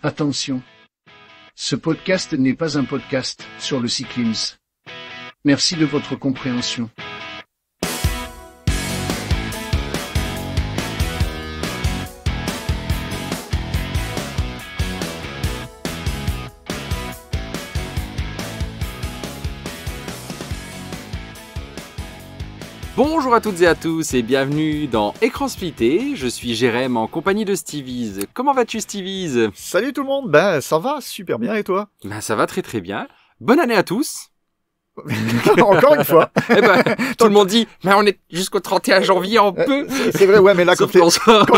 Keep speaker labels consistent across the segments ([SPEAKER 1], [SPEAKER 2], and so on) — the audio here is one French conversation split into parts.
[SPEAKER 1] Attention. Ce podcast n'est pas un podcast sur le cyclisme. Merci de votre compréhension.
[SPEAKER 2] Bonjour à toutes et à tous et bienvenue dans Écran Splitté. Je suis Jérém en compagnie de Stevies. Comment vas-tu Stevies?
[SPEAKER 3] Salut tout le monde, ben ça va super bien et toi?
[SPEAKER 2] Ben ça va très très bien. Bonne année à tous.
[SPEAKER 3] Encore une fois.
[SPEAKER 2] Eh ben, tout le monde dit, mais on est jusqu'au 31 janvier, on peut.
[SPEAKER 3] C'est vrai, ouais, mais là, quand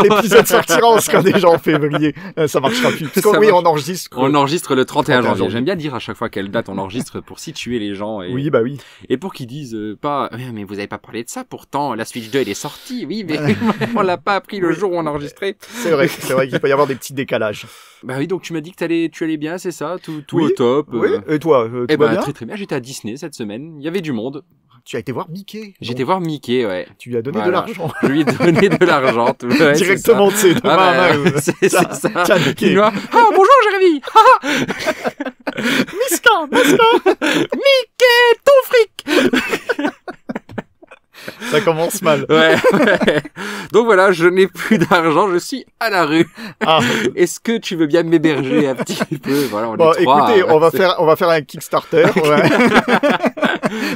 [SPEAKER 3] l'épisode sortira, on sera déjà en février. Ça marchera plus. Parce que oui, on enregistre.
[SPEAKER 2] On enregistre le 31 janvier. J'aime bien dire à chaque fois quelle date on enregistre pour situer les gens. Et...
[SPEAKER 3] Oui, bah oui.
[SPEAKER 2] Et pour qu'ils disent pas, mais vous avez pas parlé de ça, pourtant, la Switch 2, elle est sortie. Oui, mais on l'a pas appris le jour où on a enregistré.
[SPEAKER 3] C'est vrai qu'il peut y avoir des petits décalages.
[SPEAKER 2] Bah oui, donc tu m'as dit que tu allais bien, c'est ça? Tout
[SPEAKER 3] oui,
[SPEAKER 2] au top.
[SPEAKER 3] Oui, et toi, tout va bien?
[SPEAKER 2] Très très bien. J'étais à Disney cette semaine. Il y avait du monde.
[SPEAKER 3] Tu as été voir Mickey.
[SPEAKER 2] J'étais voir Mickey, ouais.
[SPEAKER 3] Tu lui as donné de l'argent.
[SPEAKER 2] Je lui ai donné de l'argent. Ouais,
[SPEAKER 3] directement, c'est de main à main.
[SPEAKER 2] C'est ça.
[SPEAKER 3] Tiens, Mickey.
[SPEAKER 2] Ah, bonjour Jérémy.
[SPEAKER 3] Miska.
[SPEAKER 2] Mickey, ton fric.
[SPEAKER 3] Ça commence mal.
[SPEAKER 2] Ouais. Donc voilà, je n'ai plus d'argent, je suis à la rue.
[SPEAKER 3] Ah.
[SPEAKER 2] Est-ce que tu veux bien m'héberger un petit peu? Voilà, on
[SPEAKER 3] bon,
[SPEAKER 2] est trois.
[SPEAKER 3] Écoutez, on va faire un Kickstarter. Ouais.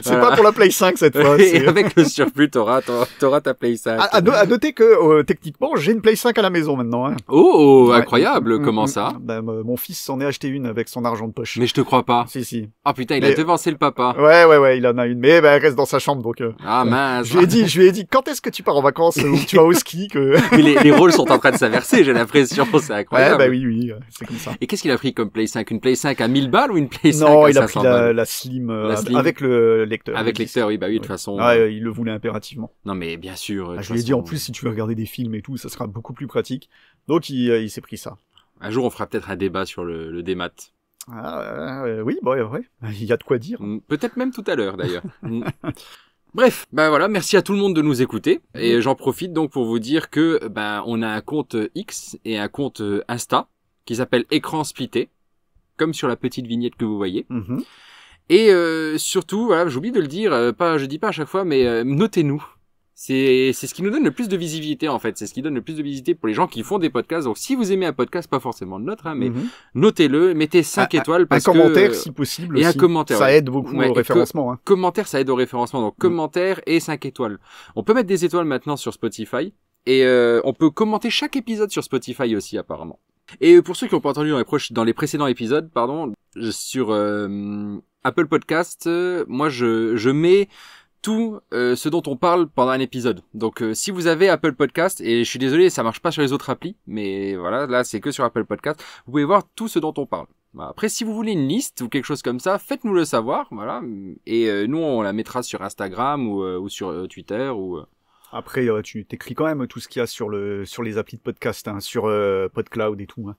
[SPEAKER 3] C'est pas pour la Play 5 cette fois.
[SPEAKER 2] Et avec le surplus, t'auras ta Play 5.
[SPEAKER 3] À noter que techniquement, j'ai une Play 5 à la maison maintenant. Hein.
[SPEAKER 2] Oh, ouais. Incroyable. Comment ça?
[SPEAKER 3] Mon fils s'en est acheté une avec son argent de poche.
[SPEAKER 2] Mais je te crois pas.
[SPEAKER 3] Si.
[SPEAKER 2] Ah putain, il a devancé le papa.
[SPEAKER 3] Ouais, il en a une. Mais elle reste dans sa chambre donc.
[SPEAKER 2] Ah mince.
[SPEAKER 3] Je lui ai dit quand est-ce que tu pars en vacances ou tu vas au ski que.
[SPEAKER 2] Mais les rôles sont en train de s'inverser, j'ai l'impression, c'est incroyable.
[SPEAKER 3] Ouais, oui, c'est comme ça.
[SPEAKER 2] Et qu'est-ce qu'il a pris comme Play 5? Une Play 5 à 1000 balles ou une Play 5
[SPEAKER 3] non,
[SPEAKER 2] à 500 balles?
[SPEAKER 3] Non, il a pris la Slim, avec le lecteur.
[SPEAKER 2] Avec lecteur, oui, bah oui, de toute façon.
[SPEAKER 3] Ouais, il le voulait impérativement.
[SPEAKER 2] Non, mais bien sûr.
[SPEAKER 3] Je lui ai dit en plus, si tu veux regarder des films et tout, ça sera beaucoup plus pratique. Donc, il s'est pris ça.
[SPEAKER 2] Un jour, on fera peut-être un débat sur le démat.
[SPEAKER 3] Oui, ouais. Il y a de quoi dire.
[SPEAKER 2] Peut-être même tout à l'heure, d'ailleurs. Bref, voilà, merci à tout le monde de nous écouter. Et j'en profite donc pour vous dire que, on a un compte X et un compte Insta qui s'appelle Écran Splitté, comme sur la petite vignette que vous voyez.
[SPEAKER 3] Mm-hmm.
[SPEAKER 2] Et surtout, voilà, j'oublie de le dire, je dis pas à chaque fois, mais notez-nous. C'est ce qui nous donne le plus de visibilité en fait, c'est ce qui donne le plus de visibilité pour les gens qui font des podcasts. Donc si vous aimez un podcast, pas forcément le nôtre, mais notez-le, mettez 5 étoiles parce
[SPEAKER 3] un commentaire si possible
[SPEAKER 2] et
[SPEAKER 3] aussi.
[SPEAKER 2] Un commentaire,
[SPEAKER 3] ça aide beaucoup au référencement.
[SPEAKER 2] Commentaire, ça aide au référencement. Donc commentaire et 5 étoiles. On peut mettre des étoiles maintenant sur Spotify et on peut commenter chaque épisode sur Spotify aussi apparemment. Et pour ceux qui n'ont pas entendu dans les précédents épisodes, sur Apple Podcast, moi je mets tout ce dont on parle pendant un épisode. Donc si vous avez Apple Podcast, et je suis désolé, ça marche pas sur les autres applis, mais voilà, là c'est que sur Apple Podcast, vous pouvez voir tout ce dont on parle. Après, si vous voulez une liste ou quelque chose comme ça, faites-nous le savoir, voilà. Et nous, on la mettra sur Instagram ou sur Twitter ou.
[SPEAKER 3] Après, tu t'écris quand même tout ce qu'il y a sur les applis de podcast, sur PodCloud et tout. Hein.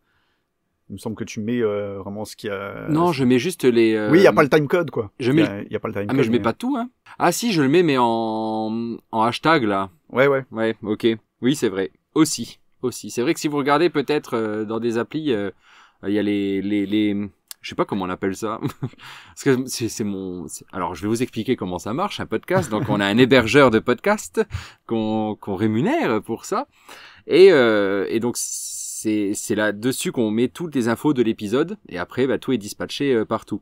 [SPEAKER 3] Il me semble que tu mets vraiment ce qu'il y a.
[SPEAKER 2] Non, je mets juste les.
[SPEAKER 3] Oui, il y a pas le timecode quoi.
[SPEAKER 2] Il
[SPEAKER 3] y a pas le timecode.
[SPEAKER 2] Mais je mets pas tout hein. Ah si, je le mets mais en hashtag là.
[SPEAKER 3] Ouais.
[SPEAKER 2] Ouais, OK. Oui, c'est vrai. Aussi. C'est vrai que si vous regardez peut-être dans des applis il y a les je sais pas comment on appelle ça. Parce que alors je vais vous expliquer comment ça marche un podcast. Donc on a un hébergeur de podcast qu'on rémunère pour ça. Et donc c'est là-dessus qu'on met toutes les infos de l'épisode et après tout est dispatché partout.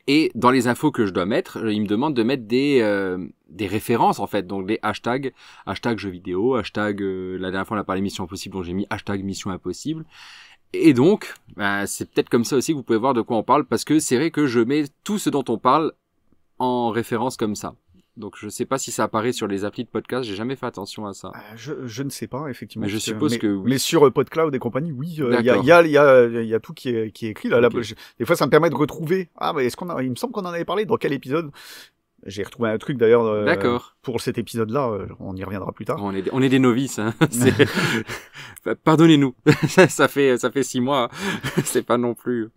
[SPEAKER 2] Et dans les infos que je dois mettre, il me demande de mettre des références en fait, donc des hashtags, hashtag jeux vidéo, hashtag la dernière fois on a parlé Mission Impossible, donc j'ai mis hashtag Mission Impossible. Et donc, c'est peut-être comme ça aussi que vous pouvez voir de quoi on parle, parce que c'est vrai que je mets tout ce dont on parle en référence comme ça. Donc je sais pas si ça apparaît sur les applis de podcast, j'ai jamais fait attention à ça.
[SPEAKER 3] Je ne sais pas effectivement.
[SPEAKER 2] Mais je suppose que oui.
[SPEAKER 3] Mais sur PodCloud et compagnie, oui, il y a tout qui est écrit là. Okay. Des fois ça me permet de retrouver. Ah mais il me semble qu'on en avait parlé dans quel épisode? J'ai retrouvé un truc d'ailleurs pour cet épisode-là, on y reviendra plus tard.
[SPEAKER 2] On est des novices hein. Pardonnez-nous. ça fait 6 mois, c'est pas non plus.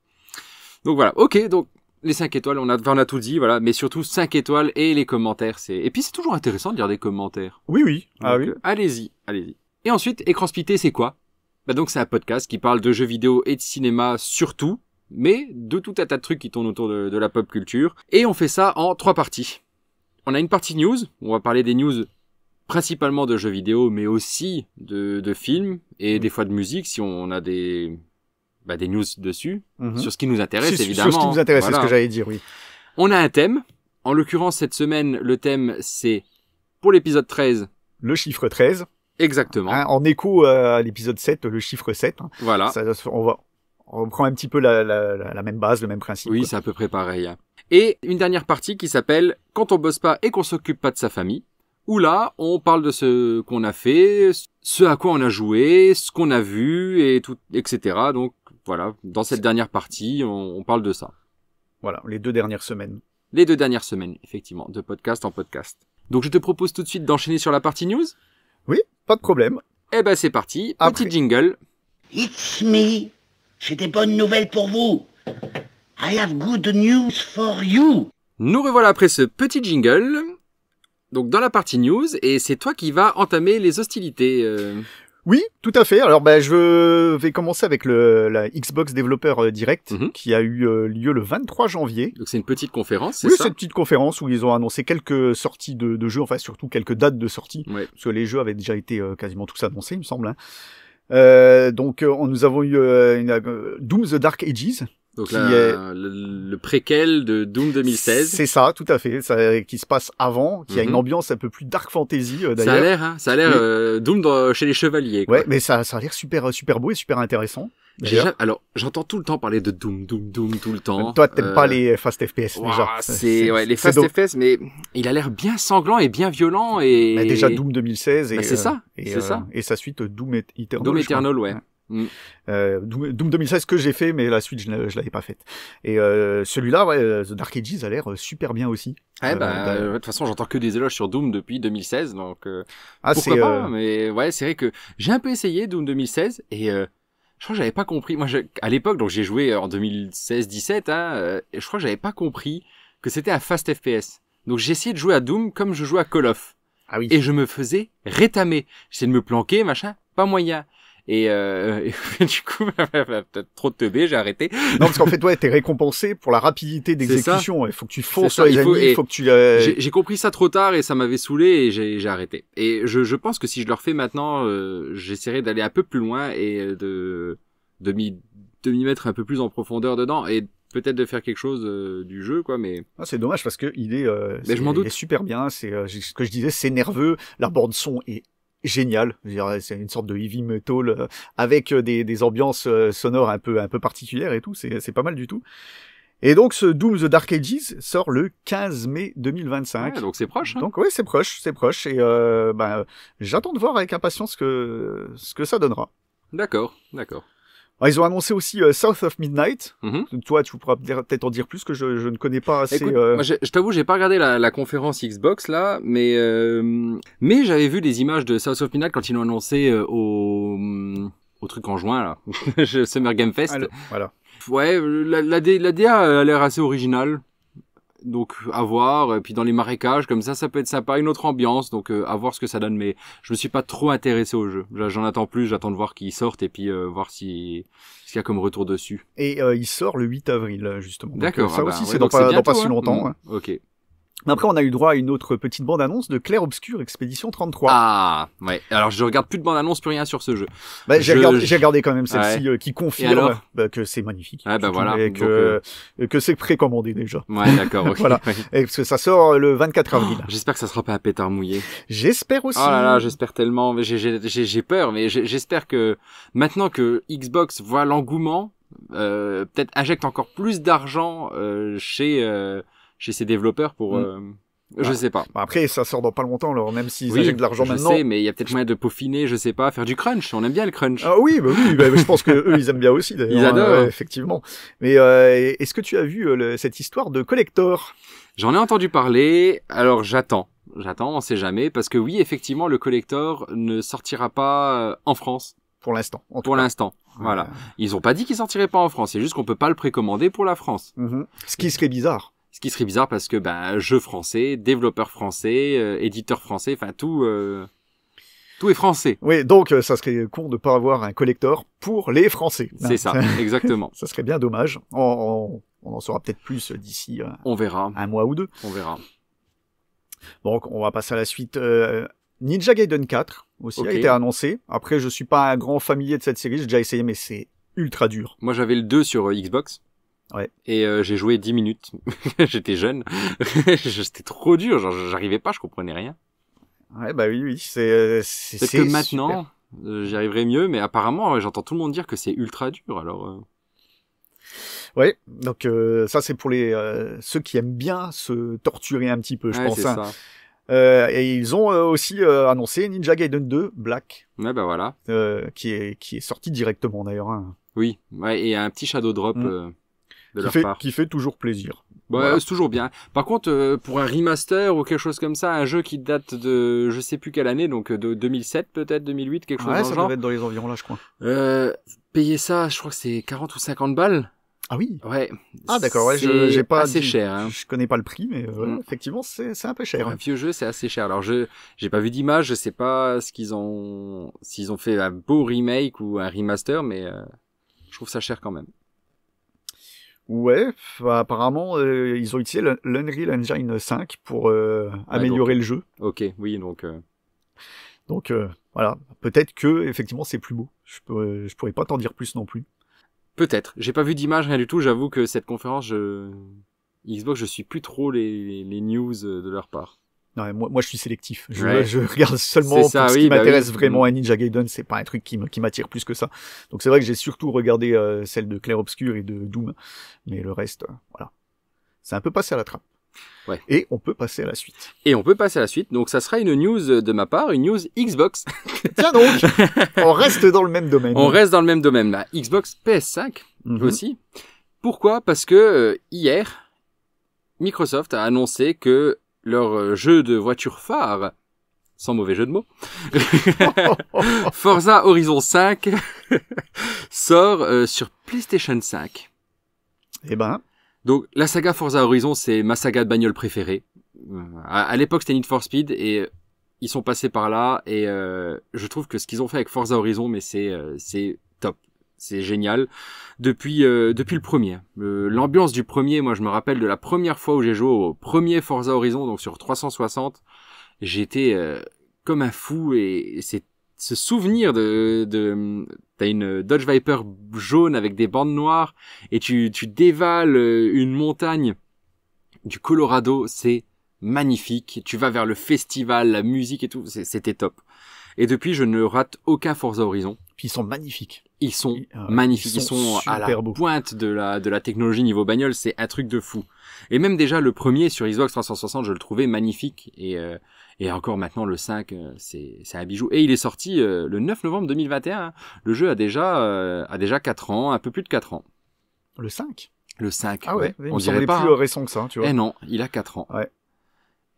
[SPEAKER 2] Donc voilà. OK, donc les 5 étoiles, on a tout dit, voilà, mais surtout 5 étoiles et les commentaires, et puis c'est toujours intéressant de lire des commentaires.
[SPEAKER 3] Oui.
[SPEAKER 2] Donc, allez-y. Et ensuite, Écran Splitté, c'est quoi? donc c'est un podcast qui parle de jeux vidéo et de cinéma surtout, mais de tout un tas de trucs qui tournent autour de la pop culture. Et on fait ça en 3 parties. On a une partie news, où on va parler des news principalement de jeux vidéo, mais aussi de films et des fois de musique si on a des news dessus, sur ce qui nous intéresse évidemment.
[SPEAKER 3] Sur ce qui nous intéresse, voilà. C'est ce que j'allais dire, oui.
[SPEAKER 2] On a un thème. En l'occurrence, cette semaine, le thème, c'est, pour l'épisode 13...
[SPEAKER 3] Le chiffre 13.
[SPEAKER 2] Exactement.
[SPEAKER 3] Hein, en écho à l'épisode 7, le chiffre 7. Hein.
[SPEAKER 2] Voilà.
[SPEAKER 3] On prend un petit peu la même base, le même principe.
[SPEAKER 2] Oui, c'est à peu près pareil. Hein. Et une dernière partie qui s'appelle « Quand on bosse pas et qu'on s'occupe pas de sa famille », où là, on parle de ce qu'on a fait, ce à quoi on a joué, ce qu'on a vu, et tout, etc. Donc, voilà, dans cette dernière partie, on parle de ça.
[SPEAKER 3] Voilà, les 2 dernières semaines.
[SPEAKER 2] Les 2 dernières semaines, effectivement, de podcast en podcast. Donc, je te propose tout de suite d'enchaîner sur la partie news.
[SPEAKER 3] Oui, pas de problème.
[SPEAKER 2] Eh ben, c'est parti. Petit jingle.
[SPEAKER 4] It's me. J'ai des bonnes nouvelles pour vous. I have good news for you.
[SPEAKER 2] Nous revoilà après ce petit jingle. Donc, dans la partie news, et c'est toi qui vas entamer les hostilités.
[SPEAKER 3] Oui, tout à fait. Alors, je vais commencer avec la Xbox Developer Direct, qui a eu lieu le 23 janvier.
[SPEAKER 2] Donc, c'est une petite conférence, c'est
[SPEAKER 3] ça? Oui,
[SPEAKER 2] c'est
[SPEAKER 3] une petite conférence où ils ont annoncé quelques sorties de jeux, enfin, surtout quelques dates de sortie. Ouais. Parce que les jeux avaient déjà été quasiment tous annoncés, il me semble. Hein. Donc, nous avons eu Doom The Dark Ages.
[SPEAKER 2] Donc le préquel de Doom 2016.
[SPEAKER 3] C'est ça, tout à fait, qui se passe avant, qui a une ambiance un peu plus dark fantasy d'ailleurs.
[SPEAKER 2] Ça a l'air Doom chez les chevaliers. Quoi.
[SPEAKER 3] Ouais, mais ça a l'air super beau et super intéressant.
[SPEAKER 2] Alors, j'entends tout le temps parler de Doom tout le temps.
[SPEAKER 3] Toi, t'aimes pas les fast FPS déjà.
[SPEAKER 2] Les fast FPS, mais il a l'air bien sanglant et bien violent et.
[SPEAKER 3] Déjà Doom 2016 et.
[SPEAKER 2] C'est ça.
[SPEAKER 3] Et sa suite Doom Eternal.
[SPEAKER 2] Doom Eternal, ouais.
[SPEAKER 3] Doom 2016 que j'ai fait, mais la suite je l'avais pas faite. Et celui-là, The Dark Ages a l'air super bien aussi.
[SPEAKER 2] De toute façon, j'entends que des éloges sur Doom depuis 2016, donc pourquoi pas. Mais ouais, c'est vrai que j'ai un peu essayé Doom 2016 et je crois que j'avais pas compris. Moi, à l'époque, donc j'ai joué en 2016-17, et je crois que j'avais pas compris que c'était un fast FPS. Donc j'ai essayé de jouer à Doom comme je joue à Call of.
[SPEAKER 3] Ah oui.
[SPEAKER 2] Et je me faisais rétamer. J'essayais de me planquer, machin, pas moyen. Et du coup, peut-être trop de teubé, j'ai arrêté.
[SPEAKER 3] Non, parce qu'en fait, t'es récompensé pour la rapidité d'exécution. Il faut que tu fonces sur les ennemis, il faut que tu...
[SPEAKER 2] J'ai compris ça trop tard et ça m'avait saoulé et j'ai arrêté. Et je pense que si je le refais maintenant, j'essaierai d'aller un peu plus loin et de m'y mettre un peu plus en profondeur dedans et peut-être de faire quelque chose du jeu, quoi, mais...
[SPEAKER 3] c'est dommage parce que il est super bien, c'est ce que je disais, c'est nerveux, la bande son est génial, c'est une sorte de heavy metal avec des ambiances sonores un peu particulières et tout, c'est pas mal du tout. Et donc ce Doom The Dark Ages sort le 15 mai 2025.
[SPEAKER 2] Ouais, donc c'est proche. Hein.
[SPEAKER 3] Donc ouais, c'est proche et j'attends de voir avec impatience ce que ça donnera.
[SPEAKER 2] D'accord.
[SPEAKER 3] Ils ont annoncé aussi South of Midnight. Toi, tu pourras peut-être en dire plus que je ne connais pas assez.
[SPEAKER 2] Écoute, moi, je t'avoue, j'ai pas regardé la conférence Xbox là, mais j'avais vu des images de South of Midnight quand ils l'ont annoncé au truc en juin là, Summer Game Fest.
[SPEAKER 3] Alors, voilà.
[SPEAKER 2] Ouais, la DA a l'air assez originale. Donc à voir, et puis dans les marécages comme ça peut être sympa, une autre ambiance, donc à voir ce que ça donne, mais je me suis pas trop intéressé au jeu. Là, j'en attends plus, j'attends de voir qu'il sorte et puis voir ce qu'il y a comme retour dessus.
[SPEAKER 3] Et il sort le 8 avril justement.
[SPEAKER 2] D'accord.
[SPEAKER 3] Ça aussi c'est dans pas si longtemps. Hein.
[SPEAKER 2] Ok.
[SPEAKER 3] Après, on a eu droit à une autre petite bande-annonce de Clair Obscur Expédition 33.
[SPEAKER 2] Ah, ouais. Alors, je regarde plus de bande-annonce, plus rien sur ce jeu.
[SPEAKER 3] J'ai regardé quand même celle-ci qui confirme que c'est magnifique.
[SPEAKER 2] Ah, voilà.
[SPEAKER 3] Et que c'est précommandé déjà.
[SPEAKER 2] Ouais, d'accord. Okay.
[SPEAKER 3] Voilà. Et parce que ça sort le 24 avril.
[SPEAKER 2] J'espère que ça sera pas un pétard mouillé.
[SPEAKER 3] J'espère aussi.
[SPEAKER 2] Oh là là, j'espère tellement. J'ai peur, mais j'espère que maintenant que Xbox voit l'engouement, peut-être injecte encore plus d'argent chez ses développeurs pour je sais pas.
[SPEAKER 3] Après ça sort dans pas longtemps alors même s'ils injectent de l'argent maintenant.
[SPEAKER 2] Je sais, mais il y a peut-être moyen de peaufiner, je sais pas, faire du crunch, on aime bien le crunch.
[SPEAKER 3] Ah oui, je pense que eux ils aiment bien aussi d'ailleurs.
[SPEAKER 2] Ils adorent
[SPEAKER 3] effectivement. Mais est-ce que tu as vu cette histoire de collector?
[SPEAKER 2] J'en ai entendu parler, alors j'attends, on sait jamais parce que oui, effectivement le collector ne sortira pas en France.
[SPEAKER 3] Pour l'instant.
[SPEAKER 2] Voilà. Ils ont pas dit qu'il sortirait pas en France, c'est juste qu'on peut pas le précommander pour la France.
[SPEAKER 3] Ce qui serait bizarre.
[SPEAKER 2] Ce qui serait bizarre parce que jeu français, développeur français, éditeur français, enfin tout Tout est français.
[SPEAKER 3] Oui, donc ça serait con de pas avoir un collector pour les Français.
[SPEAKER 2] C'est ça, exactement.
[SPEAKER 3] Ça serait bien dommage. On en saura peut-être plus d'ici
[SPEAKER 2] on verra.
[SPEAKER 3] Un mois ou deux.
[SPEAKER 2] On verra.
[SPEAKER 3] Bon, on va passer à la suite. Ninja Gaiden 4 aussi a été annoncé. Après, je suis pas un grand familier de cette série, j'ai déjà essayé, mais c'est ultra dur.
[SPEAKER 2] Moi, j'avais le 2 sur Xbox.
[SPEAKER 3] Ouais.
[SPEAKER 2] Et j'ai joué 10 minutes. J'étais jeune. C'était trop dur, genre j'arrivais pas, je comprenais rien.
[SPEAKER 3] Ouais, bah oui, c'est
[SPEAKER 2] peut-être que maintenant, j'y arriverai mieux, mais apparemment, j'entends tout le monde dire que c'est ultra dur, alors...
[SPEAKER 3] Ouais, donc ça c'est pour les ceux qui aiment bien se torturer un petit peu, je pense.
[SPEAKER 2] Ça.
[SPEAKER 3] Et ils ont aussi annoncé Ninja Gaiden 2 Black.
[SPEAKER 2] Ouais, bah voilà.
[SPEAKER 3] Qui est sorti directement d'ailleurs. Hein.
[SPEAKER 2] Oui, ouais, et un petit shadow drop de leur part.
[SPEAKER 3] Qui fait toujours plaisir.
[SPEAKER 2] Ouais, voilà. C'est toujours bien. Par contre, pour un remaster ou quelque chose comme ça, un jeu qui date de je sais plus quelle année, donc de 2007 peut-être, 2008, quelque chose dans le genre.
[SPEAKER 3] Ouais, ça devait être dans les environs là, je crois.
[SPEAKER 2] Payer ça, je crois que c'est 40 ou 50 balles.
[SPEAKER 3] Ah oui.
[SPEAKER 2] Ouais.
[SPEAKER 3] Ah d'accord, ouais, j'ai pas
[SPEAKER 2] assez cher. Hein.
[SPEAKER 3] Je connais pas le prix, mais effectivement, c'est un peu cher.
[SPEAKER 2] Pour un vieux jeu, c'est assez cher. Alors j'ai pas vu d'image, je sais pas s'ils ont fait un beau remake ou un remaster, mais je trouve ça cher quand même.
[SPEAKER 3] Ouais, apparemment ils ont utilisé l'Unreal Engine 5 pour améliorer le jeu.
[SPEAKER 2] Ok, oui, donc
[SPEAKER 3] voilà, peut-être que effectivement c'est plus beau. Je pourrais pas t'en dire plus non plus.
[SPEAKER 2] Peut-être. J'ai pas vu d'image, rien du tout. J'avoue que cette conférence, Xbox, je suis plus trop les news de leur part.
[SPEAKER 3] Non, moi je suis sélectif. Je regarde seulement pour ce qui m'intéresse vraiment à Ninja Gaiden. C'est pas un truc qui m'attire plus que ça. Donc c'est vrai que j'ai surtout regardé celle de Clair Obscur et de Doom. Mais le reste, voilà. C'est un peu passé à la trappe.
[SPEAKER 2] Ouais.
[SPEAKER 3] Et on peut passer à la suite.
[SPEAKER 2] Donc ça sera une news de ma part, une news Xbox.
[SPEAKER 3] Tiens donc, on reste dans le même domaine.
[SPEAKER 2] On reste dans le même domaine là. Xbox PS5 aussi. Pourquoi ? Parce que hier, Microsoft a annoncé que leur jeu de voiture phare, sans mauvais jeu de mots, Forza Horizon 5 sort sur PlayStation 5.
[SPEAKER 3] Eh ben...
[SPEAKER 2] Donc, la saga Forza Horizon, c'est ma saga de bagnole préférée. À l'époque, c'était Need for Speed et ils sont passés par là et je trouve que ce qu'ils ont fait avec Forza Horizon, mais c'est top. C'est génial. Depuis le premier. L'ambiance du premier, moi, je me rappelle de la première fois où j'ai joué au premier Forza Horizon, donc sur 360. J'étais comme un fou et c'est ce souvenir t'as une Dodge Viper jaune avec des bandes noires et tu dévales une montagne du Colorado, c'est magnifique. Tu vas vers le festival, la musique et tout, c'était top. Et depuis, je ne rate aucun Forza Horizon.
[SPEAKER 3] Puis ils sont magnifiques.
[SPEAKER 2] Ils sont magnifiques. Ils sont à la pointe de la technologie niveau bagnole. C'est un truc de fou. Et même déjà, le premier sur Xbox 360, je le trouvais magnifique. Et encore maintenant, le 5, c'est un bijou. Et il est sorti le 9 novembre 2021. Le jeu a déjà 4 ans, un peu plus de 4 ans.
[SPEAKER 3] Le 5 ?
[SPEAKER 2] Le 5.
[SPEAKER 3] Ah ouais,
[SPEAKER 2] on dirait pas
[SPEAKER 3] plus récent que ça, tu vois.
[SPEAKER 2] Eh non, il a 4 ans.
[SPEAKER 3] Ouais.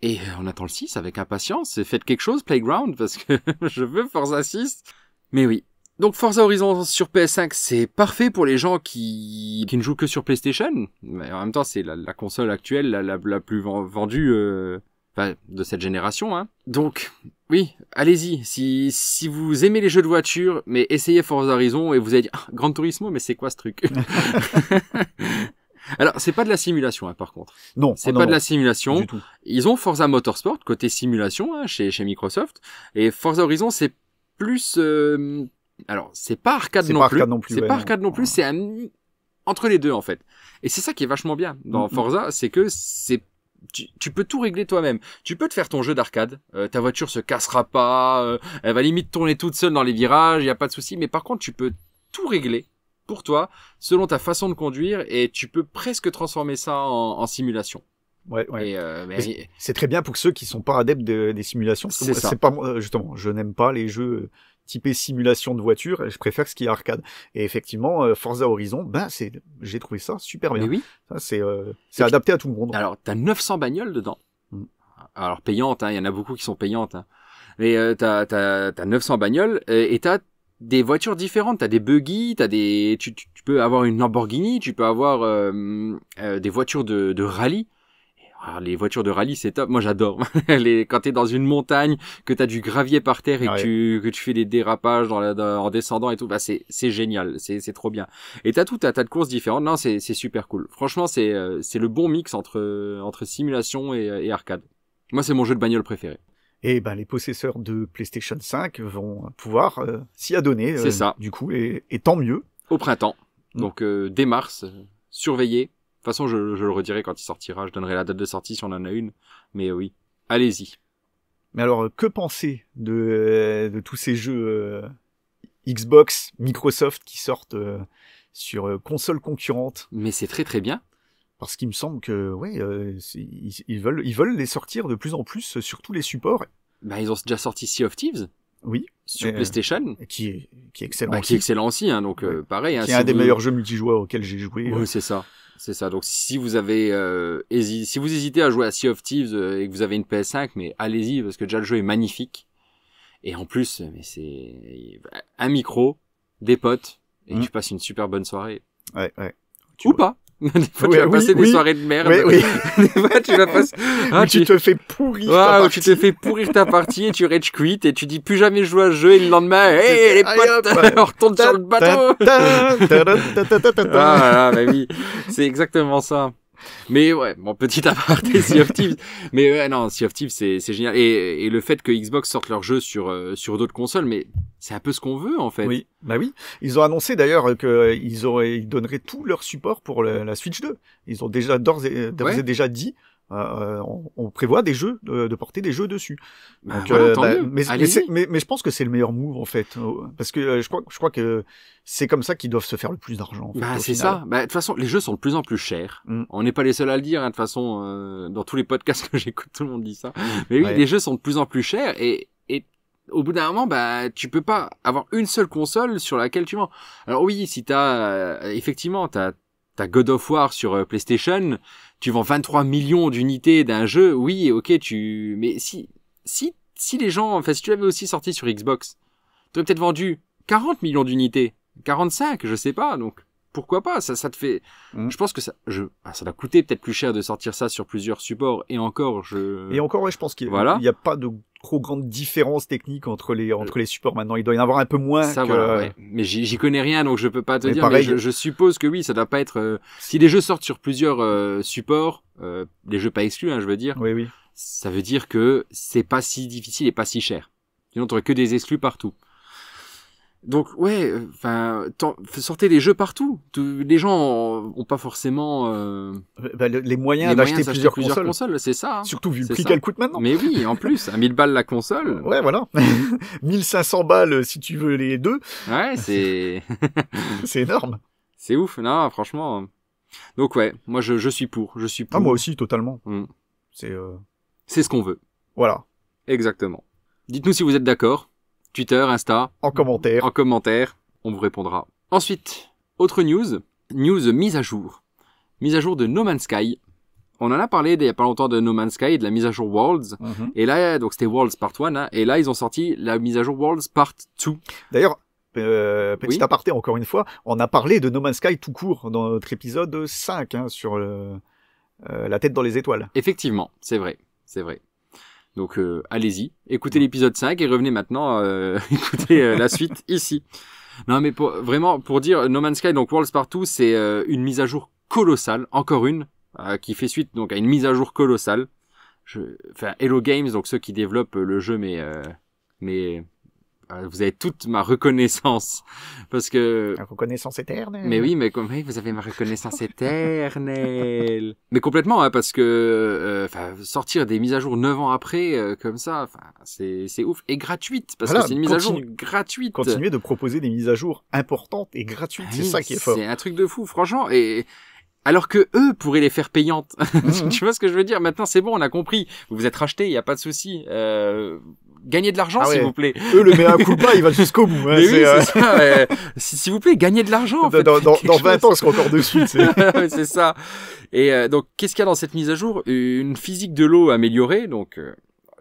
[SPEAKER 2] Et on attend le 6 avec impatience. Faites quelque chose, Playground, parce que je veux Forza 6. Mais oui. Donc Forza Horizon sur PS5, c'est parfait pour les gens qui ne jouent que sur PlayStation. Mais en même temps, c'est la console actuelle la plus vendue de cette génération. Hein. Donc, oui, allez-y. Si vous aimez les jeux de voiture, mais essayez Forza Horizon et vous allez dire Gran Turismo, mais c'est quoi ce truc? Alors, c'est pas de la simulation, hein, par contre.
[SPEAKER 3] Non,
[SPEAKER 2] c'est pas de la simulation. Du tout. Ils ont Forza Motorsport côté simulation hein, chez Microsoft, et Forza Horizon c'est plus. Alors, c'est pas arcade non plus. C'est pas arcade non plus. C'est entre les deux en fait. Et c'est ça qui est vachement bien dans Forza, c'est que tu peux tout régler toi-même. Tu peux te faire ton jeu d'arcade. Ta voiture se cassera pas. Elle va limite tourner toute seule dans les virages. Y a pas de souci. Mais par contre, tu peux tout régler pour toi, selon ta façon de conduire, et tu peux presque transformer ça en simulation.
[SPEAKER 3] Ouais. Et c'est très bien pour ceux qui sont pas adeptes des simulations. C'est pas justement, je n'aime pas les jeux typés simulation de voiture. Je préfère ce qui est arcade. Et effectivement, Forza Horizon, j'ai trouvé ça super bien.
[SPEAKER 2] Mais oui.
[SPEAKER 3] Ça, c'est adapté à tout le monde.
[SPEAKER 2] Alors, t'as 900 bagnoles dedans. Alors payantes, hein. Il y en a beaucoup qui sont payantes. Hein. Mais t'as 900 bagnoles et t'as des voitures différentes, t'as des buggy, tu peux avoir une Lamborghini, tu peux avoir des voitures de rallye. Et les voitures de rallye, c'est top. Moi, j'adore. Quand t'es dans une montagne, que t'as du gravier par terre et que tu fais des dérapages en descendant et tout, bah c'est génial. C'est trop bien. Et t'as tout un tas de courses différentes. Non, c'est super cool. Franchement, c'est le bon mix entre simulation et arcade. Moi, c'est mon jeu de bagnole préféré.
[SPEAKER 3] Et ben les possesseurs de PlayStation 5 vont pouvoir s'y adonner.
[SPEAKER 2] C'est ça.
[SPEAKER 3] Du coup, et tant mieux.
[SPEAKER 2] Au printemps. Donc dès mars, surveillez. De toute façon, je le redirai quand il sortira. Je donnerai la date de sortie si on en a une. Mais oui, allez-y.
[SPEAKER 3] Mais alors, que penser de tous ces jeux Xbox, Microsoft qui sortent sur consoles concurrentes?
[SPEAKER 2] Mais c'est très très bien.
[SPEAKER 3] Parce qu'il me semble que ils veulent les sortir de plus en plus sur tous les supports.
[SPEAKER 2] Bah ils ont déjà sorti Sea of Thieves.
[SPEAKER 3] Oui.
[SPEAKER 2] Sur PlayStation.
[SPEAKER 3] Qui est excellent.
[SPEAKER 2] Bah, qui est excellent aussi, hein, donc pareil.
[SPEAKER 3] Qui est un des meilleurs jeux multijoueurs auxquels j'ai joué.
[SPEAKER 2] Oui, c'est ça. C'est ça. Donc si vous avez si vous hésitez à jouer à Sea of Thieves et que vous avez une PS5, mais allez-y parce que déjà le jeu est magnifique. Et en plus, mais c'est un micro, des potes et tu passes une super bonne soirée.
[SPEAKER 3] Ouais.
[SPEAKER 2] Ou pas. Des fois, tu vas passer des soirées de merde.
[SPEAKER 3] Oui.
[SPEAKER 2] Des fois, tu vas passer...
[SPEAKER 3] tu te fais pourrir
[SPEAKER 2] ta partie. Tu te fais pourrir ta partie et tu rage quit et tu dis plus jamais jouer à ce jeu et le lendemain, les potes, on retourne sur le bateau. Bah oui. C'est exactement ça. Mais ouais, mon petit aparté Sea of Thieves. Mais ouais, non, Sea of Thieves, c'est génial. Et le fait que Xbox sorte leurs jeux sur d'autres consoles, mais c'est un peu ce qu'on veut, en fait.
[SPEAKER 3] Oui, bah oui. Ils ont annoncé d'ailleurs qu'ils donneraient tout leur support pour la Switch 2. Ils ont déjà d'ores et déjà dit, on prévoit des jeux, de porter des jeux dessus.
[SPEAKER 2] Bah, donc, voilà,
[SPEAKER 3] mais je pense que c'est le meilleur move, en fait. Parce que je crois que c'est comme ça qu'ils doivent se faire le plus d'argent. En fait,
[SPEAKER 2] bah, c'est ça. Bah, de toute façon, les jeux sont de plus en plus chers. On n'est pas les seuls à le dire, hein, de toute façon, dans tous les podcasts que j'écoute, tout le monde dit ça. Mais oui, les jeux sont de plus en plus chers et au bout d'un moment, bah, tu peux pas avoir une seule console sur laquelle tu vends. Alors oui, si effectivement, t'as God of War sur PlayStation, tu vends 23 millions d'unités d'un jeu, oui, ok, mais si les gens, enfin, si tu l'avais aussi sorti sur Xbox, tu aurais peut-être vendu 40 millions d'unités, 45, je sais pas, donc pourquoi pas, ça te fait, je pense que ça va coûter peut-être plus cher de sortir ça sur plusieurs supports, et encore,
[SPEAKER 3] ouais, je pense qu'il y a pas de trop grande différence technique entre les supports maintenant. Il doit y en avoir un peu moins.
[SPEAKER 2] Ça, voilà, ouais. Mais j'y connais rien, donc je peux pas te dire. Pareil, mais je suppose que oui, ça doit pas être. Si les jeux sortent sur plusieurs supports, les jeux pas exclus, hein, je veux dire.
[SPEAKER 3] Oui.
[SPEAKER 2] Ça veut dire que c'est pas si difficile et pas si cher. Sinon, t'aurais que des exclus partout. Donc ouais, enfin, sortez des jeux partout. Les gens ont pas forcément
[SPEAKER 3] les moyens d'acheter plusieurs
[SPEAKER 2] consoles, c'est ça. Hein.
[SPEAKER 3] Surtout vu le prix qu'elle coûte maintenant.
[SPEAKER 2] Mais oui, en plus, à 1000 balles la console.
[SPEAKER 3] Ouais, voilà. 1500 balles si tu veux les deux.
[SPEAKER 2] Ouais, c'est
[SPEAKER 3] c'est énorme.
[SPEAKER 2] C'est ouf, non, franchement. Donc ouais, moi je suis pour.
[SPEAKER 3] Ah, moi aussi, totalement.
[SPEAKER 2] C'est ce qu'on veut.
[SPEAKER 3] Voilà.
[SPEAKER 2] Exactement. Dites-nous si vous êtes d'accord. Twitter, Insta.
[SPEAKER 3] En commentaire,
[SPEAKER 2] on vous répondra. Ensuite, autre news mise à jour. Mise à jour de No Man's Sky. On en a parlé il y a pas longtemps de No Man's Sky et de la mise à jour Worlds. Et là, donc c'était Worlds Part 1, hein, et là ils ont sorti la mise à jour Worlds Part 2.
[SPEAKER 3] D'ailleurs, petit aparté encore une fois, on a parlé de No Man's Sky tout court dans notre épisode 5, hein, sur la tête dans les étoiles.
[SPEAKER 2] Effectivement, c'est vrai. Donc allez-y, écoutez l'épisode 5 et revenez maintenant écouter la suite ici. Non mais pour dire No Man's Sky, donc Worlds Part 2, c'est une mise à jour colossale, encore une, qui fait suite donc à une mise à jour colossale. Enfin Hello Games, donc ceux qui développent le jeu, mais vous avez toute ma reconnaissance parce que
[SPEAKER 3] la reconnaissance éternelle.
[SPEAKER 2] Mais oui, vous avez ma reconnaissance éternelle. Mais complètement, hein, parce que sortir des mises à jour 9 ans après comme ça, c'est ouf et gratuite parce que c'est une mise à jour gratuite.
[SPEAKER 3] Continuer de proposer des mises à jour importantes et gratuites, c'est ça qui est fort.
[SPEAKER 2] C'est un truc de fou, franchement. Et alors que eux pourraient les faire payantes. Tu vois ce que je veux dire? Maintenant, c'est bon, on a compris. Vous vous êtes rachetés, il y a pas de souci. Gagnez de l'argent, s'il vous plaît.
[SPEAKER 3] Eux, le mea culpa, il va jusqu'au bout. Hein,
[SPEAKER 2] oui, c'est ça. S'il vous plaît, gagnez de l'argent. En fait,
[SPEAKER 3] dans 20 ans, on sera encore dessus.
[SPEAKER 2] C'est ça. Et donc, qu'est-ce qu'il y a dans cette mise à jour? Une physique de l'eau améliorée. Donc,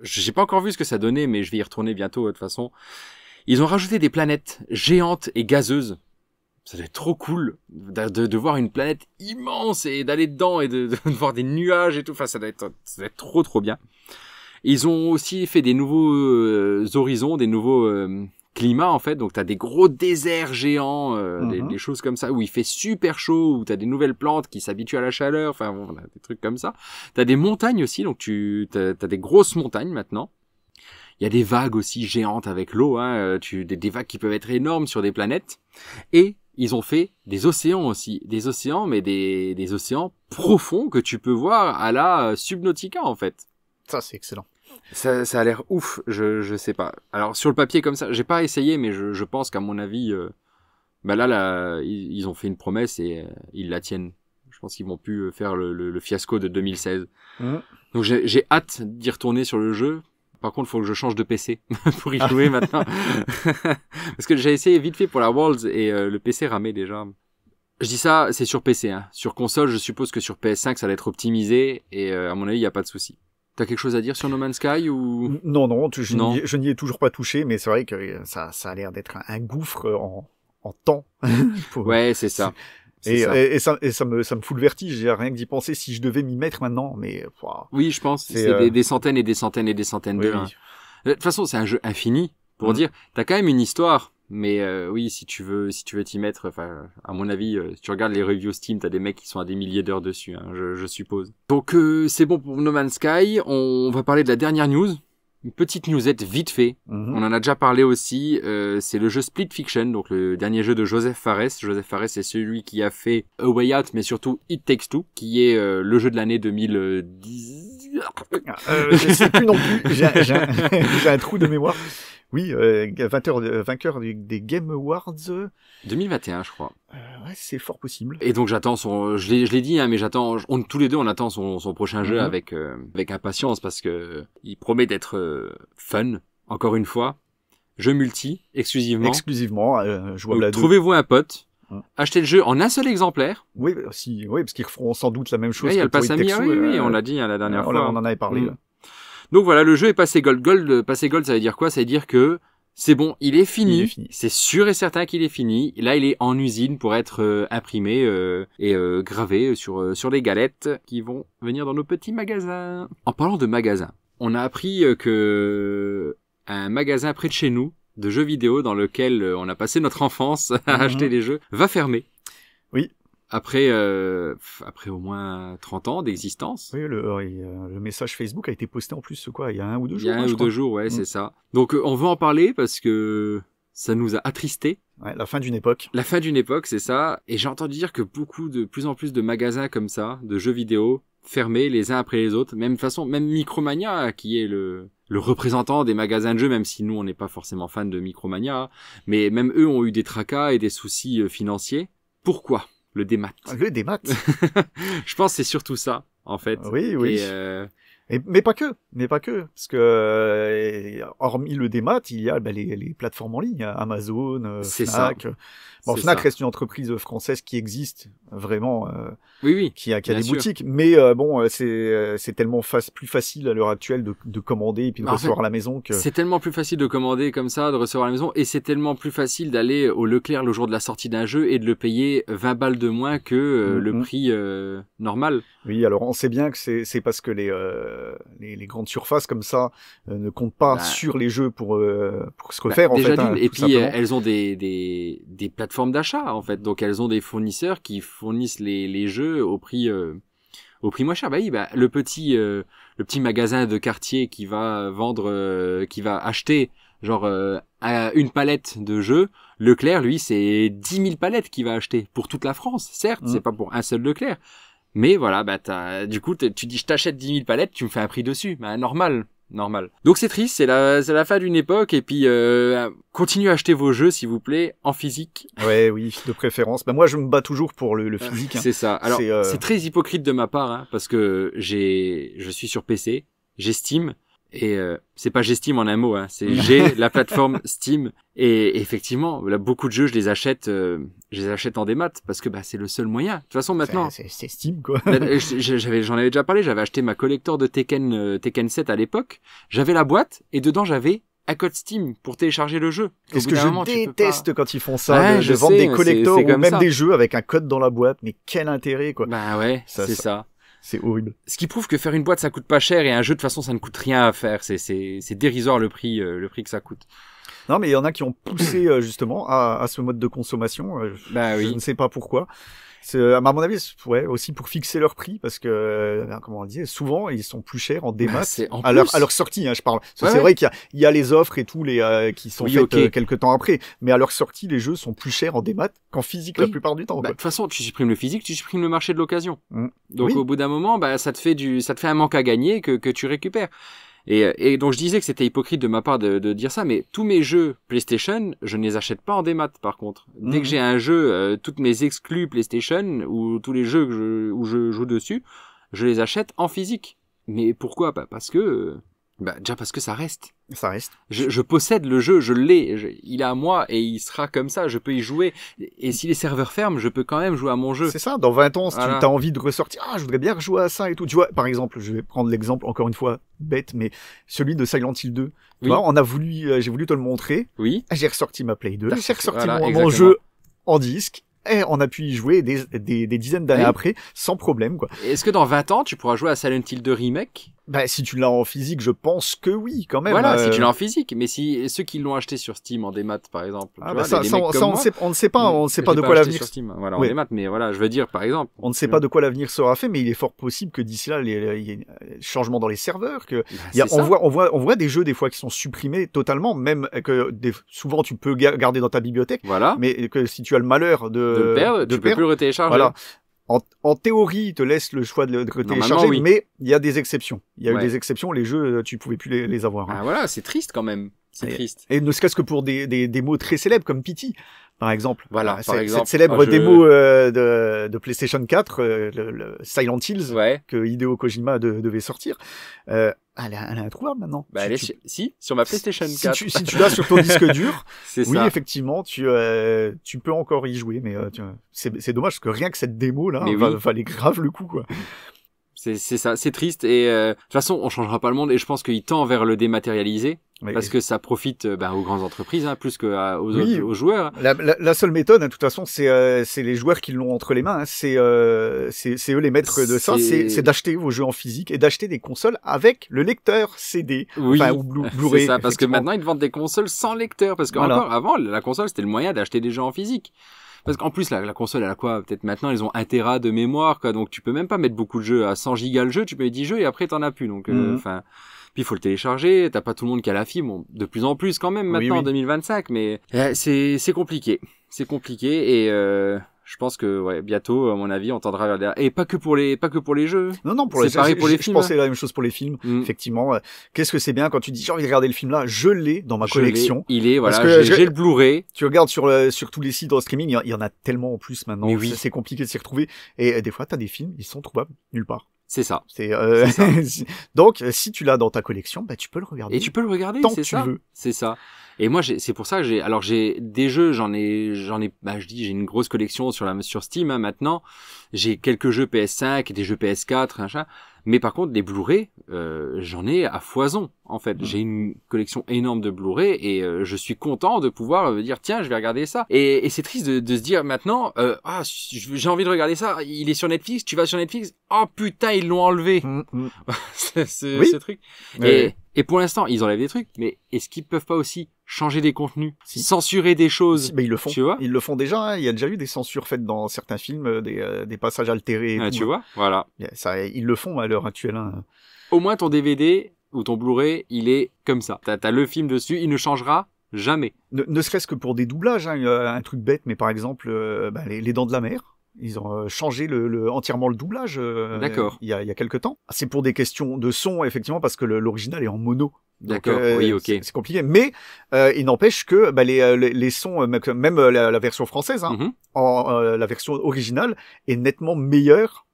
[SPEAKER 2] j'ai pas encore vu ce que ça donnait, mais je vais y retourner bientôt de toute façon. Ils ont rajouté des planètes géantes et gazeuses Ça doit être trop cool de voir une planète immense et d'aller dedans et de voir des nuages et tout. Enfin, ça doit être trop, trop bien. Ils ont aussi fait des nouveaux horizons, des nouveaux climats, en fait. Donc, t'as des gros déserts géants, des choses comme ça, où il fait super chaud, où t'as des nouvelles plantes qui s'habituent à la chaleur. Enfin, bon, des trucs comme ça. T'as des montagnes aussi, donc t'as des grosses montagnes maintenant. Il y a des vagues aussi géantes avec l'eau, hein. Des vagues qui peuvent être énormes sur des planètes. Et ils ont fait des océans aussi. Des océans, mais des océans profonds que tu peux voir à la Subnautica, en fait.
[SPEAKER 3] Ça, c'est excellent.
[SPEAKER 2] Ça a l'air ouf, je sais pas. Alors, sur le papier comme ça, j'ai pas essayé, mais je pense qu'à mon avis, là, ils ont fait une promesse et ils la tiennent. Je pense qu'ils vont plus faire le fiasco de 2016. Donc, j'ai hâte d'y retourner sur le jeu. Par contre, il faut que je change de PC pour y jouer maintenant. Parce que j'ai essayé vite fait pour la Worlds et le PC ramait déjà. Je dis ça, c'est sur PC. Hein. Sur console, je suppose que sur PS5, ça va être optimisé et à mon avis, il n'y a pas de souci. T'as quelque chose à dire sur No Man's Sky ou...
[SPEAKER 3] Non, je n'y ai toujours pas touché, mais c'est vrai que ça a l'air d'être un gouffre en temps.
[SPEAKER 2] Ouais, c'est ça.
[SPEAKER 3] Et ça me fout le vertige, rien que d'y penser si je devais m'y mettre maintenant, mais... Wow.
[SPEAKER 2] Oui, je pense, c'est des centaines et des centaines et des centaines d'heures.
[SPEAKER 3] Oui.
[SPEAKER 2] De toute façon, c'est un jeu infini, pour dire, t'as quand même une histoire, mais oui, si tu veux t'y mettre, enfin, à mon avis, si tu regardes les reviews Steam, t'as des mecs qui sont à des milliers d'heures dessus, hein, je suppose. Donc, c'est bon pour No Man's Sky, on va parler de la dernière news. Une petite newsette vite fait. On en a déjà parlé aussi. C'est le jeu Split Fiction, donc le dernier jeu de Joseph Fares. Joseph Fares, c'est celui qui a fait A Way Out, mais surtout It Takes Two, qui est le jeu de l'année 2010.
[SPEAKER 3] Je sais plus non plus. J'ai un trou de mémoire. Oui, vainqueur des Game Awards
[SPEAKER 2] 2021, je crois.
[SPEAKER 3] Ouais, c'est fort possible.
[SPEAKER 2] Et donc j'attends je l'ai dit, hein, mais tous les deux, on attend son prochain jeu avec impatience parce que il promet d'être fun. Encore une fois, jeu multi, exclusivement.
[SPEAKER 3] Jouable à deux.
[SPEAKER 2] Trouvez-vous un pote. Achetez le jeu en un seul exemplaire.
[SPEAKER 3] Oui, parce qu'ils referont sans doute la même chose.
[SPEAKER 2] Il y a le pass ami, oui, on l'a dit la dernière fois.
[SPEAKER 3] On en avait parlé.
[SPEAKER 2] Donc voilà, le jeu est passé gold. Passé gold, ça veut dire quoi? Ça veut dire que c'est bon, il est fini. C'est sûr et certain qu'il est fini. Là, il est en usine pour être imprimé et gravé sur les galettes qui vont venir dans nos petits magasins. En parlant de magasins, on a appris que un magasin près de chez nous de jeux vidéo dans lequel on a passé notre enfance à acheter des jeux va fermer.
[SPEAKER 3] Oui.
[SPEAKER 2] Après au moins 30 ans d'existence.
[SPEAKER 3] Oui, le message Facebook a été posté en plus, il y a 1 ou 2 jours.
[SPEAKER 2] Il y a 1 ou 2 jours, ouais, c'est ça. Donc, on veut en parler parce que ça nous a attristés.
[SPEAKER 3] Ouais, la fin d'une époque.
[SPEAKER 2] La fin d'une époque, c'est ça. Et j'ai entendu dire que de plus en plus de magasins comme ça, de jeux vidéo, fermés les uns après les autres. Même Micromania, qui est le représentant des magasins de jeux, même si nous, on n'est pas forcément fans de Micromania. Mais même eux ont eu des tracas et des soucis financiers. Pourquoi ? Le démat.
[SPEAKER 3] Le démat.
[SPEAKER 2] Je pense que c'est surtout ça, en fait.
[SPEAKER 3] Oui. Mais pas que, parce que hormis le démat, il y a les plateformes en ligne, Amazon, Fnac. Fnac reste une entreprise française qui existe vraiment, qui a des boutiques, mais c'est tellement plus facile à l'heure actuelle de commander et puis de recevoir à la maison que
[SPEAKER 2] c'est tellement plus facile de commander comme ça, de recevoir à la maison, et c'est tellement plus facile d'aller au Leclerc le jour de la sortie d'un jeu et de le payer 20 balles de moins que le prix normal.
[SPEAKER 3] Oui, alors on sait bien que c'est parce que les grandes surfaces comme ça ne comptent pas sur les jeux pour se refaire en fait.
[SPEAKER 2] Et puis elles ont des plateformes d'achat en fait, donc elles ont des fournisseurs qui fournissent les jeux au prix moins cher. Le petit magasin de quartier qui va vendre, qui va acheter genre une palette de jeux. Leclerc, lui, c'est 10 000 palettes qu'il va acheter pour toute la France. Certes, c'est pas pour un seul Leclerc. Mais voilà, du coup, tu dis, je t'achète 10 000 palettes, tu me fais un prix dessus. Normal. Donc c'est triste, c'est la fin d'une époque, et puis, continuez à acheter vos jeux, s'il vous plaît, en physique.
[SPEAKER 3] Ouais, oui, de préférence. Moi, je me bats toujours pour le physique.
[SPEAKER 2] C'est ça. Alors, c'est très hypocrite de ma part, hein, parce que je suis sur PC, j'ai Steam, et c'est pas Steam en un mot, hein, c'est j'ai la plateforme Steam, et effectivement, là, beaucoup de jeux, je les achète en démat parce que c'est le seul moyen. De toute façon, maintenant,
[SPEAKER 3] c'est Steam quoi.
[SPEAKER 2] J'en avais déjà parlé, j'avais acheté ma collector de Tekken 7 à l'époque. J'avais la boîte et dedans j'avais un code Steam pour télécharger le jeu.
[SPEAKER 3] Qu'est-ce que je déteste quand ils font ça, de vendre des collectors ou même des jeux avec un code dans la boîte. Mais quel intérêt, quoi.
[SPEAKER 2] Bah ouais, c'est ça.
[SPEAKER 3] C'est horrible.
[SPEAKER 2] Ce qui prouve que faire une boîte, ça coûte pas cher et un jeu, de toute façon, ça ne coûte rien à faire. C'est dérisoire le prix que ça coûte.
[SPEAKER 3] Non, mais il y en a qui ont poussé justement à ce mode de consommation. Je ne sais pas pourquoi. À mon avis, ouais, aussi pour fixer leur prix, parce que, comment on le dit, souvent ils sont plus chers en démat à leur sortie. Hein, je parle. C'est vrai qu'il y a les offres et tout qui sont faites quelques temps après, mais à leur sortie, les jeux sont plus chers en démat qu'en physique la plupart du temps.
[SPEAKER 2] De toute façon, tu supprimes le physique, tu supprimes le marché de l'occasion. Donc au bout d'un moment, ça te fait un manque à gagner que tu récupères. Et donc je disais que c'était hypocrite de ma part de dire ça, mais tous mes jeux PlayStation, je ne les achète pas en démat par contre. Dès que j'ai un jeu, toutes mes exclus PlayStation ou tous les jeux où je joue dessus, je les achète en physique. Mais pourquoi ? Parce que déjà parce que ça reste.
[SPEAKER 3] Ça reste.
[SPEAKER 2] Je possède le jeu, je l'ai, il est à moi et il sera comme ça, je peux y jouer. Et si les serveurs ferment, je peux quand même jouer à mon jeu.
[SPEAKER 3] C'est ça, dans 20 ans, si tu as envie de ressortir, je voudrais bien rejouer à ça et tout. Tu vois, par exemple, je vais prendre l'exemple, encore une fois, bête, mais celui de Silent Hill 2. Tu vois, j'ai voulu te le montrer.
[SPEAKER 2] Oui.
[SPEAKER 3] J'ai ressorti ma Play 2, j'ai ressorti mon jeu en disque. Et on a pu y jouer des dizaines d'années après, sans problème, quoi.
[SPEAKER 2] Est-ce que dans 20 ans, tu pourras jouer à Silent Hill 2 Remake ?
[SPEAKER 3] Si tu l'as en physique, je pense que oui, quand même.
[SPEAKER 2] Voilà, si tu l'as en physique. Mais si ceux qui l'ont acheté sur Steam en démat, par exemple.
[SPEAKER 3] On ne sait pas de quoi l'avenir.
[SPEAKER 2] Sur Steam, voilà, en démat, mais voilà, je veux dire, par exemple.
[SPEAKER 3] On ne sait pas de quoi l'avenir sera fait, mais il est fort possible que d'ici là, il y ait un changement dans les serveurs, on voit des jeux des fois qui sont supprimés totalement, même que souvent tu peux garder dans ta bibliothèque.
[SPEAKER 2] Voilà.
[SPEAKER 3] Mais que si tu as le malheur de
[SPEAKER 2] le perdre, tu peux plus le retélécharger.
[SPEAKER 3] Voilà. En théorie, il te laisse le choix de le télécharger, mais il y a des exceptions. Il y a eu des exceptions, les jeux, tu pouvais plus les avoir.
[SPEAKER 2] Ah voilà, c'est triste quand même. C'est triste.
[SPEAKER 3] Et ne serait-ce que pour des mots très célèbres comme Pity, par exemple.
[SPEAKER 2] Voilà, par exemple.
[SPEAKER 3] Cette célèbre démo de PlayStation 4, le Silent Hills, que Hideo Kojima devait sortir. Elle est introuvable maintenant.
[SPEAKER 2] Sur ma PlayStation 4.
[SPEAKER 3] Si tu l'as sur ton disque dur,
[SPEAKER 2] oui,
[SPEAKER 3] ça. Effectivement, tu peux encore y jouer, mais c'est dommage parce que rien que cette démo là, valait grave le coup, quoi.
[SPEAKER 2] C'est ça, c'est triste et de toute façon, on changera pas le monde et je pense qu'il tend vers le dématérialisé parce que ça profite aux grandes entreprises plus que aux joueurs.
[SPEAKER 3] La seule méthode, de toute façon, c'est les joueurs qui l'ont entre les mains. C'est eux les maîtres de ça. C'est d'acheter vos jeux en physique et d'acheter des consoles avec le lecteur CD, ou Blu-ray.
[SPEAKER 2] C'est ça, parce que maintenant ils te vendent des consoles sans lecteur parce qu'encore avant, la console c'était le moyen d'acheter des jeux en physique. Parce qu'en plus, la console, elle a quoi? Peut-être maintenant, ils ont 1 Tera de mémoire, quoi. Donc, tu peux même pas mettre beaucoup de jeux. À 100 gigas le jeu, tu peux mettre 10 jeux et après, t'en as plus. Donc, puis il faut le télécharger. T'as pas tout le monde qui a la fibre. Bon, de plus en plus, quand même, maintenant, en 2025. Mais, c'est compliqué. C'est compliqué et, je pense que bientôt, à mon avis, on tendra vers derrière. Et pas que pour les jeux.
[SPEAKER 3] Non,
[SPEAKER 2] c'est pareil pour les films.
[SPEAKER 3] Je pensais la même chose pour les films. Effectivement, qu'est-ce que c'est bien quand tu dis j'ai envie de regarder le film là, je l'ai dans ma collection.
[SPEAKER 2] Il est j'ai le Blu-ray.
[SPEAKER 3] Tu regardes sur tous les sites de streaming, il y en a tellement en plus maintenant. Mais c'est compliqué de s'y retrouver et des fois t'as des films, ils sont trouvables nulle part.
[SPEAKER 2] C'est ça.
[SPEAKER 3] C'est ça. Donc si tu l'as dans ta collection, tu peux le regarder.
[SPEAKER 2] Et tu peux le regarder
[SPEAKER 3] tant que tu veux.
[SPEAKER 2] C'est ça. Et moi c'est pour ça que j'ai des jeux, j'en ai j'ai une grosse collection sur Steam maintenant. J'ai quelques jeux PS5 et des jeux PS4 machin. Mais par contre, les Blu-ray, j'en ai à foison, en fait. J'ai une collection énorme de Blu-ray et je suis content de pouvoir dire, tiens, je vais regarder ça. Et c'est triste de se dire maintenant, j'ai envie de regarder ça, il est sur Netflix, tu vas sur Netflix, oh putain, ils l'ont enlevé. Ce truc. Et pour l'instant, ils enlèvent des trucs, mais est-ce qu'ils peuvent pas aussi changer des contenus, censurer des choses?
[SPEAKER 3] Ils le font.
[SPEAKER 2] Tu vois?
[SPEAKER 3] Ils le font déjà, hein. Il y a déjà eu des censures faites dans certains films, des passages altérés.
[SPEAKER 2] Tu vois? Voilà.
[SPEAKER 3] Ça, ils le font à l'heure actuelle, hein.
[SPEAKER 2] Au moins, ton DVD ou ton Blu-ray, il est comme ça. T'as le film dessus, il ne changera jamais.
[SPEAKER 3] Ne serait-ce que pour des doublages, hein, un truc bête, mais par exemple, les Dents de la Mer. Ils ont changé entièrement le doublage
[SPEAKER 2] D'accord.
[SPEAKER 3] Il y a quelque temps. C'est pour des questions de son, effectivement, parce que l'original est en mono.
[SPEAKER 2] D'accord, oui, ok.
[SPEAKER 3] C'est compliqué. Mais il n'empêche que les sons, même la version française, hein, la version originale est nettement meilleure,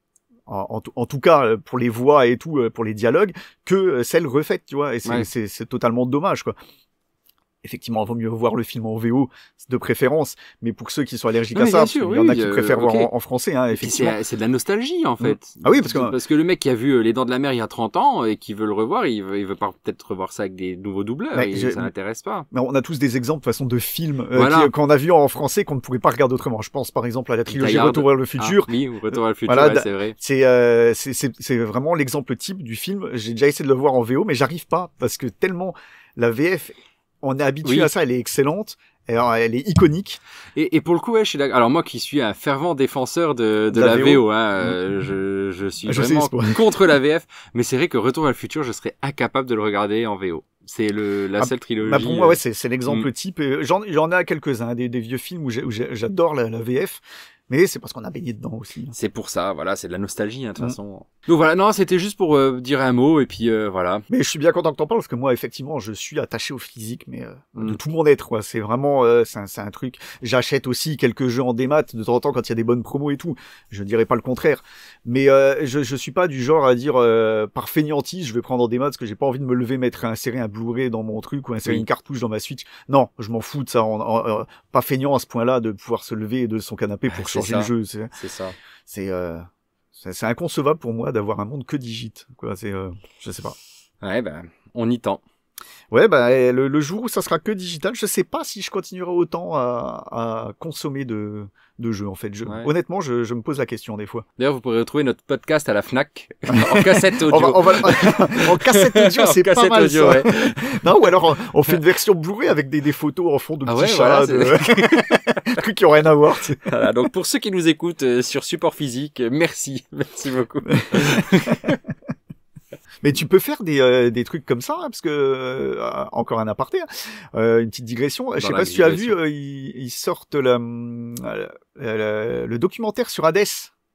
[SPEAKER 3] en tout cas pour les voix et tout, pour les dialogues, que celle refaite, tu vois. Et c'est totalement dommage, quoi. effectivement, il vaut mieux voir le film en VO de préférence, mais pour ceux qui sont allergiques à ça, il y en a qui préfèrent voir en français, hein, effectivement.
[SPEAKER 2] C'est de la nostalgie, en fait.
[SPEAKER 3] Ah oui,
[SPEAKER 2] parce que le mec qui a vu Les Dents de la Mer il y a 30 ans et qui veut le revoir, il veut pas peut-être revoir ça avec des nouveaux doubleurs, ça l'intéresse pas.
[SPEAKER 3] Mais on a tous des exemples, de façon, de films qu'on a vus en français qu'on ne pourrait pas regarder autrement. Je pense, par exemple, à la trilogie Retour vers le futur.
[SPEAKER 2] Oui, Retour vers le futur, voilà, c'est vrai.
[SPEAKER 3] C'est vraiment l'exemple type du film. J'ai déjà essayé de le voir en VO, mais j'arrive pas, parce que tellement la VF, on est habitué à ça, elle est excellente. Alors, elle est iconique.
[SPEAKER 2] Et pour le coup, je suis d'accord. Alors moi qui suis un fervent défenseur de la VO, je suis vraiment contre la VF, mais c'est vrai que Retour vers le futur, je serais incapable de le regarder en VO. C'est la seule trilogie.
[SPEAKER 3] Pour moi, c'est l'exemple type. J'en ai quelques-uns, des vieux films où j'adore la VF. Mais c'est parce qu'on a baigné dedans aussi.
[SPEAKER 2] C'est pour ça, voilà, c'est de la nostalgie, de toute façon. Donc voilà, non, c'était juste pour dire un mot, et puis voilà.
[SPEAKER 3] Mais je suis bien content que t'en parles, parce que moi, effectivement, je suis attaché au physique, mais de tout mon être, quoi. C'est vraiment, c'est un truc. J'achète aussi quelques jeux en démat de temps en temps quand il y a des bonnes promos et tout. Je dirais pas le contraire. Mais je suis pas du genre à dire par fainéantise, je vais prendre en démat parce que j'ai pas envie de me lever, insérer un Blu-ray dans mon truc ou insérer une cartouche dans ma Switch. Non, je m'en fous de ça. Pas feignant à ce point-là de pouvoir se lever de son canapé pour changer le jeu.
[SPEAKER 2] C'est ça.
[SPEAKER 3] C'est inconcevable pour moi d'avoir un monde que digit, quoi. Je sais pas.
[SPEAKER 2] Ouais, on y tend.
[SPEAKER 3] Ouais, le jour où ça sera que digital, je sais pas si je continuerai autant à consommer de jeux, en fait. Honnêtement, je me pose la question des fois.
[SPEAKER 2] D'ailleurs, vous pourrez retrouver notre podcast à la Fnac en cassette audio.
[SPEAKER 3] En cassette audio, c'est pas mal
[SPEAKER 2] audio,
[SPEAKER 3] ça. Ouais. Non, ou alors on fait une version Blu-ray avec des photos en fond de petits chats, trucs qui ont rien à voir. Tu sais.
[SPEAKER 2] Voilà, donc pour ceux qui nous écoutent sur support physique, merci beaucoup.
[SPEAKER 3] Mais tu peux faire des trucs comme ça, parce que encore un aparté, une petite digression. Je sais pas si tu as vu, ils sortent le documentaire sur Hades.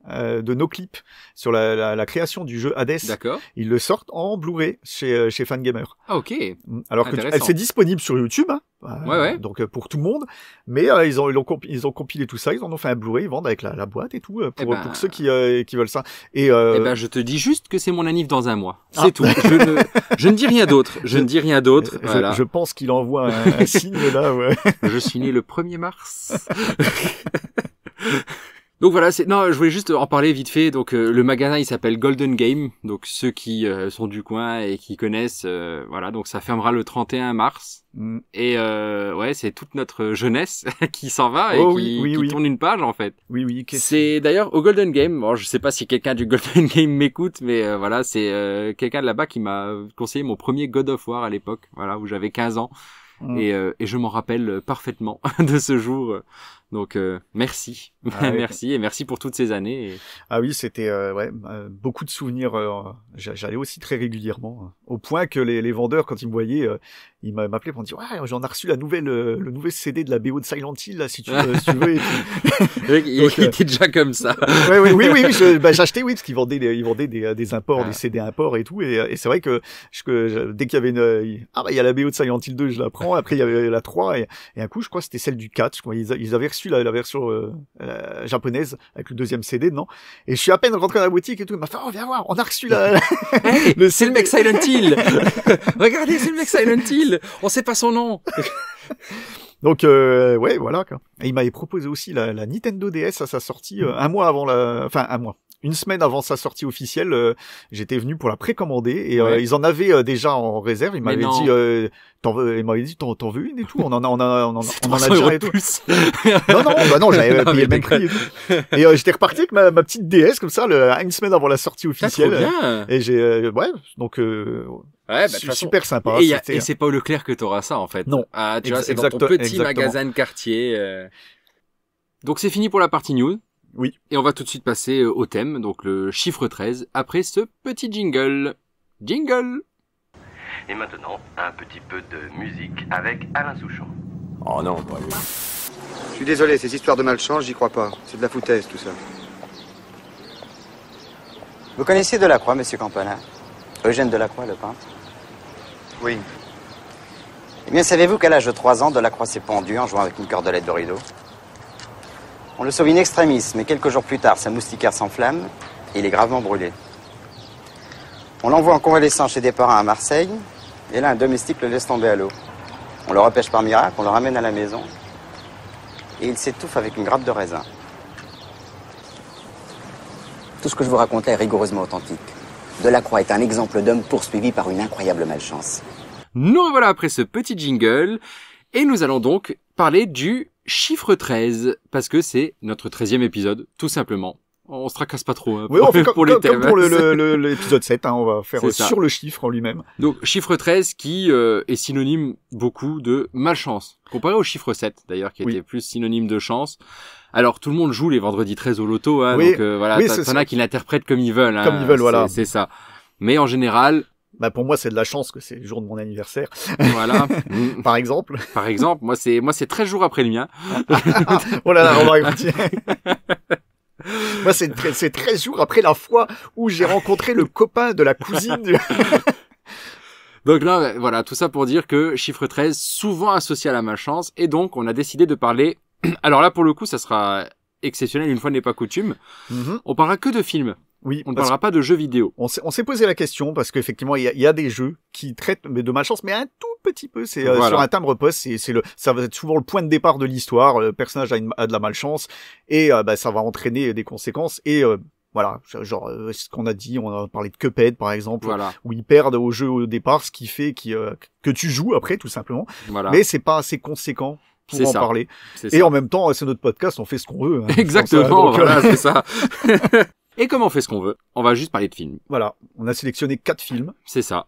[SPEAKER 3] De Noclip sur la création du jeu Hades.
[SPEAKER 2] D'accord.
[SPEAKER 3] Ils le sortent en Blu-ray chez Fangamer.
[SPEAKER 2] Ah, ok.
[SPEAKER 3] Alors que c'est disponible sur YouTube, hein.
[SPEAKER 2] Ouais.
[SPEAKER 3] Donc pour tout le monde, mais ils ont compilé tout ça, ils en ont fait un Blu-ray, ils vendent avec la boîte et tout pour ceux qui veulent ça. Et
[SPEAKER 2] je te dis juste que c'est mon anniv dans un mois. C'est tout. Je ne dis rien d'autre. Voilà.
[SPEAKER 3] Je pense qu'il envoie un signe là. Ouais.
[SPEAKER 2] Je suis né le 1er mars. Donc voilà, je voulais juste en parler vite fait. Donc le magasin il s'appelle Golden Game. Donc ceux qui sont du coin et qui connaissent, voilà. Donc ça fermera le 31 mars. Et c'est toute notre jeunesse qui s'en va et qui tourne une page en fait.
[SPEAKER 3] Oui.
[SPEAKER 2] C'est d'ailleurs au Golden Game. Bon, je sais pas si quelqu'un du Golden Game m'écoute, mais voilà, c'est quelqu'un de là-bas qui m'a conseillé mon premier God of War à l'époque. Voilà, où j'avais 15 ans. Et je m'en rappelle parfaitement de ce jour. Donc merci, merci et merci pour toutes ces années.
[SPEAKER 3] Ah oui, c'était beaucoup de souvenirs. J'allais aussi très régulièrement, au point que les vendeurs, quand ils me voyaient, ils m'appelaient pour me dire j'en ai reçu le nouvel CD de la BO de Silent Hill là, si tu veux.
[SPEAKER 2] Il était déjà comme ça.
[SPEAKER 3] Oui. J'achetais parce qu'ils vendaient des imports, des CD imports et tout. Et c'est vrai que dès qu'il y avait il y a la BO de Silent Hill 2, je la prends. Après il y avait la 3 et un coup je crois que c'était celle du 4. Je crois ils avaient reçu la version japonaise avec le deuxième CD dedans. Et je suis à peine rentré dans la boutique et tout. Il m'a fait viens voir, on a reçu
[SPEAKER 2] c'est le mec Silent Hill. Regardez, c'est le mec Silent Hill. On sait pas son nom.
[SPEAKER 3] Donc voilà quoi. Et il m'avait proposé aussi la Nintendo DS à sa sortie un mois avant une semaine avant sa sortie officielle, j'étais venu pour la précommander et ils en avaient déjà en réserve. Il m'avait dit t'en veux une et tout. On en a déjà et tout. Non, j'avais payé le même prix et tout. Et j'étais reparti avec ma petite DS comme ça une semaine avant la sortie officielle. Et j'ai donc super sympa.
[SPEAKER 2] Et c'est pas au Leclerc que t'auras ça en fait.
[SPEAKER 3] Non.
[SPEAKER 2] Ah, tu vois, c'est dans ton petit magasin de quartier. Donc c'est fini pour la partie news.
[SPEAKER 3] Oui.
[SPEAKER 2] Et on va tout de suite passer au thème, donc le chiffre 13, après ce petit jingle. Jingle!
[SPEAKER 5] Et maintenant, un petit peu de musique avec Alain Souchon.
[SPEAKER 6] Oh non, pas lui.
[SPEAKER 7] Je suis désolé, ces histoires de malchance, j'y crois pas. C'est de la foutaise, tout ça.
[SPEAKER 8] Vous connaissez Delacroix, monsieur Campanat? Eugène Delacroix, le peintre?
[SPEAKER 7] Oui.
[SPEAKER 8] Eh bien, savez-vous qu'à l'âge de 3 ans, Delacroix s'est pendu en jouant avec une cordelette de rideau? On le sauve in extremis, mais quelques jours plus tard, sa moustiquaire s'enflamme et il est gravement brûlé. On l'envoie en convalescence chez des parents à Marseille, et là, un domestique le laisse tomber à l'eau. On le repêche par miracle, on le ramène à la maison et il s'étouffe avec une grappe de raisin. Tout ce que je vous raconte là est rigoureusement authentique. Delacroix est un exemple d'homme poursuivi par une incroyable malchance.
[SPEAKER 2] Nous revoilà après ce petit jingle et nous allons donc parler du chiffre 13 parce que c'est notre 13e épisode, tout simplement. On se tracasse pas trop
[SPEAKER 3] oui, on fait pour les thèmes. Comme pour l'épisode 7, on va faire sur le chiffre en lui-même.
[SPEAKER 2] Donc chiffre 13 qui est synonyme beaucoup de malchance, comparé au chiffre 7 d'ailleurs qui était plus synonyme de chance. Alors tout le monde joue les vendredis 13 au loto, hein, donc voilà, t'en as qui l'interprètent comme ils veulent. Hein,
[SPEAKER 3] comme ils veulent, voilà.
[SPEAKER 2] C'est ça. Mais en général...
[SPEAKER 3] Bah pour moi c'est de la chance que c'est le jour de mon anniversaire.
[SPEAKER 2] Voilà.
[SPEAKER 3] Par exemple.
[SPEAKER 2] Par exemple, moi c'est 13 jours après le mien.
[SPEAKER 3] Oh là là, on va écouter. Moi c'est 13 jours après la fois où j'ai rencontré le copain de la cousine.
[SPEAKER 2] Donc là, voilà, tout ça pour dire que chiffre 13, souvent associé à la malchance, et donc on a décidé de parler... Alors là, pour le coup, ça sera exceptionnel, une fois n'est pas coutume. On parlera que de films.
[SPEAKER 3] Oui,
[SPEAKER 2] on ne parlera pas de jeux vidéo.
[SPEAKER 3] On s'est posé la question parce qu'effectivement, il y a des jeux qui traitent de malchance, mais un tout petit peu. C'est sur un timbre-poste, ça va être souvent le point de départ de l'histoire. Le personnage a de la malchance et ça va entraîner des conséquences et voilà, genre ce qu'on a dit, on a parlé de Cuphead par exemple, où ils perdent au jeu au départ, ce qui fait que tu joues après tout simplement.
[SPEAKER 2] Voilà.
[SPEAKER 3] Mais c'est pas assez conséquent pour en parler. Et en même temps, c'est notre podcast, on fait ce qu'on veut. Hein,
[SPEAKER 2] exactement, voilà, c'est ça. Et comme on fait ce qu'on veut, on va juste parler de films.
[SPEAKER 3] Voilà, on a sélectionné 4 films.
[SPEAKER 2] C'est ça.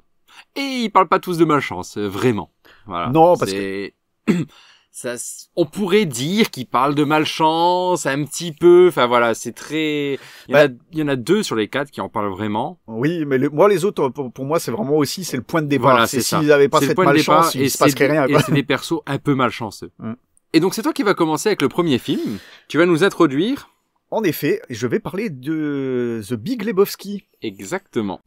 [SPEAKER 2] Et ils parlent pas tous de malchance, vraiment. Voilà.
[SPEAKER 3] Non, parce que...
[SPEAKER 2] Ça, on pourrait dire qu'ils parlent de malchance un petit peu. Enfin voilà, c'est très... Il y en a 2 sur les 4 qui en parlent vraiment.
[SPEAKER 3] Oui, mais moi les autres, pour moi, c'est vraiment aussi, c'est le point de départ.
[SPEAKER 2] Voilà, c'est ça.
[SPEAKER 3] S'ils n'avaient pas cette malchance, il se passerait rien.
[SPEAKER 2] Et c'est des persos un peu malchanceux. Et donc c'est toi qui vas commencer avec le premier film. Tu vas nous introduire...
[SPEAKER 3] En effet, je vais parler de The Big Lebowski.
[SPEAKER 2] Exactement.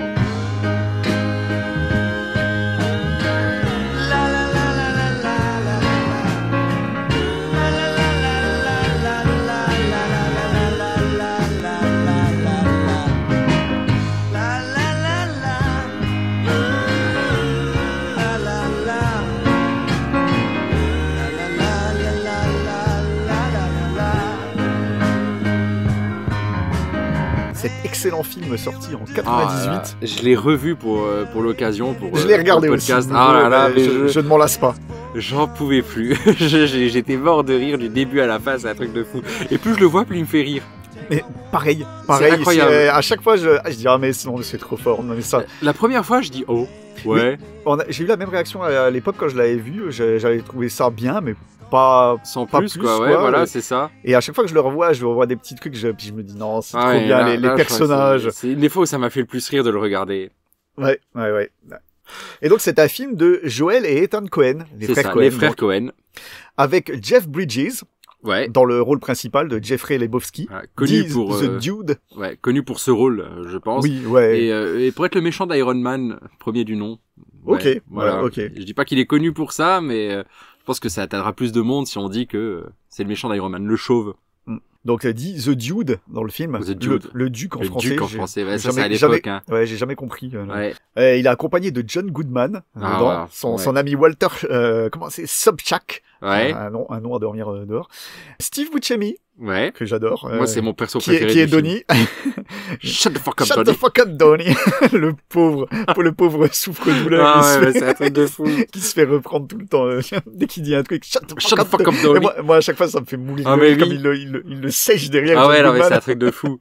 [SPEAKER 3] Cet excellent film sorti en 98.
[SPEAKER 2] Je l'ai revu pour l'occasion,
[SPEAKER 3] je l'ai regardé
[SPEAKER 2] pour le podcast.
[SPEAKER 3] Aussi. Je ne m'en lasse pas.
[SPEAKER 2] J'en pouvais plus. J'étais mort de rire du début à la fin, c'est un truc de fou. Et plus je le vois, plus il me fait rire.
[SPEAKER 3] Mais pareil.
[SPEAKER 2] C'est incroyable.
[SPEAKER 3] À chaque fois, je dis mais c'est trop fort. Non, mais ça.
[SPEAKER 2] La première fois, je dis oh. Ouais.
[SPEAKER 3] J'ai eu la même réaction à l'époque quand je l'avais vu. J'avais trouvé ça bien, mais pas
[SPEAKER 2] sans
[SPEAKER 3] pas
[SPEAKER 2] plus quoi. Ouais, voilà, c'est ça.
[SPEAKER 3] Et à chaque fois que je le revois des petits trucs, puis je me dis non, c'est trop bien les personnages.
[SPEAKER 2] C'est une des fois où ça m'a fait le plus rire de le regarder.
[SPEAKER 3] Ouais. Et donc c'est un film de Joel et Ethan Coen,
[SPEAKER 2] les frères Coen,
[SPEAKER 3] avec Jeff Bridges.
[SPEAKER 2] Ouais.
[SPEAKER 3] Dans le rôle principal de Jeffrey Lebowski,
[SPEAKER 2] connu pour
[SPEAKER 3] The Dude.
[SPEAKER 2] Ouais, connu pour ce rôle, je pense.
[SPEAKER 3] Oui, ouais.
[SPEAKER 2] Et pour être le méchant d'Iron Man, premier du nom.
[SPEAKER 3] Ok,
[SPEAKER 2] ouais, voilà.
[SPEAKER 3] Ok.
[SPEAKER 2] Je dis pas qu'il est connu pour ça, mais je pense que ça atteindra plus de monde si on dit que c'est le méchant d'Iron Man, le chauve.
[SPEAKER 3] Donc dit The Dude dans le film,
[SPEAKER 2] The Dude.
[SPEAKER 3] le duc en français.
[SPEAKER 2] Le duc en français, ouais, ça c'est à l'époque. Hein.
[SPEAKER 3] Ouais, j'ai jamais compris.
[SPEAKER 2] Ouais.
[SPEAKER 3] Il est accompagné de John Goodman, son ami Walter, comment c'est, Sobchak.
[SPEAKER 2] Ouais.
[SPEAKER 3] Un nom à dormir dehors. Steve Buscemi.
[SPEAKER 2] Ouais.
[SPEAKER 3] Que j'adore.
[SPEAKER 2] Moi, c'est mon perso préféré.
[SPEAKER 3] Qui est Donnie.
[SPEAKER 2] Shut the fuck up,
[SPEAKER 3] Donnie. Shut the fuck up, Donnie. le pauvre souffre-douleur.
[SPEAKER 2] Ah ouais, c'est un truc de fou.
[SPEAKER 3] Qui se fait reprendre tout le temps. Dès qu'il dit un truc, shut the fuck up,
[SPEAKER 2] Donnie.
[SPEAKER 3] Moi, à chaque fois, ça me fait mourir. Comme il le sèche derrière.
[SPEAKER 2] Ah ouais, non, mais c'est un truc de fou.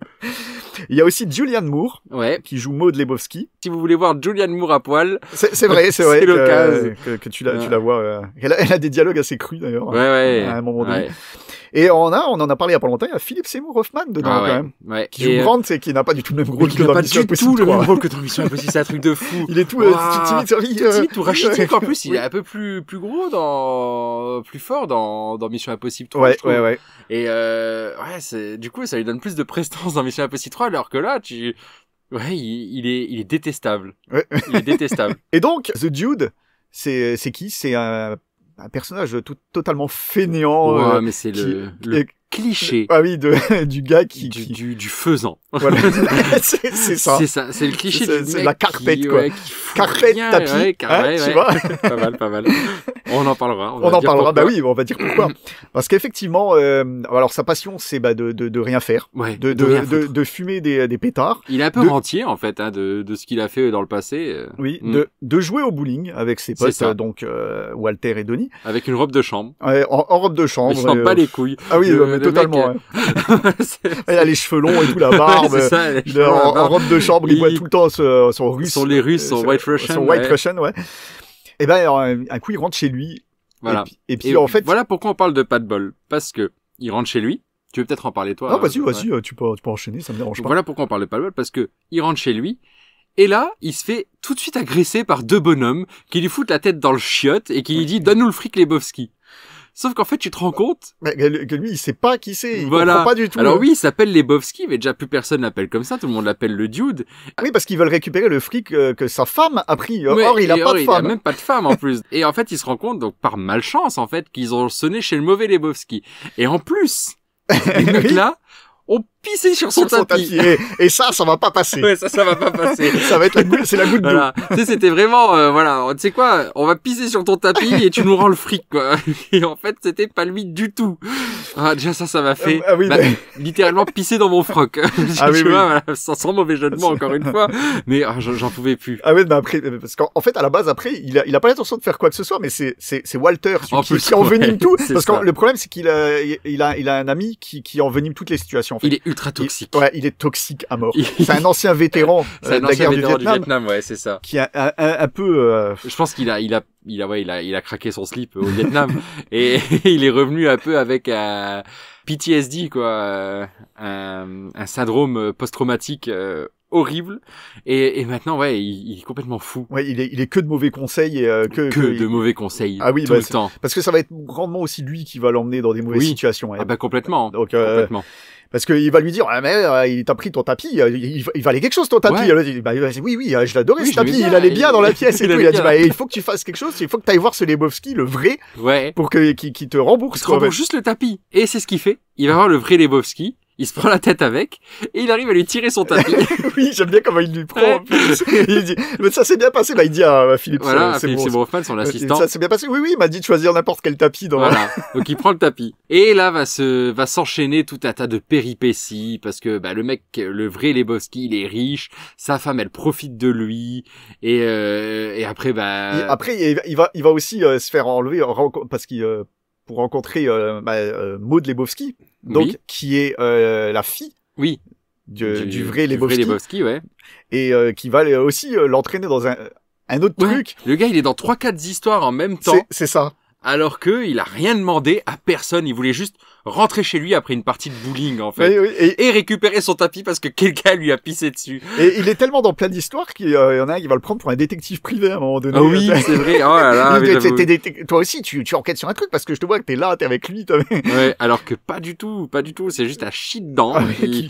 [SPEAKER 3] Il y a aussi Julianne Moore.
[SPEAKER 2] Ouais.
[SPEAKER 3] Qui joue Maud Lebowski.
[SPEAKER 2] Si vous voulez voir Julianne Moore à poil.
[SPEAKER 3] C'est vrai.
[SPEAKER 2] C'est l'occasion.
[SPEAKER 3] Que tu la vois. Elle a des dialogues assez crus, d'ailleurs.
[SPEAKER 2] Ouais.
[SPEAKER 3] À un moment donné. Et on en a parlé il y a pas longtemps, il y a Philip Seymour Hoffman dedans, quand même.
[SPEAKER 2] Ouais.
[SPEAKER 3] Qui joue Grant, et qui n'a pas du tout le même rôle que dans Mission Impossible 3.
[SPEAKER 2] Le même rôle que dans Mission Impossible, c'est un truc de fou.
[SPEAKER 3] Il est tout timide,
[SPEAKER 2] tout rachitique, en plus, il est un peu plus gros plus fort dans Mission Impossible 3.
[SPEAKER 3] Ouais.
[SPEAKER 2] Et du coup, ça lui donne plus de prestance dans Mission Impossible 3, alors que là, il est détestable.
[SPEAKER 3] Ouais.
[SPEAKER 2] Il est détestable.
[SPEAKER 3] Et donc, The Dude, c'est qui? C'est un personnage totalement fainéant.
[SPEAKER 2] Ouais, mais c'est cliché.
[SPEAKER 3] Ah oui, du gars
[SPEAKER 2] du faisan.
[SPEAKER 3] Voilà. c'est ça.
[SPEAKER 2] C'est ça, c'est le cliché du mec.
[SPEAKER 3] C'est la carpette, quoi.
[SPEAKER 2] Carpette,
[SPEAKER 3] tapis.
[SPEAKER 2] Ouais,
[SPEAKER 3] tu vois.
[SPEAKER 2] Pas mal. On en parlera.
[SPEAKER 3] On en parlera. Bah oui, on va dire pourquoi. Parce qu'effectivement, alors sa passion, c'est de rien faire.
[SPEAKER 2] Ouais.
[SPEAKER 3] De fumer des pétards.
[SPEAKER 2] Il est un peu rentier, en fait, de ce qu'il a fait dans le passé.
[SPEAKER 3] Oui. De jouer au bowling avec ses potes, donc, Walter et Donnie.
[SPEAKER 2] Avec une robe de chambre.
[SPEAKER 3] Ouais, en robe de chambre.
[SPEAKER 2] Il s'en bat les couilles.
[SPEAKER 3] Ah oui, mais totalement.
[SPEAKER 2] Mec,
[SPEAKER 3] il a les cheveux longs et tout, la barbe.
[SPEAKER 2] C'est ça,
[SPEAKER 3] en robe de chambre, il boit tout le temps son russe.
[SPEAKER 2] Son les Russes, son White Russian.
[SPEAKER 3] Son White Russian, ouais. Et ben, un coup, il rentre chez lui.
[SPEAKER 2] Voilà.
[SPEAKER 3] Et puis en fait.
[SPEAKER 2] Voilà pourquoi on parle de pas de bol. Parce que, il rentre chez lui. Tu veux peut-être en parler, toi?
[SPEAKER 3] Non, vas-y, tu peux enchaîner, ça me dérange pas.
[SPEAKER 2] Voilà pourquoi on parle de pas de bol. Parce que, il rentre chez lui. Et là, il se fait tout de suite agresser par 2 bonhommes qui lui foutent la tête dans le chiotte et qui lui dit, donne-nous le fric, Lebowski. Sauf qu'en fait, tu te rends compte
[SPEAKER 3] que lui, il sait pas qui c'est, il
[SPEAKER 2] voilà.
[SPEAKER 3] comprend pas du tout.
[SPEAKER 2] Alors oui, il s'appelle Lebowski, mais déjà plus personne l'appelle comme ça, tout le monde l'appelle le Dude.
[SPEAKER 3] Oui, parce qu'ils veulent récupérer le fric que sa femme a pris. Or, il a pas de femme.
[SPEAKER 2] Il a même pas de femme en plus. Et en fait, il se rend compte, donc par malchance en fait, qu'ils ont sonné chez le mauvais Lebowski. Et en plus, les mecs là ont pissé sur son tapis.
[SPEAKER 3] Et ça va pas passer.
[SPEAKER 2] Ouais, ça va pas passer.
[SPEAKER 3] Ça va être c'est la goutte d'eau.
[SPEAKER 2] Voilà. Tu sais, c'était vraiment, voilà, tu sais quoi, on va pisser sur ton tapis et tu nous rends le fric, quoi. Et en fait, c'était pas lui du tout. Ah, déjà ça m'a fait, littéralement pisser dans mon froc. Tu vois, voilà, sans mauvais jeu de mots encore une fois. Mais j'en pouvais plus.
[SPEAKER 3] Ah oui, mais après, parce qu'en fait, à la base, après, il a pas l'intention de faire quoi que ce soit, mais c'est Walter qui envenime tout. Parce que le problème, c'est qu'il a un ami qui envenime toutes les situations. En fait.
[SPEAKER 2] Il est ultra toxique.
[SPEAKER 3] Il est toxique à mort. C'est un ancien vétéran de la guerre du Vietnam.
[SPEAKER 2] Ouais, c'est ça.
[SPEAKER 3] Qui a un peu.
[SPEAKER 2] Je pense qu'il a craqué son slip au Vietnam et il est revenu un peu avec un PTSD, quoi, un syndrome post-traumatique horrible et maintenant il est complètement fou.
[SPEAKER 3] Ouais, il est que de mauvais conseils et
[SPEAKER 2] que de mauvais conseils.
[SPEAKER 3] Ah oui,
[SPEAKER 2] tout le temps.
[SPEAKER 3] Parce que ça va être grandement aussi lui qui va l'emmener dans des mauvaises situations. Ouais.
[SPEAKER 2] Ah bah complètement.
[SPEAKER 3] Donc
[SPEAKER 2] complètement.
[SPEAKER 3] Parce qu'il va lui dire, il t'a pris ton tapis, il valait quelque chose ton tapis. Ouais. Il dit, oui, je l'adorais ce tapis, il allait bien dans la pièce et tout. Il a dit, il faut que tu fasses quelque chose, il faut que tu ailles voir ce Lebowski, le vrai, pour qu'il te rembourse.
[SPEAKER 2] Il te rembourse juste le tapis. Et c'est ce qu'il fait. Il va voir le vrai Lebowski. Il se prend la tête avec et il arrive à lui tirer son tapis.
[SPEAKER 3] Oui, j'aime bien comment il lui prend. Ouais. En plus. Il dit, mais ça s'est bien passé. Bah, il dit à Philippe,
[SPEAKER 2] Philippe Seymour Hoffman, son assistant.
[SPEAKER 3] Ça s'est bien passé. Oui, il m'a dit de choisir n'importe quel tapis.
[SPEAKER 2] Voilà. Donc il prend le tapis. Et là va s'enchaîner tout un tas de péripéties parce que le mec, le vrai Lebowski, il est riche. Sa femme, elle profite de lui. Et après
[SPEAKER 3] après il va aussi se faire enlever parce qu'il pour rencontrer Maud Lebowski, donc qui est la fille du vrai Lebowski,
[SPEAKER 2] ouais,
[SPEAKER 3] et qui va aussi l'entraîner dans un autre truc.
[SPEAKER 2] Le gars, il est dans 3-4 histoires en même temps.
[SPEAKER 3] C'est ça.
[SPEAKER 2] Alors que il a rien demandé à personne, il voulait juste rentrer chez lui après une partie de bowling en fait, et récupérer son tapis parce que quelqu'un lui a pissé dessus.
[SPEAKER 3] Et il est tellement dans plein d'histoires qu'il y en a un qui va le prendre pour un détective privé à un moment donné.
[SPEAKER 2] Ah oui, c'est vrai. Oh là là.
[SPEAKER 3] Toi aussi, tu enquêtes sur un truc parce que je te vois que t'es là, t'es avec lui.
[SPEAKER 2] Ouais, alors que pas du tout. C'est juste un shit dedans.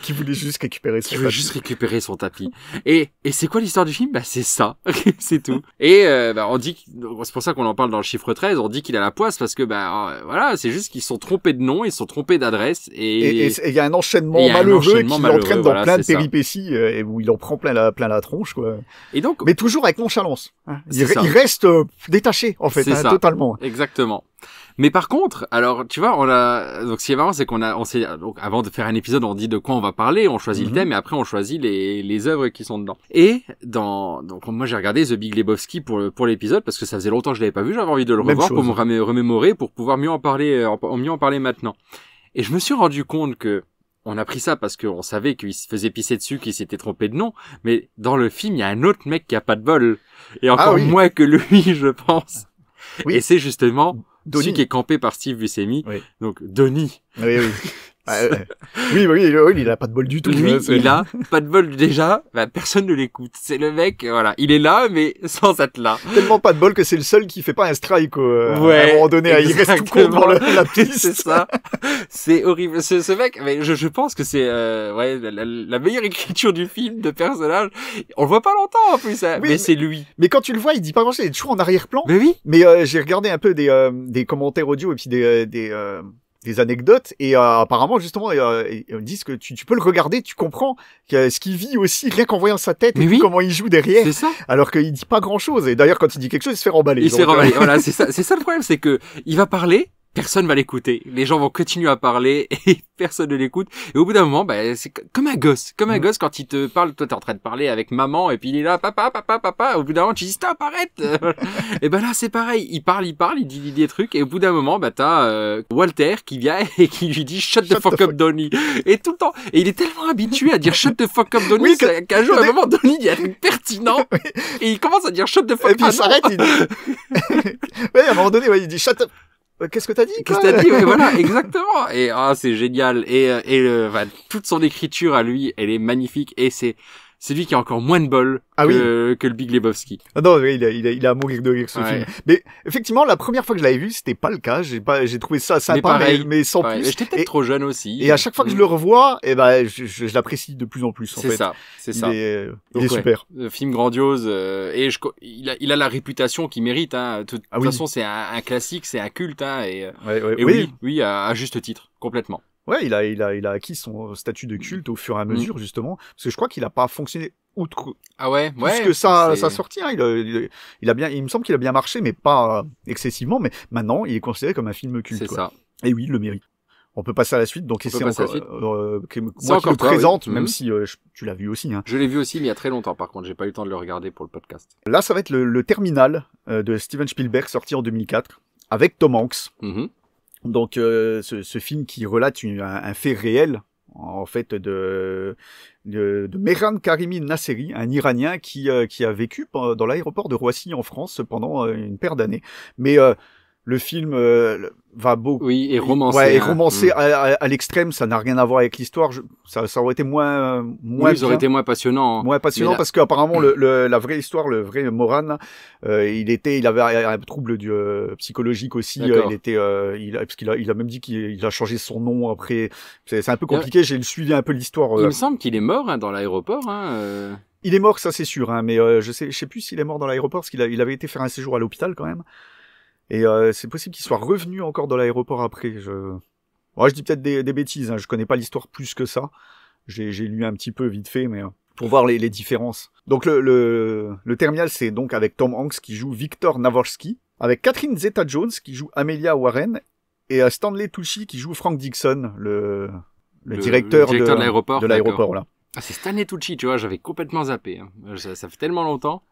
[SPEAKER 3] Qui voulait juste récupérer
[SPEAKER 2] son tapis. Et c'est quoi l'histoire du film? C'est ça. C'est tout. Et on dit, c'est pour ça qu'on en parle dans le chiffre 13, on dit qu'il a la poisse parce que voilà, c'est juste qu'ils se sont trompés de nom, ils se sont trompés d'adresse et
[SPEAKER 3] il y a un enchaînement malheureux qui l'entraîne dans plein de péripéties et où il en prend plein la tronche, quoi.
[SPEAKER 2] Et donc,
[SPEAKER 3] mais toujours avec nonchalance. Il reste détaché en fait, totalement.
[SPEAKER 2] Exactement. Mais par contre, alors tu vois, donc ce qui est marrant, c'est on s'est donc avant de faire un épisode, on dit de quoi on va parler, on choisit le thème et après on choisit les œuvres qui sont dedans. Et donc moi j'ai regardé The Big Lebowski pour l'épisode parce que ça faisait longtemps que je l'avais pas vu, j'avais envie de le revoir pour me remémorer, pour pouvoir mieux en parler maintenant. Et je me suis rendu compte que on a pris ça parce qu'on savait qu'il se faisait pisser dessus, qu'il s'était trompé de nom, mais dans le film, il y a un autre mec qui a pas de bol et encore moins que lui, je pense. Oui. Et c'est justement
[SPEAKER 3] Donnie,
[SPEAKER 2] celui qui est campé par Steve Buscemi. Oui. Donc Donnie.
[SPEAKER 3] Oui. Oui, il a pas de bol du tout.
[SPEAKER 2] Lui, il a pas de bol déjà. Personne ne l'écoute. C'est le mec, voilà, il est là, mais sans être là.
[SPEAKER 3] Tellement pas de bol que c'est le seul qui fait pas un strike. À un moment donné, il reste tout court devant la piste.
[SPEAKER 2] C'est ça. C'est horrible. Ce mec, mais je pense que c'est la meilleure écriture du film de personnage. On le voit pas longtemps en plus, hein, mais c'est lui.
[SPEAKER 3] Mais quand tu le vois, il dit pas grand-chose. Il est toujours en arrière-plan.
[SPEAKER 2] Mais oui.
[SPEAKER 3] Mais j'ai regardé un peu des commentaires audio et puis des anecdotes et apparemment justement ils disent que tu peux le regarder, tu comprends ce qu'il vit aussi rien qu'en voyant sa tête et comment il joue derrière.
[SPEAKER 2] C'est ça.
[SPEAKER 3] Alors qu'il dit pas grand-chose et d'ailleurs quand il dit quelque chose il se fait remballer.
[SPEAKER 2] Il se fait remballer. Voilà, c'est ça le problème, c'est que il va parler. Personne va l'écouter. Les gens vont continuer à parler et personne ne l'écoute. Et au bout d'un moment, c'est comme un gosse. Comme un gosse quand il te parle, toi t'es en train de parler avec maman et puis il est là, papa. Au bout d'un moment, tu dis stop, arrête. Et là c'est pareil. Il parle, il dit des trucs et au bout d'un moment, t'as Walter qui vient et qui lui dit shut the fuck up Donnie. Et tout le temps. Et il est tellement habitué à dire shut the fuck up Donnie qu'un jour, à un moment, Donnie dit un truc pertinent et il commence à dire shut the fuck up.
[SPEAKER 3] Et puis il s'arrête. Ouais, à un moment donné, il dit shut up. Qu'est-ce que t'as dit?
[SPEAKER 2] Qu'est-ce que t'as dit? Ouais, voilà, exactement. Et c'est génial. Et toute son écriture à lui, elle est magnifique. Et c'est lui qui a encore moins de bol que le Big Lebowski.
[SPEAKER 3] Ah non, il a à mourir de rire ce film. Mais effectivement, la première fois que je l'avais vu, c'était pas le cas. J'ai trouvé ça sympa, mais sans plus.
[SPEAKER 2] J'étais peut-être trop jeune aussi.
[SPEAKER 3] Et à chaque fois que je le revois, je l'apprécie de plus en plus.
[SPEAKER 2] C'est ça.
[SPEAKER 3] Il est super.
[SPEAKER 2] Film grandiose. Et il a la réputation qu'il mérite. De toute façon, c'est un classique, c'est un culte. Et oui, à juste titre, complètement.
[SPEAKER 3] Ouais, il a acquis son statut de culte au fur et à mesure, justement. Parce que je crois qu'il a pas fonctionné outre.
[SPEAKER 2] Ah ouais,
[SPEAKER 3] plus que sa sortie, il a bien, il me semble qu'il a bien marché, mais pas excessivement, mais maintenant, il est considéré comme un film culte.
[SPEAKER 2] C'est ça.
[SPEAKER 3] Et oui, il le mérite. On peut passer à la suite, donc c'est encore, moi qui
[SPEAKER 2] le
[SPEAKER 3] présente, même si tu l'as vu aussi.
[SPEAKER 2] Je l'ai vu aussi, mais il y a très longtemps, par contre, j'ai pas eu le temps de le regarder pour le podcast.
[SPEAKER 3] Là, ça va être le Terminal de Steven Spielberg, sorti en 2004, avec Tom Hanks. Donc ce film qui relate un fait réel en fait de Mehran Karimi Nasseri, un Iranien qui a vécu dans l'aéroport de Roissy en France pendant une paire d'années. Mais le film va beaucoup.
[SPEAKER 2] Oui, et romancé.
[SPEAKER 3] Ouais, et romancé à l'extrême, ça n'a rien à voir avec l'histoire. Ça aurait été moins
[SPEAKER 2] ça aurait été moins passionnant.
[SPEAKER 3] Moins passionnant parce qu'apparemment la vraie histoire, le vrai Moran, il avait un trouble psychologique aussi. Parce qu'il a même dit qu'il a changé son nom après. C'est un peu compliqué. J'ai suivi un peu l'histoire.
[SPEAKER 2] Il me semble qu'il est mort dans l'aéroport.
[SPEAKER 3] Il est mort, ça c'est sûr. Mais je sais plus s'il est mort dans l'aéroport parce qu'il avait été faire un séjour à l'hôpital quand même. Et c'est possible qu'il soit revenu encore dans l'aéroport après. Je dis peut-être des bêtises, je connais pas l'histoire plus que ça. J'ai lu un petit peu vite fait, mais pour voir les différences. Donc le Terminal, c'est donc avec Tom Hanks qui joue Victor Navorski, avec Catherine Zeta-Jones qui joue Amelia Warren, et Stanley Tucci qui joue Frank Dixon, le directeur de l'aéroport là.
[SPEAKER 2] Ah, c'est Stanley Tucci, tu vois, j'avais complètement zappé. Ça fait tellement longtemps.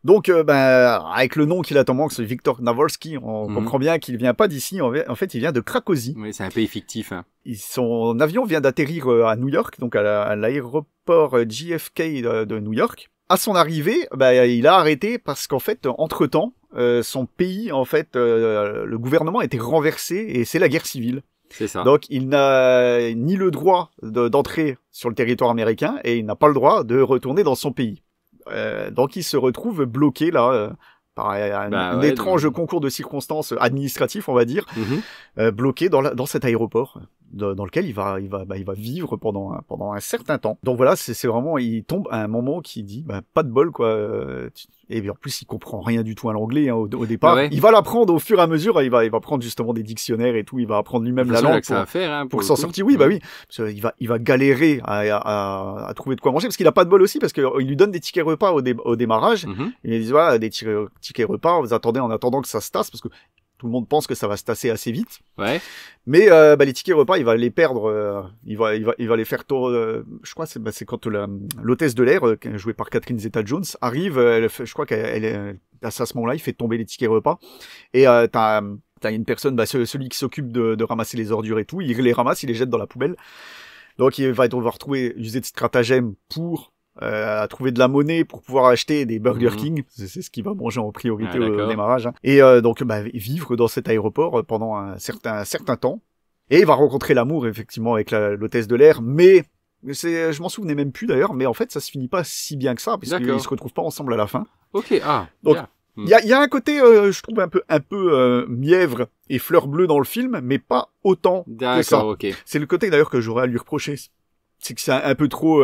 [SPEAKER 3] Donc, avec le nom qu'il a Tom Hanks, Victor Navorski, on comprend bien qu'il vient pas d'ici. En fait, il vient de Cracovie.
[SPEAKER 2] Oui, c'est un pays fictif.
[SPEAKER 3] Son avion vient d'atterrir à New York, donc à l'aéroport JFK de New York. À son arrivée, il a arrêté parce qu'en fait, entre-temps, son pays, en fait, le gouvernement a été renversé et c'est la guerre civile.
[SPEAKER 2] C'est ça.
[SPEAKER 3] Donc, il n'a ni le droit d'entrer sur le territoire américain et il n'a pas le droit de retourner dans son pays. Donc il se retrouve bloqué là par un étrange concours de circonstances administratifs, on va dire, bloqué dans cet aéroport dans lequel il va vivre pendant un certain temps. Donc voilà, c'est vraiment, il tombe à un moment qui dit pas de bol quoi. Et en plus il comprend rien du tout à l'anglais au départ. Ouais. Il va l'apprendre au fur et à mesure, il va prendre justement des dictionnaires et tout, il va apprendre lui-même la langue pour s'en sortir. Oui, oui, parce qu'il va galérer à trouver de quoi manger parce qu'il a pas de bol aussi parce qu'il lui donne des tickets repas au démarrage. Il lui dit voilà, des tickets repas, vous attendez en attendant que ça se tasse parce que tout le monde pense que ça va se tasser assez vite.
[SPEAKER 2] Ouais.
[SPEAKER 3] Mais les tickets repas, il va les perdre. Il va les faire je crois c'est quand l'hôtesse de l'air jouée par Catherine Zeta-Jones arrive. Je crois qu'elle à ce moment-là, il fait tomber les tickets repas. Et t'as une personne, celui qui s'occupe de ramasser les ordures et tout, il les ramasse, il les jette dans la poubelle. Donc il va devoir user de stratagème pour trouver de la monnaie pour pouvoir acheter des Burger King, c'est ce qu'il va manger en priorité au démarrage. Et donc vivre dans cet aéroport pendant un certain temps. Et il va rencontrer l'amour effectivement avec l'hôtesse de l'air, mais je m'en souvenais même plus d'ailleurs, mais en fait ça se finit pas si bien que ça, puisqu'ils se retrouvent pas ensemble à la fin.
[SPEAKER 2] Ok,
[SPEAKER 3] donc il y a un côté, je trouve un peu mièvre et fleur bleue dans le film, mais pas autant que ça.
[SPEAKER 2] Okay.
[SPEAKER 3] C'est le côté d'ailleurs que j'aurais à lui reprocher c'est que c'est un peu trop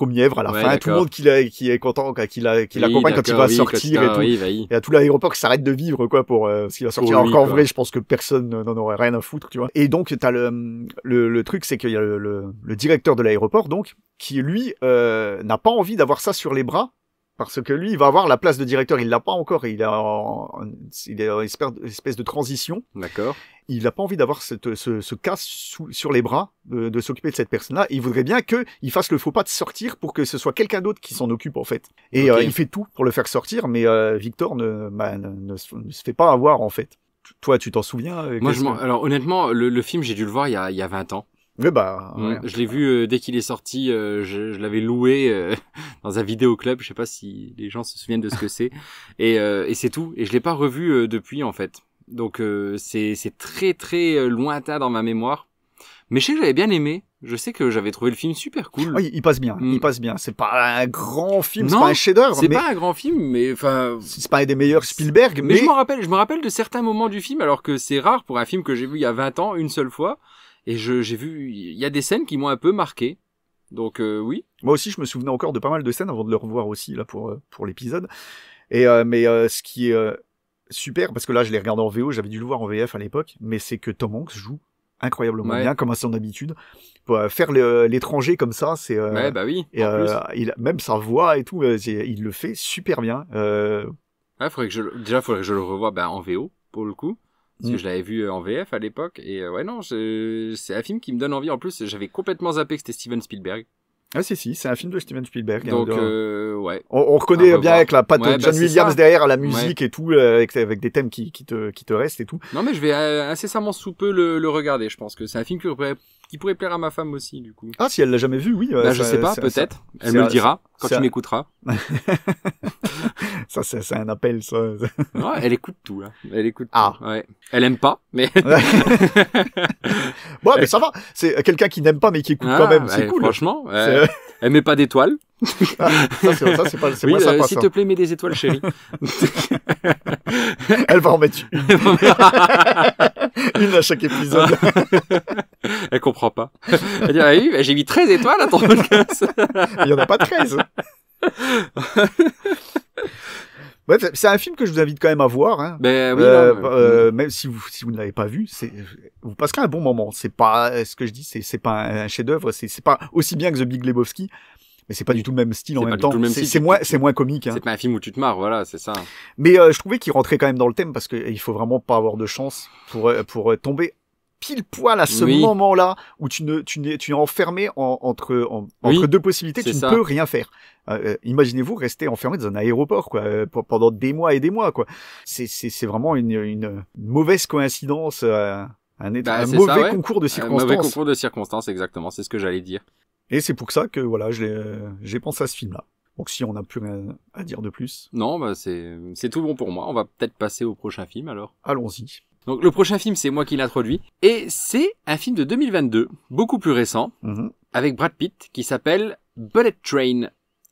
[SPEAKER 3] mièvre à la fin. Tout le monde qui est content, qui l'accompagne quand il va sortir et tout. Il y a tout l'aéroport qui s'arrête de vivre, quoi, pour parce qu'il va sortir. Encore vrai, je pense que personne n'en aurait rien à foutre, tu vois. Et donc t'as le truc, c'est qu'il y a le directeur de l'aéroport, donc, qui lui n'a pas envie d'avoir ça sur les bras. Parce que lui, il va avoir la place de directeur, il l'a pas encore, il est en espèce de transition.
[SPEAKER 2] D'accord.
[SPEAKER 3] Il n'a pas envie d'avoir ce cas sur les bras, de s'occuper de cette personne-là. Il voudrait bien qu'il fasse le faux pas de sortir pour que ce soit quelqu'un d'autre qui s'en occupe, en fait. Et il fait tout pour le faire sortir, mais Victor ne se fait pas avoir, en fait. Toi, tu t'en souviens?
[SPEAKER 2] Moi, alors honnêtement, le film, j'ai dû le voir il y a 20 ans.
[SPEAKER 3] Ouais, bah, ouais.
[SPEAKER 2] Je l'ai vu dès qu'il est sorti, je l'avais loué dans un vidéoclub, je sais pas si les gens se souviennent de ce que c'est, et c'est tout, et je l'ai pas revu depuis, en fait. Donc c'est très très lointain dans ma mémoire, mais je sais que j'avais bien aimé. Je sais que j'avais trouvé le film super cool.
[SPEAKER 3] Oui, il passe bien, il passe bien. C'est pas un grand film, c'est pas un chef-d'œuvre.
[SPEAKER 2] C'est pas un grand film, mais enfin,
[SPEAKER 3] c'est pas un des meilleurs Spielberg, mais
[SPEAKER 2] je me rappelle de certains moments du film, alors que c'est rare pour un film que j'ai vu il y a 20 ans, une seule fois. Et j'ai vu, il y a des scènes qui m'ont un peu marqué. Donc oui.
[SPEAKER 3] Moi aussi, je me souvenais encore de pas mal de scènes avant de le revoir aussi là pour l'épisode. Et mais ce qui est super, parce que là je l'ai regardé en VO, j'avais dû le voir en VF à l'époque, mais c'est que Tom Hanks joue incroyablement bien, comme à son habitude. Pour faire l'étranger comme ça, c'est
[SPEAKER 2] ouais, bah oui.
[SPEAKER 3] Et même sa voix et tout, il le fait super bien.
[SPEAKER 2] Ouais, faudrait que je le revoie en VO pour le coup. Parce que je l'avais vu en VF à l'époque, et ouais, non, c'est un film qui me donne envie. En plus, j'avais complètement zappé que c'était Steven Spielberg.
[SPEAKER 3] Ah si, c'est un film de Steven Spielberg.
[SPEAKER 2] Donc, ouais.
[SPEAKER 3] On reconnaît bien avec la patte de John Williams derrière à la musique et tout, avec des thèmes qui te restent et tout.
[SPEAKER 2] Non, mais je vais incessamment sous peu le regarder. Je pense que c'est un film qui pourrait plaire à ma femme aussi, du coup.
[SPEAKER 3] Ah, si elle l'a jamais vu, oui.
[SPEAKER 2] Je sais pas, peut-être. Elle me le dira quand tu m'écouteras.
[SPEAKER 3] Ça, c'est un appel, ça.
[SPEAKER 2] Ouais, elle écoute tout, là. Elle écoute
[SPEAKER 3] tout.
[SPEAKER 2] Ouais. Elle aime pas, mais...
[SPEAKER 3] Ouais, mais ça va. C'est quelqu'un qui n'aime pas, mais qui écoute quand même. C'est cool.
[SPEAKER 2] Franchement, elle met pas d'étoiles.
[SPEAKER 3] Ça, c'est pas, c'est
[SPEAKER 2] oui,
[SPEAKER 3] moins sympa,
[SPEAKER 2] s'il te plaît, mets des étoiles, chérie.
[SPEAKER 3] Elle va en mettre une à chaque épisode.
[SPEAKER 2] Elle comprend pas. Elle dit, ah oui, j'ai mis 13 étoiles à ton podcast.
[SPEAKER 3] Il y en a pas 13. Ouais, c'est un film que je vous invite quand même à voir, hein.
[SPEAKER 2] Ben oui,
[SPEAKER 3] même si vous ne l'avez pas vu, vous passerez un bon moment. C'est pas ce que je dis, c'est pas un chef-d'œuvre, c'est pas aussi bien que The Big Lebowski, mais c'est pas du tout le même style en même temps. C'est moins comique, hein.
[SPEAKER 2] C'est pas un film où tu te marres, voilà, c'est ça.
[SPEAKER 3] Mais je trouvais qu'il rentrait quand même dans le thème parce que il faut vraiment pas avoir de chance pour tomber pile poil à ce moment-là où tu es enfermé entre deux possibilités, tu ne peux rien faire. Imaginez-vous rester enfermé dans un aéroport, quoi, pendant des mois et des mois, quoi. C'est vraiment une mauvaise coïncidence, un mauvais concours de circonstances.
[SPEAKER 2] Un mauvais concours de circonstances, exactement, c'est ce que j'allais dire.
[SPEAKER 3] Et c'est pour ça que voilà, j'ai pensé à ce film-là. Donc si on n'a plus rien à dire de plus.
[SPEAKER 2] Non, bah c'est tout bon pour moi. On va peut-être passer au prochain film alors.
[SPEAKER 3] Allons-y.
[SPEAKER 2] Donc le prochain film, c'est moi qui l'introduis. Et c'est un film de 2022, beaucoup plus récent, avec Brad Pitt, qui s'appelle Bullet Train.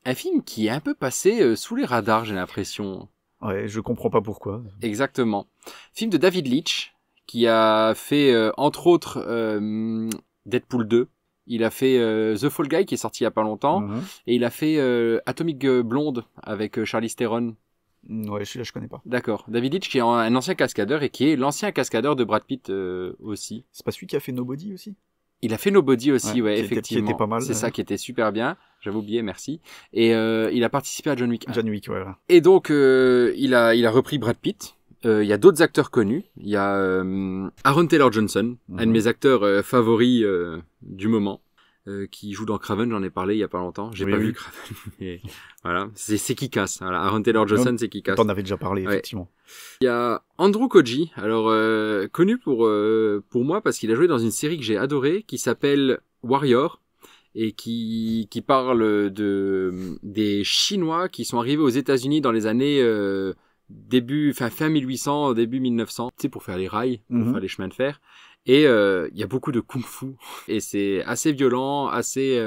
[SPEAKER 2] Un film qui est un peu passé sous les radars, j'ai l'impression.
[SPEAKER 3] Ouais, je comprends pas pourquoi.
[SPEAKER 2] Exactement. Film de David Leitch, qui a fait, entre autres, Deadpool 2. Il a fait The Fall Guy, qui est sorti il y a pas longtemps. Et il a fait Atomic Blonde, avec Charlize Theron.
[SPEAKER 3] Ouais, je connais pas.
[SPEAKER 2] D'accord. David Leitch, qui est un ancien cascadeur et qui est l'ancien cascadeur de Brad Pitt aussi.
[SPEAKER 3] C'est pas celui qui a fait Nobody aussi?
[SPEAKER 2] Il a fait Nobody aussi, ouais, effectivement.
[SPEAKER 3] Qui était pas mal.
[SPEAKER 2] C'est ça qui était super bien. J'avais oublié, merci. Et il a participé à John Wick 1.
[SPEAKER 3] John Wick, ouais. Voilà.
[SPEAKER 2] Et donc, il a repris Brad Pitt. Il y a d'autres acteurs connus. Il y a Aaron Taylor Johnson, un de mes acteurs favoris du moment. Qui joue dans Craven, j'en ai parlé il y a pas longtemps. J'ai pas vu Craven. Mais voilà, c'est qui casse. Voilà, Aaron Taylor Johnson, c'est qui casse.
[SPEAKER 3] T'en avais déjà parlé, effectivement.
[SPEAKER 2] Il y a Andrew Koji, alors connu pour moi parce qu'il a joué dans une série que j'ai adorée qui s'appelle Warrior et qui parle des Chinois qui sont arrivés aux États-Unis dans les années fin 1800, début 1900, tu sais, pour faire les rails, pour faire les chemins de fer. Et il y a beaucoup de kung-fu et c'est assez violent, assez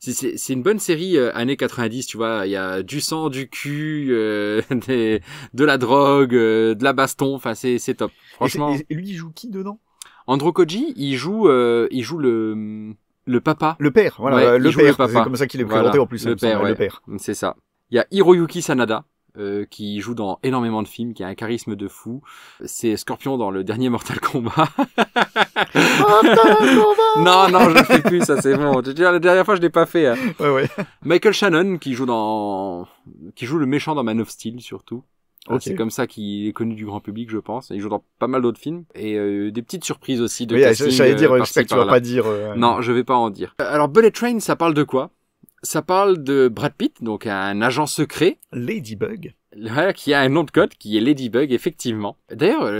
[SPEAKER 2] c'est une bonne série années 90, tu vois, il y a du sang, du cul, de la drogue, de la baston, enfin c'est top. Franchement.
[SPEAKER 3] Et lui il joue qui dedans?
[SPEAKER 2] Andrew Koji, il joue le Le papa.
[SPEAKER 3] Le père, voilà,
[SPEAKER 2] ouais,
[SPEAKER 3] le père.
[SPEAKER 2] C'est
[SPEAKER 3] comme ça qu'il est présenté en plus.
[SPEAKER 2] Le père, ouais. Le père. C'est ça. Il y a Hiroyuki Sanada. Qui joue dans énormément de films, qui a un charisme de fou. C'est Scorpion dans le dernier Mortal Kombat. Non, je ne fais plus, ça c'est bon. La dernière fois, je l'ai pas fait. Hein.
[SPEAKER 3] Ouais.
[SPEAKER 2] Michael Shannon, qui joue le méchant dans Man of Steel, surtout. Okay. C'est comme ça qu'il est connu du grand public, je pense. Il joue dans pas mal d'autres films. Et des petites surprises aussi de casting.
[SPEAKER 3] J'allais dire, j'espère que tu vas pas dire...
[SPEAKER 2] Non, je vais pas en dire. Alors, Bullet Train, ça parle de quoi? Ça parle de Brad Pitt, donc un agent secret.
[SPEAKER 3] Ladybug.
[SPEAKER 2] Qui a un nom de code, qui est Ladybug, effectivement. D'ailleurs,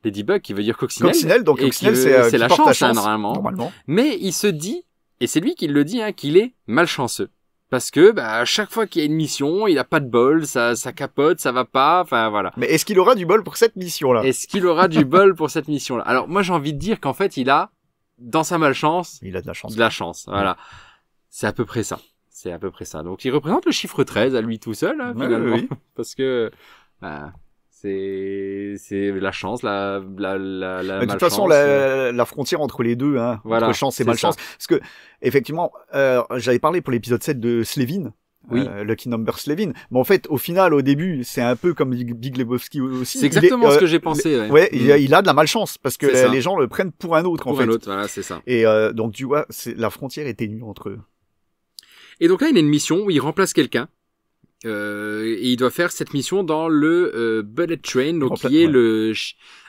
[SPEAKER 2] Ladybug, qui veut dire coccinelle.
[SPEAKER 3] Coccinelle, donc coccinelle, c'est
[SPEAKER 2] la chance, hein, normalement. Mais il se dit, et c'est lui qui le dit, hein, qu'il est malchanceux. Parce que, à chaque fois qu'il y a une mission, il a pas de bol, ça capote, ça va pas, enfin, voilà.
[SPEAKER 3] Mais est-ce qu'il aura du bol pour cette mission-là?
[SPEAKER 2] Est-ce qu'il aura du bol pour cette mission-là? Alors, moi, j'ai envie de dire qu'en fait, il a, dans sa malchance...
[SPEAKER 3] Il a de la chance.
[SPEAKER 2] De la chance, voilà. C'est à peu près ça. C'est à peu près ça. Donc, il représente le chiffre 13 à lui tout seul, hein, finalement. Oui. Parce que, c'est la chance, la malchance.
[SPEAKER 3] De toute façon, la frontière entre les deux, hein, voilà, entre chance et malchance. Ça. Parce que, effectivement, j'avais parlé pour l'épisode 7 de Slevin. Oui. Lucky Number Slevin. Mais en fait, au final, au début, c'est un peu comme Big Lebowski aussi.
[SPEAKER 2] C'est exactement ce que j'ai pensé.
[SPEAKER 3] Ouais, il a de la malchance parce que les gens le prennent pour un autre, en fait.
[SPEAKER 2] Pour un autre, voilà, c'est ça.
[SPEAKER 3] Et donc, tu vois, la frontière est ténue entre eux.
[SPEAKER 2] Et donc là, il a une mission où il remplace quelqu'un. Et il doit faire cette mission dans le Bullet Train, donc qui est le...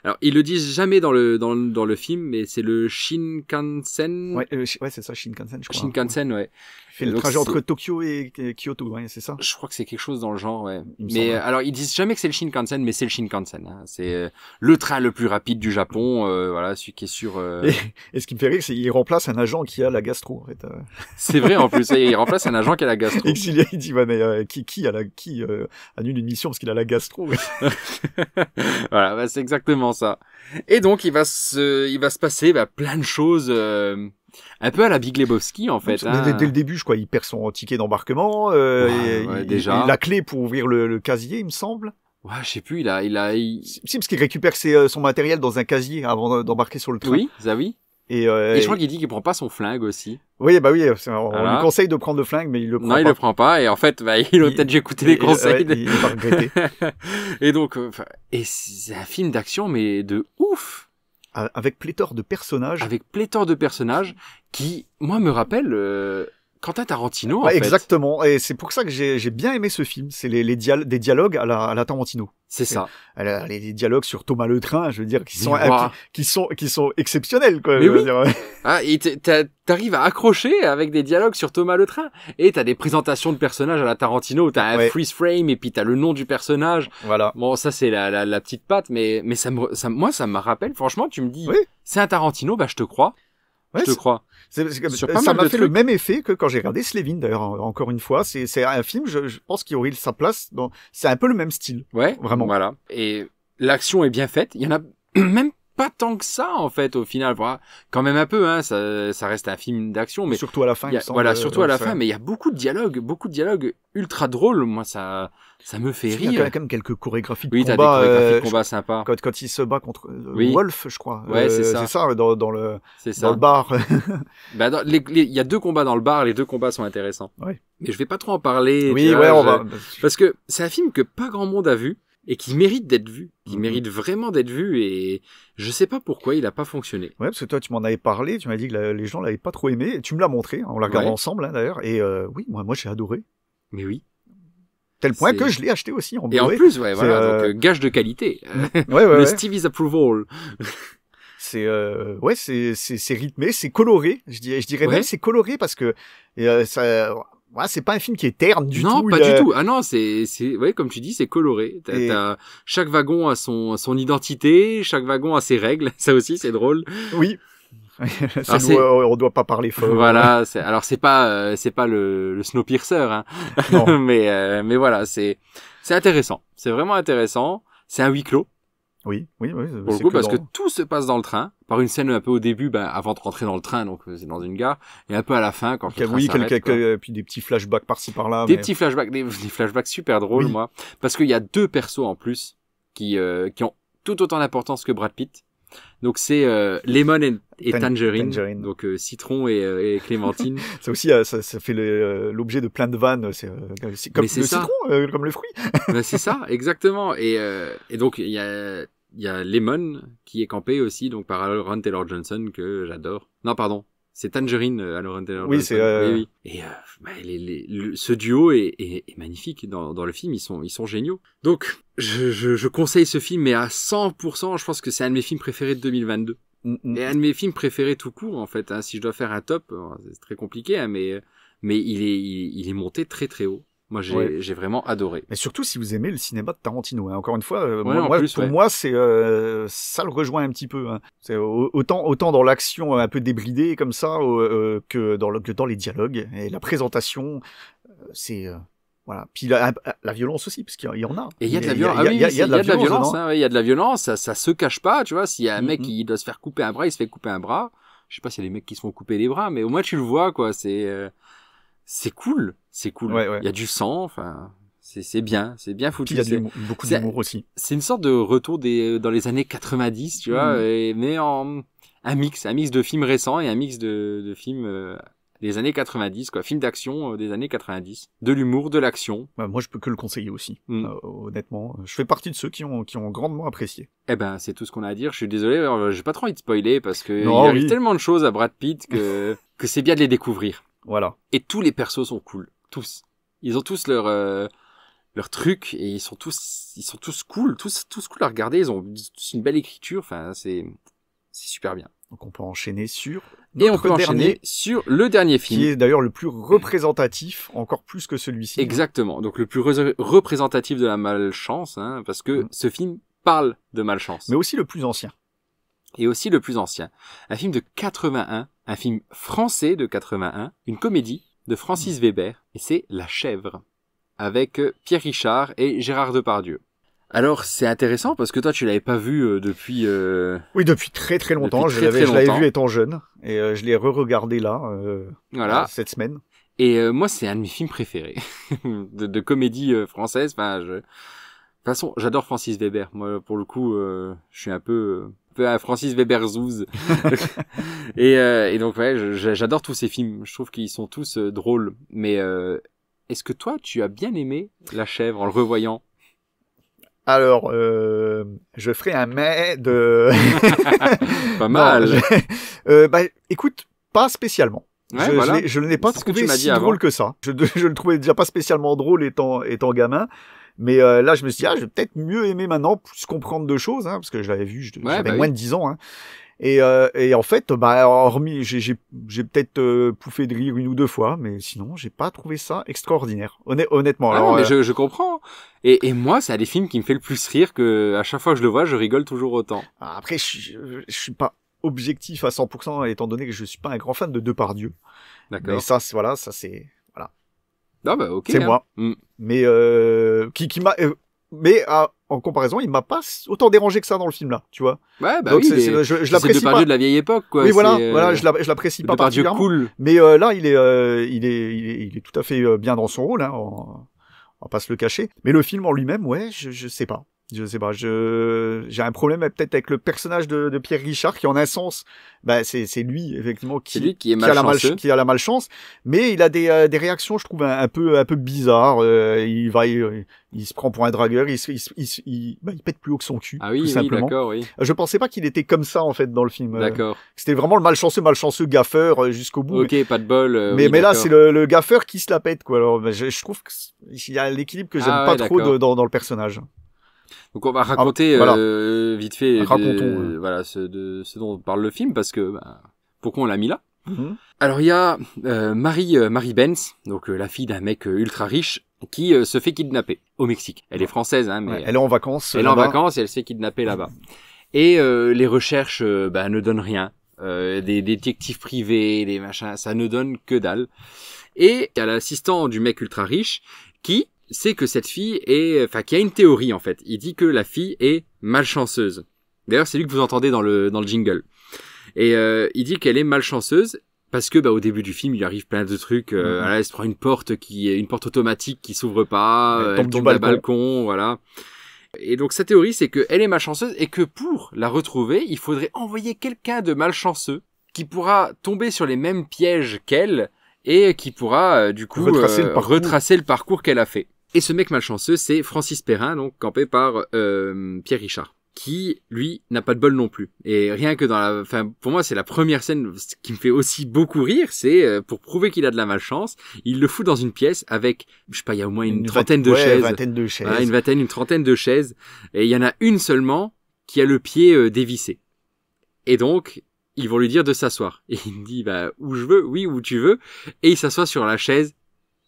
[SPEAKER 2] Alors, ils le disent jamais dans le film, mais c'est le Shinkansen.
[SPEAKER 3] Ouais, c'est ça, Shinkansen, je crois.
[SPEAKER 2] Shinkansen, ouais.
[SPEAKER 3] Il fait le trajet entre Tokyo et Kyoto, ouais, c'est ça.
[SPEAKER 2] Je crois que c'est quelque chose dans le genre, ouais. Mais alors, ils disent jamais que c'est le Shinkansen, mais c'est le Shinkansen. Hein. C'est le train le plus rapide du Japon, voilà, celui qui est sur...
[SPEAKER 3] Et ce qui me fait rire, c'est qu'il remplace un agent qui a la gastro, en fait.
[SPEAKER 2] C'est vrai, en plus, il remplace un agent qui a la gastro.
[SPEAKER 3] Et il dit, ouais, mais qui annule une mission parce qu'il a la gastro.
[SPEAKER 2] Voilà, c'est exactement ça. Et donc, il va se passer plein de choses... un peu à la Big Lebowski, en fait.
[SPEAKER 3] Dès le début, je crois, il perd son ticket d'embarquement.
[SPEAKER 2] Déjà.
[SPEAKER 3] La clé pour ouvrir le casier, il me semble.
[SPEAKER 2] Ouais, je sais plus,
[SPEAKER 3] Si, parce qu'il récupère son matériel dans un casier avant d'embarquer sur le train.
[SPEAKER 2] Oui, ça oui. Et je crois qu'il dit qu'il prend pas son flingue aussi.
[SPEAKER 3] Oui, on lui conseille de prendre le flingue, mais il le prend pas.
[SPEAKER 2] Non, il le prend pas, et en fait, il a peut-être déjà écouté les conseils.
[SPEAKER 3] Il va regretter.
[SPEAKER 2] Et donc, et c'est un film d'action, mais de ouf!
[SPEAKER 3] Avec pléthore de personnages.
[SPEAKER 2] Avec pléthore de personnages qui, moi, me rappellent Quentin Tarantino, en fait.
[SPEAKER 3] Exactement. Et c'est pour ça que j'ai bien aimé ce film. C'est des dialogues à la Tarantino.
[SPEAKER 2] C'est ça.
[SPEAKER 3] Les dialogues sur Thomas le Train, je veux dire, qui sont exceptionnels, quoi.
[SPEAKER 2] Mais oui.
[SPEAKER 3] Dire.
[SPEAKER 2] Et t'arrives à accrocher avec des dialogues sur Thomas le Train. Et t'as des présentations de personnages à la Tarantino. T'as un freeze frame et puis t'as le nom du personnage.
[SPEAKER 3] Voilà.
[SPEAKER 2] Bon, ça c'est la petite patte, mais moi ça me rappelle. Franchement, tu me dis, c'est un Tarantino, je te crois. Ouais, je te crois.
[SPEAKER 3] Ça m'a fait le même effet que quand j'ai regardé Slevin, d'ailleurs, encore une fois. C'est un film, je pense qu'il aurait sa place c'est un peu le même style.
[SPEAKER 2] Ouais.
[SPEAKER 3] Vraiment.
[SPEAKER 2] Voilà. Et l'action est bien faite. Il y en a même pas tant que ça, en fait, au final. Voilà. Quand même un peu, hein. Ça reste un film d'action, mais.
[SPEAKER 3] Surtout à la fin,
[SPEAKER 2] surtout à la fin. Mais il y a beaucoup de dialogues ultra drôles. Moi, ça me fait rire.
[SPEAKER 3] Il y a quand même quelques chorégraphies de
[SPEAKER 2] combat. Oui, t'as des chorégraphies de combat sympas.
[SPEAKER 3] Quand il se bat contre Wolf, je crois.
[SPEAKER 2] Ouais, c'est ça.
[SPEAKER 3] C'est ça, dans le bar.
[SPEAKER 2] Il y a 2 combats dans le bar, les 2 combats sont intéressants.
[SPEAKER 3] Ouais.
[SPEAKER 2] Mais je vais pas trop en parler.
[SPEAKER 3] Oui, on va.
[SPEAKER 2] Parce que c'est un film que pas grand monde a vu. Et qui mérite d'être vu, qui mérite vraiment d'être vu, et je sais pas pourquoi il a pas fonctionné.
[SPEAKER 3] Ouais, parce que toi tu m'en avais parlé, tu m'as dit que les gens l'avaient pas trop aimé, et tu me l'as montré, on l'a regardé ensemble hein, d'ailleurs, et oui, moi j'ai adoré.
[SPEAKER 2] Mais oui.
[SPEAKER 3] Tel point que je l'ai acheté aussi en
[SPEAKER 2] Blu-ray. Et en plus, voilà, donc gage de qualité. Le Stevie's Approval.
[SPEAKER 3] C'est rythmé, c'est coloré, je dirais même c'est coloré parce que ça. Ouais, c'est pas un film qui est terne du tout.
[SPEAKER 2] Non, pas du tout. Ah non, c'est comme tu dis, c'est coloré. Chaque wagon a son identité, chaque wagon a ses règles. Ça aussi, c'est drôle.
[SPEAKER 3] Oui. On doit pas parler fort.
[SPEAKER 2] Voilà. Alors c'est pas le Snowpiercer, hein.
[SPEAKER 3] Non.
[SPEAKER 2] mais voilà, c'est intéressant. C'est vraiment intéressant. C'est un huis clos.
[SPEAKER 3] Oui.
[SPEAKER 2] Pour le coup, parce que tout se passe dans le train, par une scène un peu au début, avant de rentrer dans le train, donc c'est dans une gare, et un peu à la fin quand le train s'arrête.
[SPEAKER 3] Puis des petits flashbacks par-ci par-là.
[SPEAKER 2] Petits flashbacks, des flashbacks super drôles, moi, parce qu'il y a 2 persos en plus qui ont tout autant d'importance que Brad Pitt. Donc c'est Lemon et Tangerine. Donc citron et clémentine.
[SPEAKER 3] Ça aussi, ça fait l'objet de plein de vannes. C'est comme le citron, comme le fruit.
[SPEAKER 2] Ben, c'est ça, exactement. Et donc il y a Lemon qui est campé aussi donc par Aaron Taylor Johnson que j'adore. Non, pardon. C'est Tangerine, Aaron Taylor Johnson.
[SPEAKER 3] Oui, c'est.
[SPEAKER 2] Oui. Et ce duo est magnifique dans le film. Ils sont géniaux. Donc, je conseille ce film, mais à 100%, je pense que c'est un de mes films préférés de 2022. Et un de mes films préférés tout court, en fait. Hein. Si je dois faire un top, c'est très compliqué, hein, mais il est monté très très haut. Moi, j'ai vraiment adoré.
[SPEAKER 3] Mais surtout si vous aimez le cinéma de Tarantino. Hein. Encore une fois,
[SPEAKER 2] pour
[SPEAKER 3] moi, c'est ça le rejoint un petit peu. Hein. C'est autant dans l'action un peu débridée comme ça que dans les dialogues et la présentation. C'est voilà. Puis la violence aussi, parce qu'il y en a.
[SPEAKER 2] Et il y a de la violence. Il y a de la violence. Il y a de la violence. Ça se cache pas. Tu vois, s'il y a un mec qui doit se faire couper un bras, il se fait couper un bras. Je sais pas s'il y a des mecs qui se font couper les bras, mais au moins tu le vois, quoi. C'est cool.
[SPEAKER 3] Ouais.
[SPEAKER 2] Il y a du sang, enfin, c'est bien foutu.
[SPEAKER 3] Puis il y a beaucoup d'humour aussi.
[SPEAKER 2] C'est une sorte de retour dans les années 90, tu vois, mais en un mix de films récents et un mix de films des années 90, quoi, films d'action des années 90, de l'humour, de l'action.
[SPEAKER 3] Moi, je peux que le conseiller aussi. Honnêtement, je fais partie de ceux qui ont grandement apprécié.
[SPEAKER 2] Eh ben, c'est tout ce qu'on a à dire. Je suis désolé, j'ai pas trop envie de spoiler parce que il arrive tellement de choses à Brad Pitt que c'est bien de les découvrir.
[SPEAKER 3] Voilà.
[SPEAKER 2] Et tous les persos sont cool. Tous. Ils ont tous leur truc et ils sont tous cool. Tous cool à regarder. Ils ont tous une belle écriture. Enfin, c'est super bien.
[SPEAKER 3] Donc on peut enchaîner sur
[SPEAKER 2] sur le dernier film.
[SPEAKER 3] Qui est d'ailleurs le plus représentatif, encore plus que celui-ci.
[SPEAKER 2] Exactement. Donc le plus représentatif de la malchance, hein, parce que ce film parle de malchance.
[SPEAKER 3] Mais aussi le plus ancien.
[SPEAKER 2] Et aussi le plus ancien. Un film de 81, un film français de 81, une comédie de Francis Weber, et c'est La Chèvre, avec Pierre Richard et Gérard Depardieu. Alors, c'est intéressant parce que toi, tu l'avais pas vu depuis...
[SPEAKER 3] Oui, depuis très très longtemps. Je l'avais vu étant jeune, et je l'ai re-regardé là, cette semaine.
[SPEAKER 2] Et moi, c'est un de mes films préférés de comédie française. Enfin, de toute façon, j'adore Francis Weber. Moi, pour le coup, je suis un peu un Francis Weber Zouz. et donc, ouais, j'adore tous ces films. Je trouve qu'ils sont tous drôles. Mais est-ce que toi, tu as bien aimé La Chèvre en le revoyant?
[SPEAKER 3] Alors, je ferai un mais de...
[SPEAKER 2] Pas mal.
[SPEAKER 3] Écoute, pas spécialement.
[SPEAKER 2] Ouais, voilà.
[SPEAKER 3] Je ne l'ai pas trouvé si drôle que ça. Je le trouvais déjà pas spécialement drôle étant gamin. Mais là, je me suis dit, je vais peut-être mieux aimer maintenant, plus comprendre de choses, hein, parce que je l'avais vu, j'avais moins de 10 ans. Hein. Et en fait, hormis, j'ai peut-être pouffé de rire une ou deux fois, mais sinon, j'ai pas trouvé ça extraordinaire. Honnêtement.
[SPEAKER 2] Alors, mais je comprends. Et moi, c'est un des films qui me fait le plus rire que à chaque fois que je le vois, je rigole toujours autant.
[SPEAKER 3] Après, je suis pas objectif à 100%, étant donné que je suis pas un grand fan de Depardieu.
[SPEAKER 2] D'accord.
[SPEAKER 3] Mais ça, c'est voilà.
[SPEAKER 2] Ah bah ok.
[SPEAKER 3] C'est moi. Mais qui m'a. Mais en comparaison, il m'a pas autant dérangé que ça dans le film là, tu vois.
[SPEAKER 2] Ouais, bah
[SPEAKER 3] donc,
[SPEAKER 2] oui.
[SPEAKER 3] Je l'apprécie pas.
[SPEAKER 2] Depardieu de la vieille époque, quoi.
[SPEAKER 3] Oui, voilà, je l'apprécie pas particulièrement.
[SPEAKER 2] Cool.
[SPEAKER 3] Mais là, il est tout à fait bien dans son rôle, hein. On va pas se le cacher. Mais le film en lui-même, ouais, je sais pas. J'ai un problème peut-être avec le personnage de Pierre Richard qui en un sens, c'est lui effectivement qui a la malchance, mais il a des réactions je trouve un peu bizarres. Il se prend pour un dragueur, il pète plus haut que son cul.
[SPEAKER 2] Ah oui,
[SPEAKER 3] tout simplement.
[SPEAKER 2] D'accord, oui.
[SPEAKER 3] Je pensais pas qu'il était comme ça en fait dans le film.
[SPEAKER 2] D'accord.
[SPEAKER 3] C'était vraiment le malchanceux gaffeur jusqu'au bout.
[SPEAKER 2] Ok, pas de bol.
[SPEAKER 3] Mais là c'est le gaffeur qui se la pète quoi. Alors je trouve qu'il y a l'équilibre que j'aime pas trop dans le personnage.
[SPEAKER 2] Donc on va raconter vite fait
[SPEAKER 3] racontons
[SPEAKER 2] ce dont parle le film parce que pourquoi on l'a mis là. Alors il y a Mary Benz, donc la fille d'un mec ultra riche qui se fait kidnapper au Mexique. Elle est française hein, mais
[SPEAKER 3] elle est en vacances.
[SPEAKER 2] Elle est en vacances et elle se fait kidnapper là-bas. Et les recherches ne donnent rien. Des détectives privés, des machins, ça ne donne que dalle. Et il y a l'assistant du mec ultra riche qui c'est que cette fille qui a une théorie en fait. Il dit que la fille est malchanceuse. D'ailleurs, c'est lui que vous entendez dans le jingle. Et il dit qu'elle est malchanceuse parce que au début du film, il arrive plein de trucs. Elle se prend une porte automatique qui s'ouvre pas. Elle tombe d'un balcon, voilà. Et donc sa théorie, c'est qu'elle est malchanceuse et que pour la retrouver, il faudrait envoyer quelqu'un de malchanceux qui pourra tomber sur les mêmes pièges qu'elle et qui pourra du coup retracer le parcours qu'elle a fait. Et ce mec malchanceux, c'est Francis Perrin, donc campé par Pierre Richard, qui lui n'a pas de bol non plus. Et rien que pour moi c'est la première scène qui me fait aussi beaucoup rire, c'est pour prouver qu'il a de la malchance, il le fout dans une pièce avec, je sais pas, il y a au moins une trentaine de chaises. Une trentaine de chaises, et il y en a une seulement qui a le pied dévissé. Et donc ils vont lui dire de s'asseoir. Et il me dit où je veux, oui, où tu veux, et il s'assoit sur la chaise.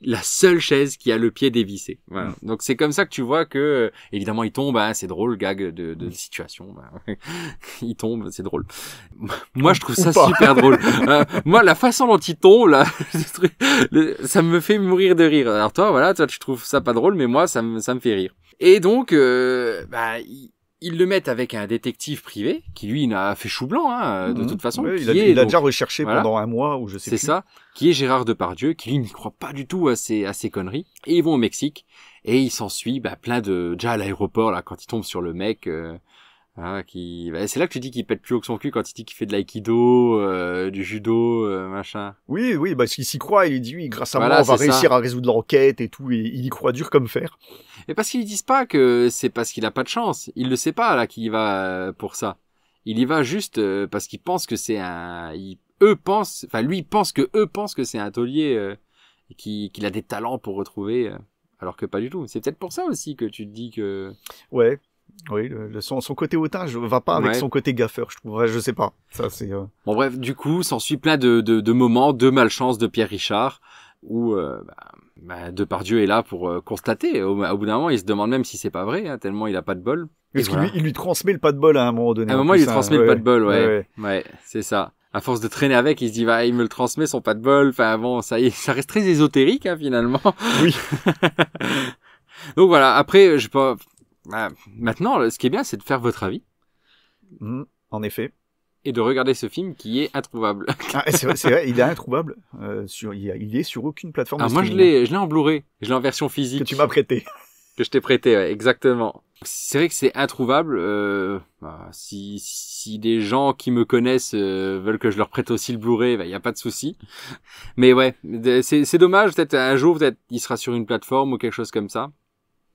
[SPEAKER 2] La seule chaise qui a le pied dévissé. Voilà. Donc c'est comme ça que tu vois que évidemment il tombe, c'est drôle, gag de situation. Il tombe, c'est drôle. Moi je trouve ça super drôle. Moi la façon dont il tombe là, ça me fait mourir de rire. Alors toi tu trouves ça pas drôle, mais moi ça me fait rire. Et donc ils le mettent avec un détective privé qui lui n'a fait chou blanc de toute façon.
[SPEAKER 3] Ouais, il a déjà recherché pendant un mois ou je sais plus.
[SPEAKER 2] C'est ça, qui est Gérard Depardieu, qui lui n'y croit pas du tout à ces conneries. Et ils vont au Mexique et il s'ensuit plein de déjà à l'aéroport là quand il tombe sur le mec c'est là que tu dis qu'il pète plus haut que son cul quand il dit qu'il fait de l'aïkido, du judo, machin.
[SPEAKER 3] Oui, parce qu'il s'y croit, il dit oui, grâce à moi on va réussir à résoudre l'enquête et tout, et il y croit dur comme fer.
[SPEAKER 2] Et parce qu'ils disent pas que c'est parce qu'il a pas de chance, il le sait pas là qu'il y va pour ça. Il y va juste parce qu'il pense que c'est lui pense que eux pensent que c'est un taulier et qu'il a des talents pour retrouver alors que pas du tout. C'est peut-être pour ça aussi que tu te dis que
[SPEAKER 3] ouais. Oui, son côté hautain va pas avec son côté gaffeur, je trouve. Je sais pas. Ça, c'est.
[SPEAKER 2] Bon bref, du coup, s'ensuit plein de moments de malchance de Pierre Richard où Depardieu est là pour constater. Au bout d'un moment, il se demande même si c'est pas vrai, tellement il a pas de bol.
[SPEAKER 3] Parce qu'il lui transmet le pas de bol à un moment donné.
[SPEAKER 2] À un moment, il lui transmet le pas de bol, ouais, c'est ça. À force de traîner avec, il se dit il me le transmet son pas de bol. Enfin bon, ça reste très ésotérique finalement.
[SPEAKER 3] Oui.
[SPEAKER 2] Donc voilà. Après, je sais pas. Maintenant, ce qui est bien, c'est de faire votre avis.
[SPEAKER 3] En effet.
[SPEAKER 2] Et de regarder ce film qui est introuvable.
[SPEAKER 3] C'est vrai, il est introuvable. Il est sur aucune plateforme.
[SPEAKER 2] Moi, je l'ai en Blu-ray. Je l'ai en version physique.
[SPEAKER 3] Que tu m'as prêté.
[SPEAKER 2] Que je t'ai prêté, ouais, exactement. C'est vrai que c'est introuvable. Si des gens qui me connaissent veulent que je leur prête aussi le Blu-ray, y a pas de souci. Mais ouais, c'est dommage. Peut-être un jour, il sera sur une plateforme ou quelque chose comme ça.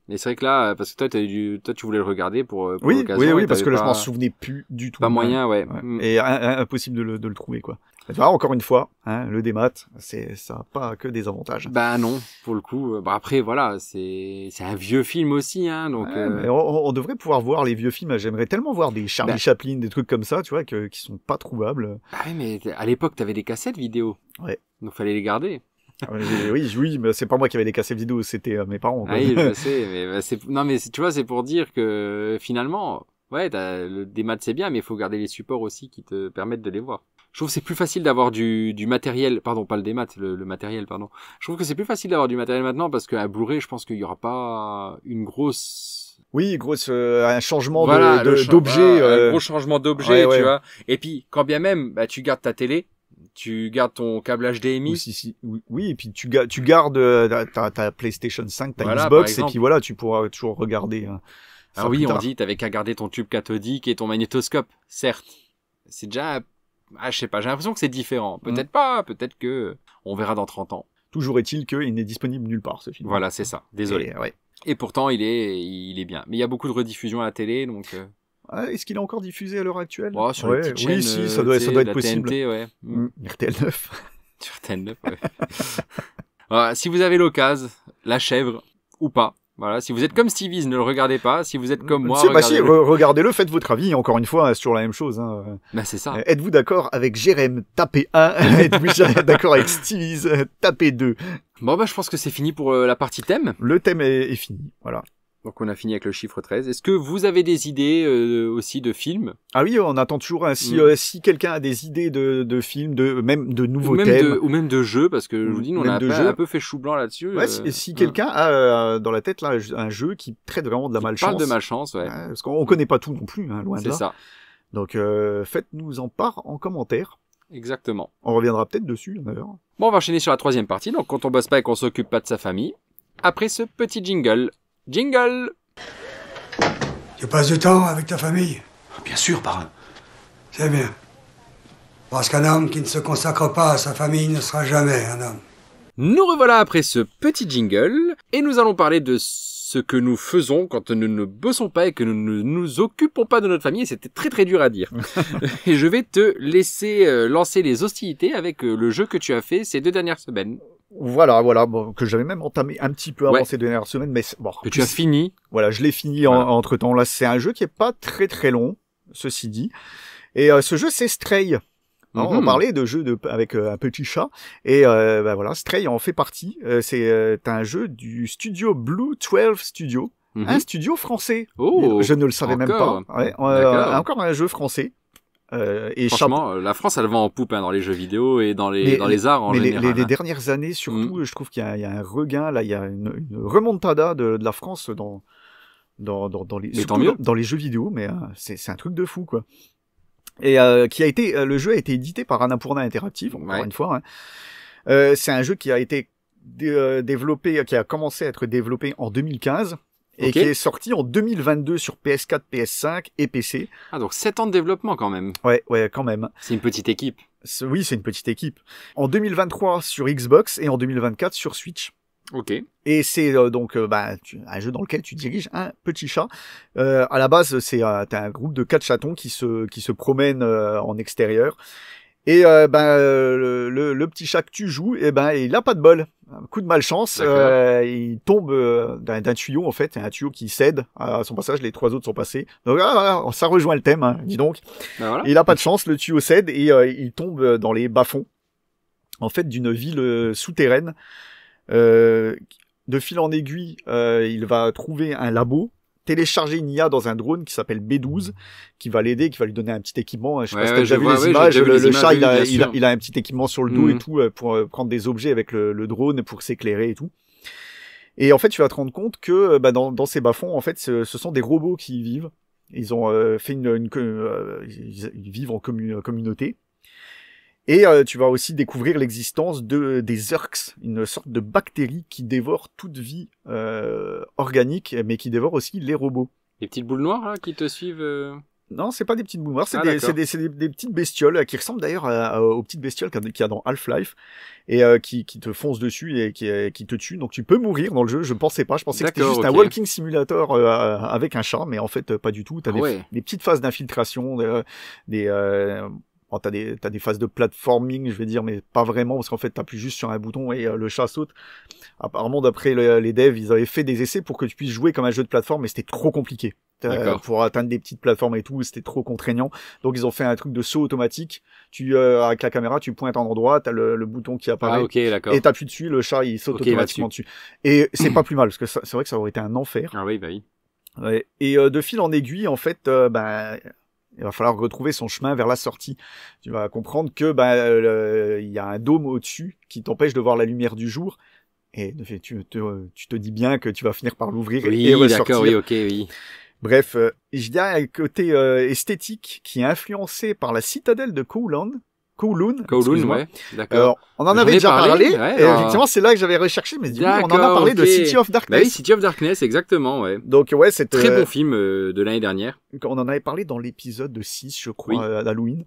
[SPEAKER 2] Mais c'est vrai que là, parce que toi, tu voulais le regarder pour l'occasion.
[SPEAKER 3] Oui, parce que là, je m'en souvenais plus du tout.
[SPEAKER 2] Pas moyen, ouais.
[SPEAKER 3] Et impossible de le trouver, quoi. Encore une fois, le démat, ça n'a pas que des avantages.
[SPEAKER 2] Non, pour le coup. Après, voilà, c'est un vieux film aussi, donc.
[SPEAKER 3] Mais on devrait pouvoir voir les vieux films. J'aimerais tellement voir des Charlie Chaplin, des trucs comme ça, tu vois, qui sont pas trouvables.
[SPEAKER 2] Oui, mais à l'époque, t'avais des cassettes vidéo.
[SPEAKER 3] Ouais.
[SPEAKER 2] Donc fallait les garder.
[SPEAKER 3] Oui, mais c'est pas moi qui avais les cassettes vidéo, c'était mes parents. Quoi.
[SPEAKER 2] Oui, je sais, mais tu vois, c'est pour dire que finalement, le démat c'est bien, mais il faut garder les supports aussi qui te permettent de les voir. Je trouve que c'est plus facile d'avoir du matériel, pardon, pas le démat, le matériel, pardon. Je trouve que c'est plus facile d'avoir du matériel maintenant parce qu'un Blu-ray, je pense qu'il y aura pas une grosse...
[SPEAKER 3] Oui, un changement d'objet.
[SPEAKER 2] Un gros changement d'objet, tu vois. Et puis, quand bien même, tu gardes ta télé, tu gardes ton câble HDMI.
[SPEAKER 3] Oui, et puis tu gardes ta PlayStation 5, ta Xbox, et puis voilà, tu pourras toujours regarder.
[SPEAKER 2] On dit, t'avais qu'à garder ton tube cathodique et ton magnétoscope. Certes, c'est déjà, je sais pas, j'ai l'impression que c'est différent. Peut-être pas, peut-être que on verra dans 30 ans.
[SPEAKER 3] Toujours est-il qu'il n'est disponible nulle part, ce film.
[SPEAKER 2] Voilà, c'est ça. Désolé. Et pourtant, il est bien. Mais il y a beaucoup de rediffusions à la télé, donc.
[SPEAKER 3] Est-ce qu'il est encore diffusé à l'heure actuelle?
[SPEAKER 2] Sur les petites chaînes,
[SPEAKER 3] oui, si, ça doit être possible.
[SPEAKER 2] TNT,
[SPEAKER 3] RTL 9.
[SPEAKER 2] Sur RTL 9, Voilà, si vous avez l'occasion, La Chèvre, ou pas. Voilà, si vous êtes comme Stevie, ne le regardez pas. Si vous êtes comme moi, regardez-le.
[SPEAKER 3] Regardez-le, faites votre avis. Encore une fois, c'est toujours la même chose.
[SPEAKER 2] C'est ça.
[SPEAKER 3] Êtes-vous d'accord avec Jérém? Tapez 1. Êtes-vous d'accord avec Stevie? Tapez 2.
[SPEAKER 2] Bon, je pense que c'est fini pour la partie thème.
[SPEAKER 3] Le thème est fini. Voilà.
[SPEAKER 2] Donc on a fini avec le chiffre 13. Est-ce que vous avez des idées aussi de films?
[SPEAKER 3] Ah oui, on attend toujours. Si quelqu'un a des idées de films, même de nouveaux thèmes,
[SPEAKER 2] ou même de jeux, parce que je vous dis, on a un peu fait chou blanc là-dessus.
[SPEAKER 3] Si quelqu'un a dans la tête là un jeu qui traite vraiment de la malchance.
[SPEAKER 2] Parle de malchance, ouais.
[SPEAKER 3] Parce qu'on connaît pas tout non plus, loin de là.
[SPEAKER 2] C'est ça.
[SPEAKER 3] Donc faites-nous en part en commentaire.
[SPEAKER 2] Exactement.
[SPEAKER 3] On reviendra peut-être dessus d'ailleurs.
[SPEAKER 2] Bon, on va enchaîner sur la troisième partie. Donc quand on bosse pas et qu'on s'occupe pas de sa famille. Après ce petit jingle. Jingle!
[SPEAKER 6] Tu passes du temps avec ta famille?
[SPEAKER 9] Bien sûr, parrain.
[SPEAKER 6] C'est bien. Parce qu'un homme qui ne se consacre pas à sa famille ne sera jamais un homme.
[SPEAKER 2] Nous revoilà après ce petit jingle, et nous allons parler de ce que nous faisons quand nous ne bossons pas et que nous ne nous occupons pas de notre famille, et c'était très très dur à dire. Et je vais te laisser lancer les hostilités avec le jeu que tu as fait ces 2 dernières semaines.
[SPEAKER 3] Voilà, bon, que j'avais même entamé un petit peu avant ces 2 dernières semaines, mais bon.
[SPEAKER 2] Que tu as fini.
[SPEAKER 3] Voilà, je l'ai fini entre temps. Là, c'est un jeu qui est pas très très long, ceci dit. Et ce jeu, c'est Stray. On parlait de jeux avec un petit chat, et voilà, Stray en fait partie. C'est un jeu du studio Blue 12 Studio, un studio français.
[SPEAKER 2] Oh,
[SPEAKER 3] je ne le savais même pas. Ouais, encore un jeu français.
[SPEAKER 2] Et franchement, la France, elle va en poupe dans les jeux vidéo et dans les arts en général.
[SPEAKER 3] Les dernières années, surtout, je trouve qu'il y a un regain. Là, il y a une remontada de la France dans les jeux vidéo, mais c'est un truc de fou, quoi. Et le jeu a été édité par Annapurna Interactive, encore une fois. C'est un jeu qui a été développé, qui a commencé à être développé en 2015 et qui est sorti en 2022 sur PS4, PS5 et PC.
[SPEAKER 2] Ah, donc 7 ans de développement quand même.
[SPEAKER 3] Ouais, quand même.
[SPEAKER 2] C'est une petite équipe.
[SPEAKER 3] Oui, c'est une petite équipe. En 2023 sur Xbox et en 2024 sur Switch.
[SPEAKER 2] Ok.
[SPEAKER 3] Et c'est donc un jeu dans lequel tu diriges un petit chat. À la base, t'as un groupe de 4 chatons qui se promènent en extérieur. Et le petit chat que tu joues, il a pas de bol. Un coup de malchance, il tombe d'un tuyau en fait, un tuyau qui cède à son passage. Les 3 autres sont passés. Donc ça rejoint le thème, dis donc. Voilà. Il a pas de chance, le tuyau cède et il tombe dans les bas-fonds en fait d'une ville souterraine. De fil en aiguille, il va trouver un labo, télécharger une IA dans un drone qui s'appelle B12, qui va l'aider, qui va lui donner un petit équipement. Je sais pas si t'as déjà vu les images. Le chat, il a un petit équipement sur le dos et tout pour prendre des objets avec le drone pour s'éclairer et tout. Et en fait, tu vas te rendre compte que dans ces bas-fonds, en fait, ce sont des robots qui y vivent. Ils ont fait ils vivent en communauté. Et tu vas aussi découvrir l'existence des Urks, une sorte de bactérie qui dévore toute vie organique, mais qui dévore aussi les robots.
[SPEAKER 2] Des petites boules noires là, qui te suivent
[SPEAKER 3] Non, c'est pas des petites boules noires, c'est des petites bestioles qui ressemblent d'ailleurs aux petites bestioles qu'il y a dans Half-Life et qui te foncent dessus et qui te tuent. Donc tu peux mourir dans le jeu. Je pensais que c'était juste un walking simulator avec un chat, mais en fait pas du tout. T'as des petites phases d'infiltration, t'as des phases de platforming, je vais dire, mais pas vraiment, parce qu'en fait, t'appuies juste sur un bouton et le chat saute. Apparemment, d'après les devs, ils avaient fait des essais pour que tu puisses jouer comme un jeu de plateforme, mais c'était trop compliqué. Pour atteindre des petites plateformes et tout, c'était trop contraignant. Donc, ils ont fait un truc de saut automatique. Avec la caméra, tu pointes en endroit, t'as le bouton qui apparaît. Et t'appuies dessus, le chat, il saute automatiquement dessus. Et c'est pas plus mal, parce que c'est vrai que ça aurait été un enfer.
[SPEAKER 2] Ah oui, oui.
[SPEAKER 3] Ouais. Et de fil en aiguille, en fait, il va falloir retrouver son chemin vers la sortie. Tu vas comprendre que il y a un dôme au-dessus qui t'empêche de voir la lumière du jour. Et tu te dis bien que tu vas finir par l'ouvrir et ressortir.
[SPEAKER 2] Oui, d'accord, oui.
[SPEAKER 3] Bref, je dirais un côté esthétique qui est influencé par la citadelle de Kowloon,
[SPEAKER 2] ouais, d'accord.
[SPEAKER 3] On en avait déjà parlé. Effectivement, c'est là que j'avais recherché, mais du coup, on en a parlé de City of Darkness.
[SPEAKER 2] Bah oui, City of Darkness, exactement, ouais.
[SPEAKER 3] Donc, ouais, c'est
[SPEAKER 2] très bon film de l'année dernière.
[SPEAKER 3] On en avait parlé dans l'épisode 6, je crois, d'Halloween.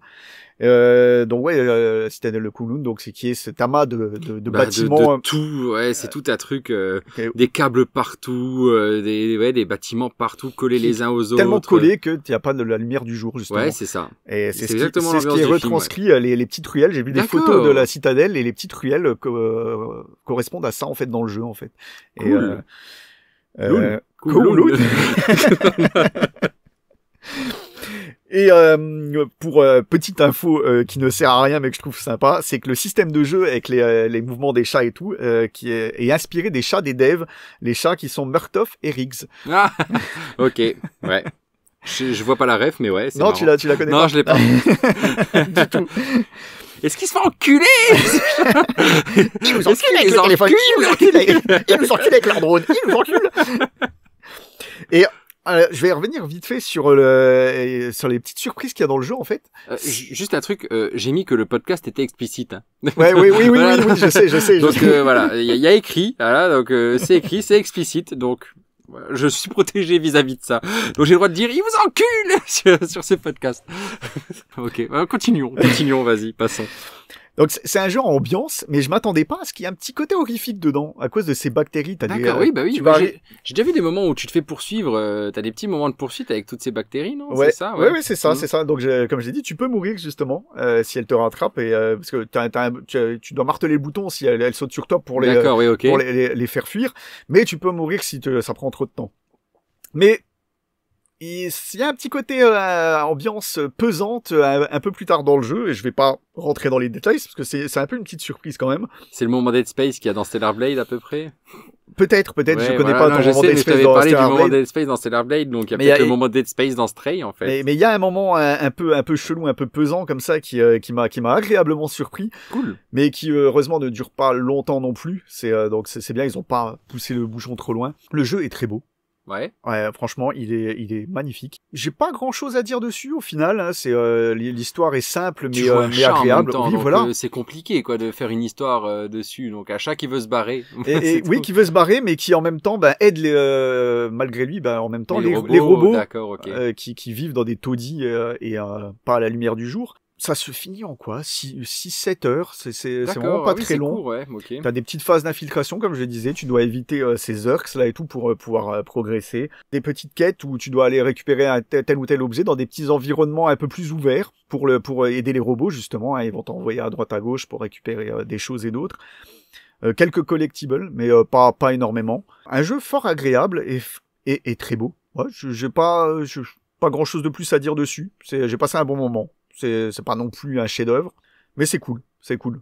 [SPEAKER 3] Donc ouais, c'était le Kowloon, donc c'est qui est cet amas de bâtiments.
[SPEAKER 2] De tout, ouais, c'est tout un truc, des câbles partout, des bâtiments partout collés les uns aux autres.
[SPEAKER 3] Tellement collés que tu n'as pas de la lumière du jour, justement.
[SPEAKER 2] Ouais, c'est ça.
[SPEAKER 3] Et c'est exactement ce qui est retranscrit, les petites ruelles. J'ai vu des photos de la citadelle et les petites ruelles correspondent à ça en fait dans le jeu en fait.
[SPEAKER 2] Cool.
[SPEAKER 3] Cool. Et pour petite info qui ne sert à rien mais que je trouve sympa, c'est que le système de jeu avec les mouvements des chats et tout qui est inspiré des chats des devs, les chats qui sont Murtoff et Riggs.
[SPEAKER 2] Ah, ok, ouais. Je vois pas la ref, mais ouais. C'est
[SPEAKER 3] non,
[SPEAKER 2] marrant.
[SPEAKER 3] tu la connais
[SPEAKER 2] pas.
[SPEAKER 3] Non,
[SPEAKER 2] je l'ai pas.
[SPEAKER 3] Du tout.
[SPEAKER 2] Est-ce qu'ils se font enculer?
[SPEAKER 3] Ils nous enculent avec le téléphone. Ils nous enculent avec leur drone. Ils nous enculent. Et je vais revenir vite fait sur les petites surprises qu'il y a dans le jeu en fait.
[SPEAKER 2] Juste un truc, j'ai mis que le podcast était explicite. Hein.
[SPEAKER 3] Ouais, oui, je sais.
[SPEAKER 2] Donc voilà, il y a écrit, voilà, donc c'est écrit, c'est explicite, donc Je suis protégé vis-à-vis de ça. Donc j'ai le droit de dire, il vous encule sur ce podcast. Ok, continuons, vas-y, passons.
[SPEAKER 3] Donc c'est un jeu en ambiance, mais je m'attendais pas à ce qu'il y ait un petit côté horrifique dedans, à cause de ces bactéries.
[SPEAKER 2] D'accord, oui. J'ai déjà vu des moments où tu te fais poursuivre, t'as des petits moments de poursuite avec toutes ces bactéries, non?
[SPEAKER 3] Ouais,
[SPEAKER 2] c'est ça,
[SPEAKER 3] ouais, c'est ça. Donc comme j'ai dit, tu peux mourir justement si elle te rattrape et parce que tu dois marteler le bouton si elle saute sur toi pour les faire fuir, mais tu peux mourir si ça prend trop de temps. Mais il y a un petit côté ambiance pesante un peu plus tard dans le jeu, et je vais pas rentrer dans les détails parce que c'est un peu une petite surprise quand même.
[SPEAKER 2] C'est le moment Dead Space qu'il y a dans Stellar Blade à peu près.
[SPEAKER 3] Peut-être,
[SPEAKER 2] ouais,
[SPEAKER 3] je connais pas ton moment
[SPEAKER 2] Dead Space dans Stellar Blade. Je t'avais parlé du moment
[SPEAKER 3] Dead
[SPEAKER 2] Space dans Stellar Blade, donc il y a peut-être le moment Dead Space dans Stray en fait.
[SPEAKER 3] Mais il y a un moment un peu chelou, un peu pesant comme ça qui m'a agréablement surpris.
[SPEAKER 2] Cool.
[SPEAKER 3] Mais qui heureusement ne dure pas longtemps non plus. Donc c'est bien, ils ont pas poussé le bouchon trop loin. Le jeu est très beau.
[SPEAKER 2] Ouais,
[SPEAKER 3] franchement, il est magnifique. J'ai pas grand chose à dire dessus au final, hein. C'est l'histoire est simple mais agréable.
[SPEAKER 2] Temps,
[SPEAKER 3] oui,
[SPEAKER 2] donc,
[SPEAKER 3] voilà.
[SPEAKER 2] C'est compliqué quoi de faire une histoire dessus. Donc à chaque qui veut se barrer.
[SPEAKER 3] Qui veut se barrer, mais qui en même temps aide malgré lui, en même temps les robots qui vivent dans des taudis et pas à la lumière du jour. Ça se finit en quoi? 6-7 heures, c'est vraiment pas très long.
[SPEAKER 2] Court, ouais, okay.
[SPEAKER 3] T'as des petites phases d'infiltration, comme je le disais, tu dois éviter ces Urks là et tout pour pouvoir progresser. Des petites quêtes où tu dois aller récupérer un tel ou tel objet dans des petits environnements un peu plus ouverts pour aider les robots justement, hein. Ils vont t'envoyer à droite à gauche pour récupérer des choses et d'autres. Quelques collectibles, mais pas énormément. Un jeu fort agréable et très beau. Ouais, j'ai pas grand chose de plus à dire dessus. J'ai passé un bon moment. C'est pas non plus un chef-d'œuvre, mais c'est cool.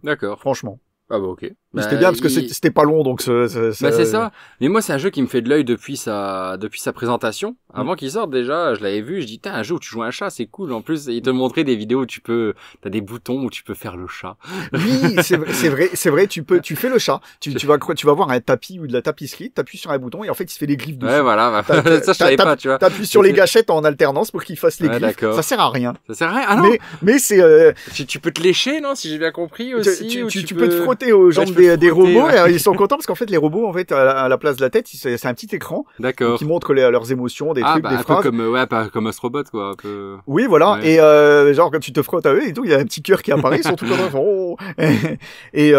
[SPEAKER 2] D'accord.
[SPEAKER 3] Franchement.
[SPEAKER 2] Ah bah ok.
[SPEAKER 3] C'était bien parce que c'était pas long, donc
[SPEAKER 2] c'est ça. Mais moi c'est un jeu qui me fait de l'œil depuis sa présentation. Avant qu'il sorte déjà, je l'avais vu, je dis un jeu où tu joues un chat, c'est cool. En plus, il te montrait des vidéos où t'as des boutons où tu peux faire le chat.
[SPEAKER 3] Oui, c'est vrai, tu fais le chat. Tu vas voir un tapis ou de la tapisserie, t'appuies sur un bouton et en fait il se fait des griffes dessus.
[SPEAKER 2] Ouais, voilà. Ça je savais pas, tu vois.
[SPEAKER 3] T'appuies sur les gâchettes en alternance pour qu'il fasse les griffes.
[SPEAKER 2] D'accord.
[SPEAKER 3] Ça sert à rien.
[SPEAKER 2] Ah non.
[SPEAKER 3] Mais c'est
[SPEAKER 2] tu peux te lécher, non, si j'ai bien compris aussi.
[SPEAKER 3] Tu peux te frotter aux jambes des robots, et ils sont contents parce qu'en fait les robots en fait à la place de la tête c'est un petit écran qui montre leurs émotions, des trucs, des phrases.
[SPEAKER 2] Pas comme Astrobot quoi, un peu.
[SPEAKER 3] Oui voilà, ouais. Et genre quand tu te frottes à eux et tout, il y a un petit cœur qui apparaît, ils sont tout contents, oh. Et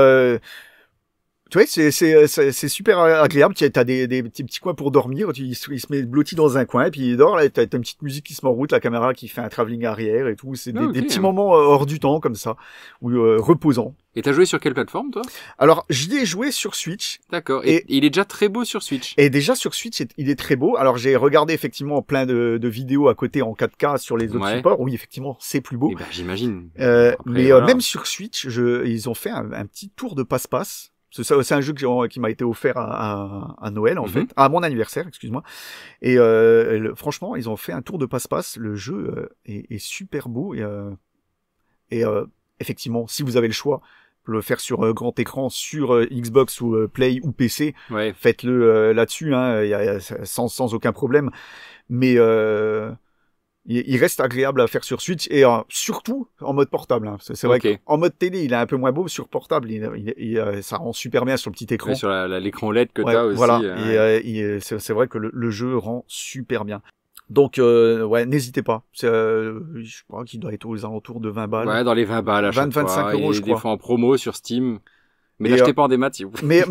[SPEAKER 3] tu vois, c'est super agréable. T'as des petits coins pour dormir. Il se met blotti dans un coin et puis il dort. Là, t'as une petite musique qui se met en route, la caméra qui fait un travelling arrière et tout. C'est des petits moments hors du temps comme ça, ou reposants.
[SPEAKER 2] Et t'as joué sur quelle plateforme, toi?
[SPEAKER 3] Alors, j'y ai joué sur Switch.
[SPEAKER 2] D'accord. Et il est déjà très beau sur Switch.
[SPEAKER 3] Et déjà sur Switch, il est très beau. Alors, j'ai regardé effectivement plein de vidéos à côté en 4K sur les autres supports. Oui, effectivement, c'est plus beau.
[SPEAKER 2] Eh ben, j'imagine.
[SPEAKER 3] Mais voilà. Même sur Switch, ils ont fait un petit tour de passe-passe. C'est un jeu qui m'a été offert à Noël, en fait. À mon anniversaire, excuse-moi. Et franchement, ils ont fait un tour de passe-passe. Le jeu est super beau. Et effectivement, si vous avez le choix, le faire sur grand écran, sur Xbox ou Play ou PC, faites-le là-dessus, hein, sans aucun problème. Mais il reste agréable à faire sur Switch et surtout en mode portable. Hein. C'est vrai qu'en mode télé, il est un peu moins beau. Sur portable, ça rend super bien sur le petit écran.
[SPEAKER 2] Ouais, sur l'écran LED que t'as aussi.
[SPEAKER 3] Voilà. C'est vrai que le jeu rend super bien. Donc, n'hésitez pas. Je crois qu'il doit être aux alentours de 20 balles.
[SPEAKER 2] Ouais, dans les 20 balles à chaque fois.
[SPEAKER 3] 25 euros, je crois.
[SPEAKER 2] Des fois en promo sur Steam. Mais n'achetez pas en démat, si vous
[SPEAKER 3] mais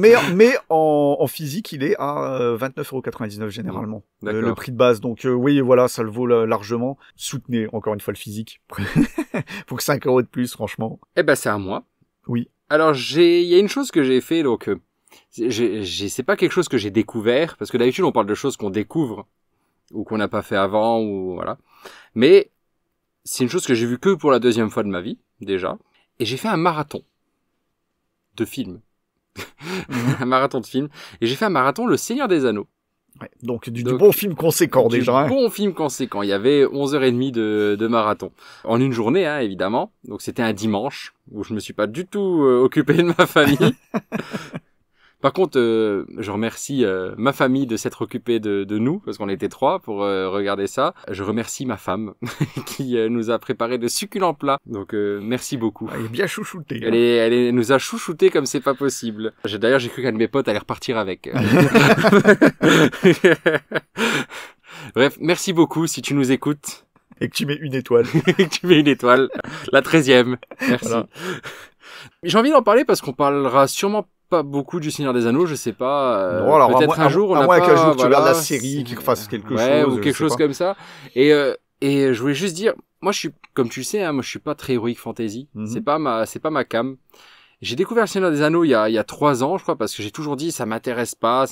[SPEAKER 3] en physique, il est à 29,99€ généralement. Le prix de base. Donc, oui, voilà, ça le vaut largement. Soutenez, encore une fois, le physique. Pour 5 € de plus, franchement.
[SPEAKER 2] Eh ben, c'est à moi.
[SPEAKER 3] Oui.
[SPEAKER 2] Alors, il y a une chose que j'ai fait, donc, c'est pas quelque chose que j'ai découvert, parce que d'habitude, on parle de choses qu'on découvre, ou qu'on n'a pas fait avant, ou voilà. Mais, c'est une chose que j'ai vue que pour la deuxième fois de ma vie, déjà. Et j'ai fait un marathon de films. Un marathon de films. Et j'ai fait un marathon Le Seigneur des Anneaux.
[SPEAKER 3] Ouais, donc du bon film conséquent déjà.
[SPEAKER 2] Du bon film conséquent. Il y avait 11h30 de marathon. En une journée, hein, évidemment. Donc c'était un dimanche où je me suis pas du tout occupé de ma famille. Par contre, je remercie ma famille de s'être occupée de nous, parce qu'on était 3 pour regarder ça. Je remercie ma femme qui nous a préparé de succulents plats. Donc merci beaucoup.
[SPEAKER 3] Elle est bien chouchoutée.
[SPEAKER 2] Elle nous a chouchouté comme c'est pas possible. D'ailleurs, j'ai cru qu'un de mes potes allait repartir avec. Bref, merci beaucoup si tu nous écoutes.
[SPEAKER 3] Et que tu mets une étoile.
[SPEAKER 2] Et que tu mets une étoile. La 13e. Merci. Voilà. J'ai envie d'en parler parce qu'on parlera sûrement pas beaucoup du Seigneur des Anneaux, je sais pas.
[SPEAKER 3] Non, alors
[SPEAKER 2] peut-être un jour, on a pas.
[SPEAKER 3] qu'un jour tu regardes la série, qu'il fasse quelque chose.
[SPEAKER 2] Ou quelque chose comme ça. Et je voulais juste dire, moi je suis, comme tu le sais, hein, moi je suis pas très heroic fantasy. C'est pas ma cam. J'ai découvert le Seigneur des Anneaux il y a 3 ans, je crois, parce que j'ai toujours dit ça m'intéresse pas.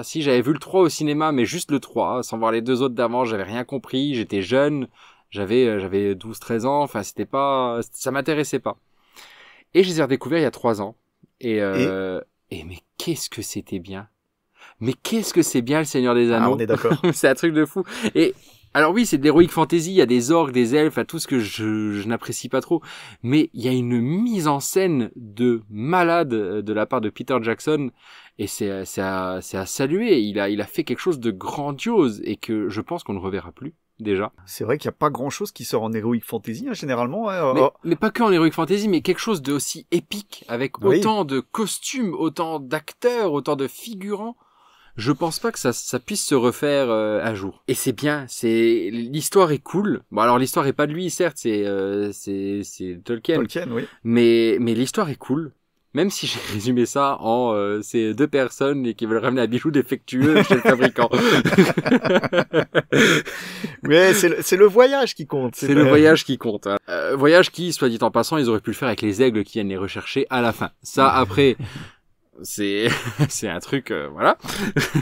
[SPEAKER 2] Si, j'avais vu le 3 au cinéma, mais juste le 3, sans voir les 2 autres d'avant, j'avais rien compris, j'étais jeune, j'avais 12-13 ans, enfin ça m'intéressait pas. Et je les ai redécouverts il y a 3 ans. Et mais qu'est-ce que c'était bien. Mais qu'est-ce que c'est bien le Seigneur des Anneaux.
[SPEAKER 3] Ah, on est d'accord.
[SPEAKER 2] C'est un truc de fou. Et alors oui, c'est de l'heroic fantasy, il y a des orques, des elfes, tout ce que je n'apprécie pas trop, mais il y a une mise en scène de malade de la part de Peter Jackson, et c'est à saluer. Il a fait quelque chose de grandiose et que je pense qu'on ne reverra plus. Déjà.
[SPEAKER 3] C'est vrai qu'il n'y a pas grand chose qui sort en heroic fantasy, hein, généralement. Hein.
[SPEAKER 2] Mais pas que en heroic fantasy, mais quelque chose d'aussi épique, avec autant de costumes, autant d'acteurs, autant de figurants. Je pense pas que ça puisse se refaire un jour. Et c'est bien, l'histoire est cool. Bon, alors l'histoire est pas de lui, certes, c'est Tolkien.
[SPEAKER 3] Tolkien, oui.
[SPEAKER 2] Mais l'histoire est cool. Même si j'ai résumé ça en c'est 2 personnes qui veulent ramener un bijou défectueux chez le fabricant.
[SPEAKER 3] Mais c'est le voyage qui compte.
[SPEAKER 2] C'est le voyage qui compte. Hein. Voyage qui, soit dit en passant, ils auraient pu le faire avec les aigles qui viennent les rechercher à la fin. Ça, après, c'est un truc, voilà.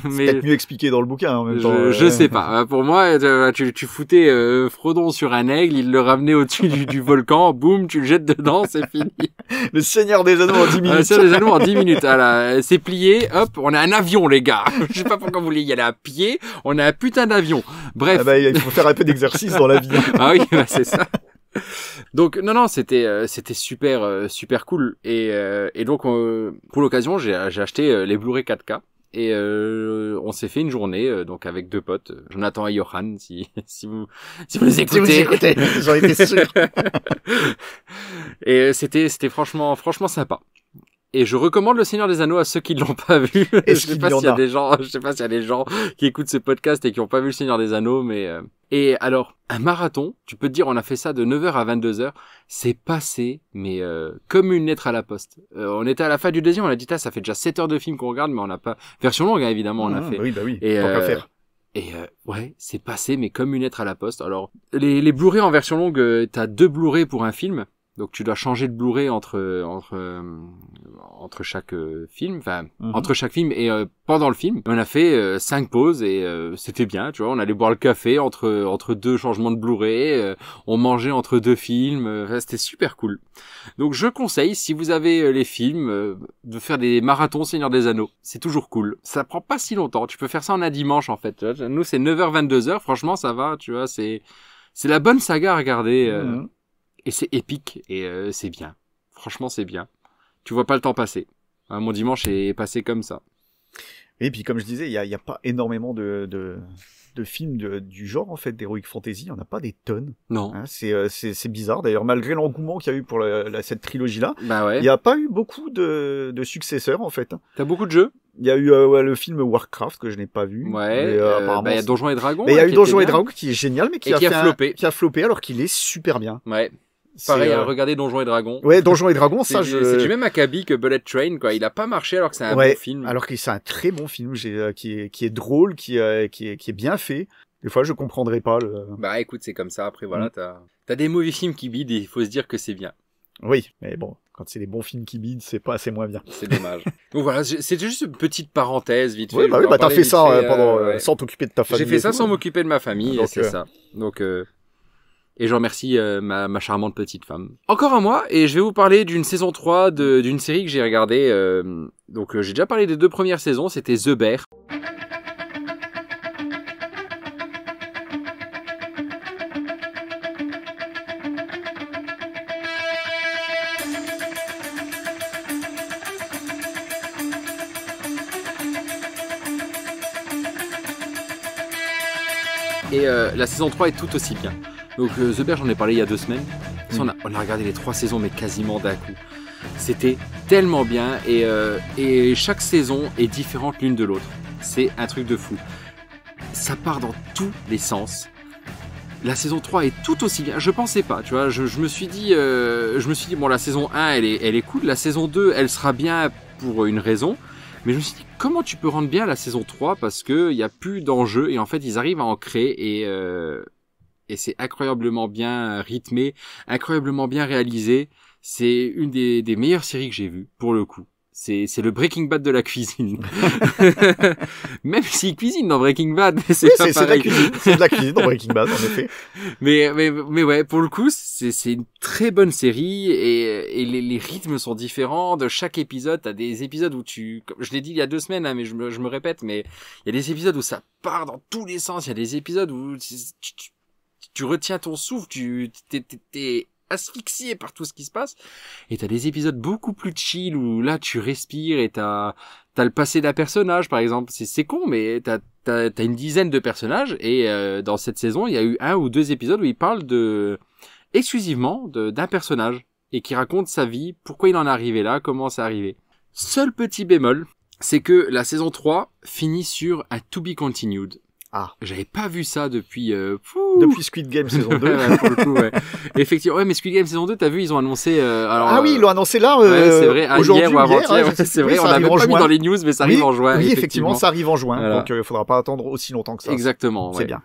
[SPEAKER 3] Mais peut-être mieux expliqué dans le bouquin en même temps.
[SPEAKER 2] Je sais pas. Pour moi, tu foutais Frodon sur un aigle, il le ramenait au-dessus du volcan, boum, tu le jettes dedans, c'est fini.
[SPEAKER 3] Le Seigneur des Anneaux en 10 minutes.
[SPEAKER 2] Le Seigneur des Anneaux en 10 minutes. Voilà, c'est plié, hop, on a un avion, les gars. Je sais pas pourquoi vous voulez y aller à pied, on a un putain d'avion. Bref.
[SPEAKER 3] Ah bah, il faut faire un peu d'exercice dans la vie.
[SPEAKER 2] Ah oui, bah, c'est ça. Donc non, c'était super cool. Et donc pour l'occasion, j'ai acheté les Blu-ray 4K. Et on s'est fait une journée donc avec 2 potes, Jonathan et Johan, si vous les écoutez.
[SPEAKER 3] J'en étais sûr.
[SPEAKER 2] Et c'était franchement sympa. Et je recommande le Seigneur des Anneaux à ceux qui ne l'ont pas vu. Je sais pas s'il y a des gens qui écoutent ce podcast et qui n'ont pas vu le Seigneur des Anneaux, mais et alors un marathon, tu peux te dire on a fait ça de 9h à 22h, c'est passé mais comme une lettre à la poste. On était à la fin du deuxième, on a dit ça fait déjà 7 heures de film qu'on regarde, mais on n'a pas version longue hein, évidemment on a fait.
[SPEAKER 3] Oui, bah oui.
[SPEAKER 2] Et
[SPEAKER 3] tant qu'à faire.
[SPEAKER 2] Et ouais, c'est passé mais comme une lettre à la poste. Alors les Blu-ray en version longue, t'as 2 Blu-ray pour un film. Donc tu dois changer de Blu-ray entre chaque film, enfin entre chaque film et pendant le film. On a fait 5 pauses et c'était bien, tu vois. On allait boire le café entre 2 changements de Blu-ray, on mangeait entre 2 films, c'était super cool. Donc je conseille si vous avez les films de faire des marathons Seigneur des Anneaux, c'est toujours cool. Ça prend pas si longtemps, tu peux faire ça en un dimanche en fait. Nous c'est 9h 22h, franchement ça va, tu vois, c'est la bonne saga à regarder. Et c'est épique et c'est bien. Franchement, c'est bien. Tu vois pas le temps passer. Mon dimanche est passé comme ça.
[SPEAKER 3] Et puis, comme je disais, il y a pas énormément de films du genre, en fait, d'heroic fantasy. Il y en a pas des tonnes.
[SPEAKER 2] Non.
[SPEAKER 3] Hein, c'est bizarre. D'ailleurs, malgré l'engouement qu'il y a eu pour cette trilogie-là,
[SPEAKER 2] bah ouais.
[SPEAKER 3] Il y a pas eu beaucoup de successeurs, en fait.
[SPEAKER 2] T'as beaucoup de jeux?
[SPEAKER 3] Il y a eu le film Warcraft que je n'ai pas vu.
[SPEAKER 2] Ouais. Apparemment, il y a Donjons et Dragons.
[SPEAKER 3] Mais il y a eu Donjons et Dragons qui est génial, mais qui a
[SPEAKER 2] floppé.
[SPEAKER 3] Qui a floppé alors qu'il est super bien.
[SPEAKER 2] Ouais. Pareil, regardez Donjons et Dragons.
[SPEAKER 3] Ouais, Donjons et Dragons, ça
[SPEAKER 2] c'est du même acabit que Bullet Train, quoi. Il a pas marché alors que c'est un bon film.
[SPEAKER 3] Alors que c'est un très bon film, qui est drôle, qui est bien fait. Des fois, je comprendrais pas
[SPEAKER 2] Bah, écoute, c'est comme ça. Après, voilà, t'as des mauvais films qui bident et il faut se dire que c'est bien.
[SPEAKER 3] Oui, mais bon, quand c'est des bons films qui bident, c'est moins bien.
[SPEAKER 2] C'est dommage. Donc voilà, c'était juste une petite parenthèse, vite fait.
[SPEAKER 3] Oui, bah t'as fait ça sans t'occuper de ta famille.
[SPEAKER 2] J'ai fait ça sans m'occuper de ma famille, et c'est ça. Donc, et je remercie ma charmante petite femme. Encore un mois, et je vais vous parler d'une saison 3 d'une série que j'ai regardée. Donc j'ai déjà parlé des 2 premières saisons, c'était The Bear. Et la saison 3 est tout aussi bien. Donc The Bear, j'en ai parlé il y a 2 semaines. On a regardé les 3 saisons, mais quasiment d'un coup. C'était tellement bien et chaque saison est différente l'une de l'autre. C'est un truc de fou. Ça part dans tous les sens. La saison 3 est tout aussi bien. Je pensais pas, tu vois. Je me suis dit, bon, la saison 1, elle est cool. La saison 2, elle sera bien pour une raison. Mais je me suis dit, comment tu peux rendre bien la saison 3 parce que y a plus d'enjeux et en fait, ils arrivent à en créer et c'est incroyablement bien rythmé, incroyablement bien réalisé. C'est une des meilleures séries que j'ai vues, pour le coup. C'est le Breaking Bad de la cuisine. Même s'il cuisine dans Breaking Bad, mais c'est pas pareil.
[SPEAKER 3] C'est de la cuisine dans Breaking Bad, en effet.
[SPEAKER 2] Mais ouais, pour le coup, c'est une très bonne série et les rythmes sont différents. De chaque épisode, t'as des épisodes où je l'ai dit il y a 2 semaines, hein, mais je me répète, mais il y a des épisodes où ça part dans tous les sens. Il y a des épisodes où tu retiens ton souffle, t'es asphyxié par tout ce qui se passe. Et t'as des épisodes beaucoup plus chill où là tu respires et t'as le passé d'un personnage, par exemple. C'est con, mais t'as une dizaine de personnages et dans cette saison, il y a eu 1 ou 2 épisodes où il parle exclusivement d'un personnage et qui raconte sa vie, pourquoi il en est arrivé là, comment c'est arrivé. Seul petit bémol, c'est que la saison 3 finit sur un to be continued.
[SPEAKER 3] Ah.
[SPEAKER 2] J'avais pas vu ça depuis
[SPEAKER 3] depuis Squid Game saison 2.
[SPEAKER 2] Ouais, pour le coup, ouais. Effectivement, ouais, mais Squid Game saison 2, t'as vu, ils ont annoncé
[SPEAKER 3] oui, ils l'ont annoncé là
[SPEAKER 2] c'est vrai,
[SPEAKER 3] aujourd'hui
[SPEAKER 2] hier ou avant-hier.
[SPEAKER 3] Ouais,
[SPEAKER 2] c'est vrai, on l'avait pas mis dans les news, mais ça arrive en juin.
[SPEAKER 3] Oui, effectivement, ça arrive en juin.
[SPEAKER 2] Voilà.
[SPEAKER 3] Donc il faudra pas attendre aussi longtemps que ça.
[SPEAKER 2] Exactement,
[SPEAKER 3] c'est bien.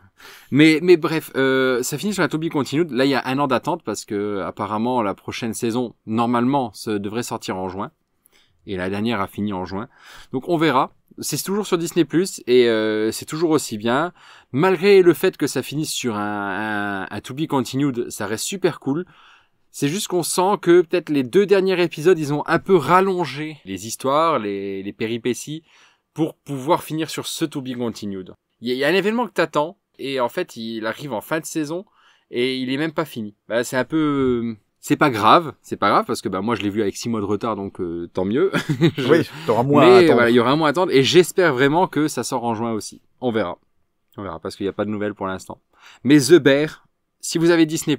[SPEAKER 2] Mais bref, ça finit sur la To Be Continued. Là, il y a 1 an d'attente parce que apparemment la prochaine saison normalement devrait sortir en juin. Et la dernière a fini en juin. Donc on verra. C'est toujours sur Disney+, et c'est toujours aussi bien. Malgré le fait que ça finisse sur un To Be Continued, ça reste super cool. C'est juste qu'on sent que peut-être les 2 derniers épisodes, ils ont un peu rallongé les histoires, les péripéties, pour pouvoir finir sur ce To Be Continued. Il y a un événement que t'attends, et en fait, il arrive en fin de saison, et il est même pas fini. Bah, c'est un peu... C'est pas grave parce que moi je l'ai vu avec 6 mois de retard, donc tant mieux.
[SPEAKER 3] Oui, t'auras moins à attendre.
[SPEAKER 2] Voilà, il y aura un mois à attendre et j'espère vraiment que ça sort en juin aussi. On verra parce qu'il n'y a pas de nouvelles pour l'instant. Mais The Bear, si vous avez Disney+,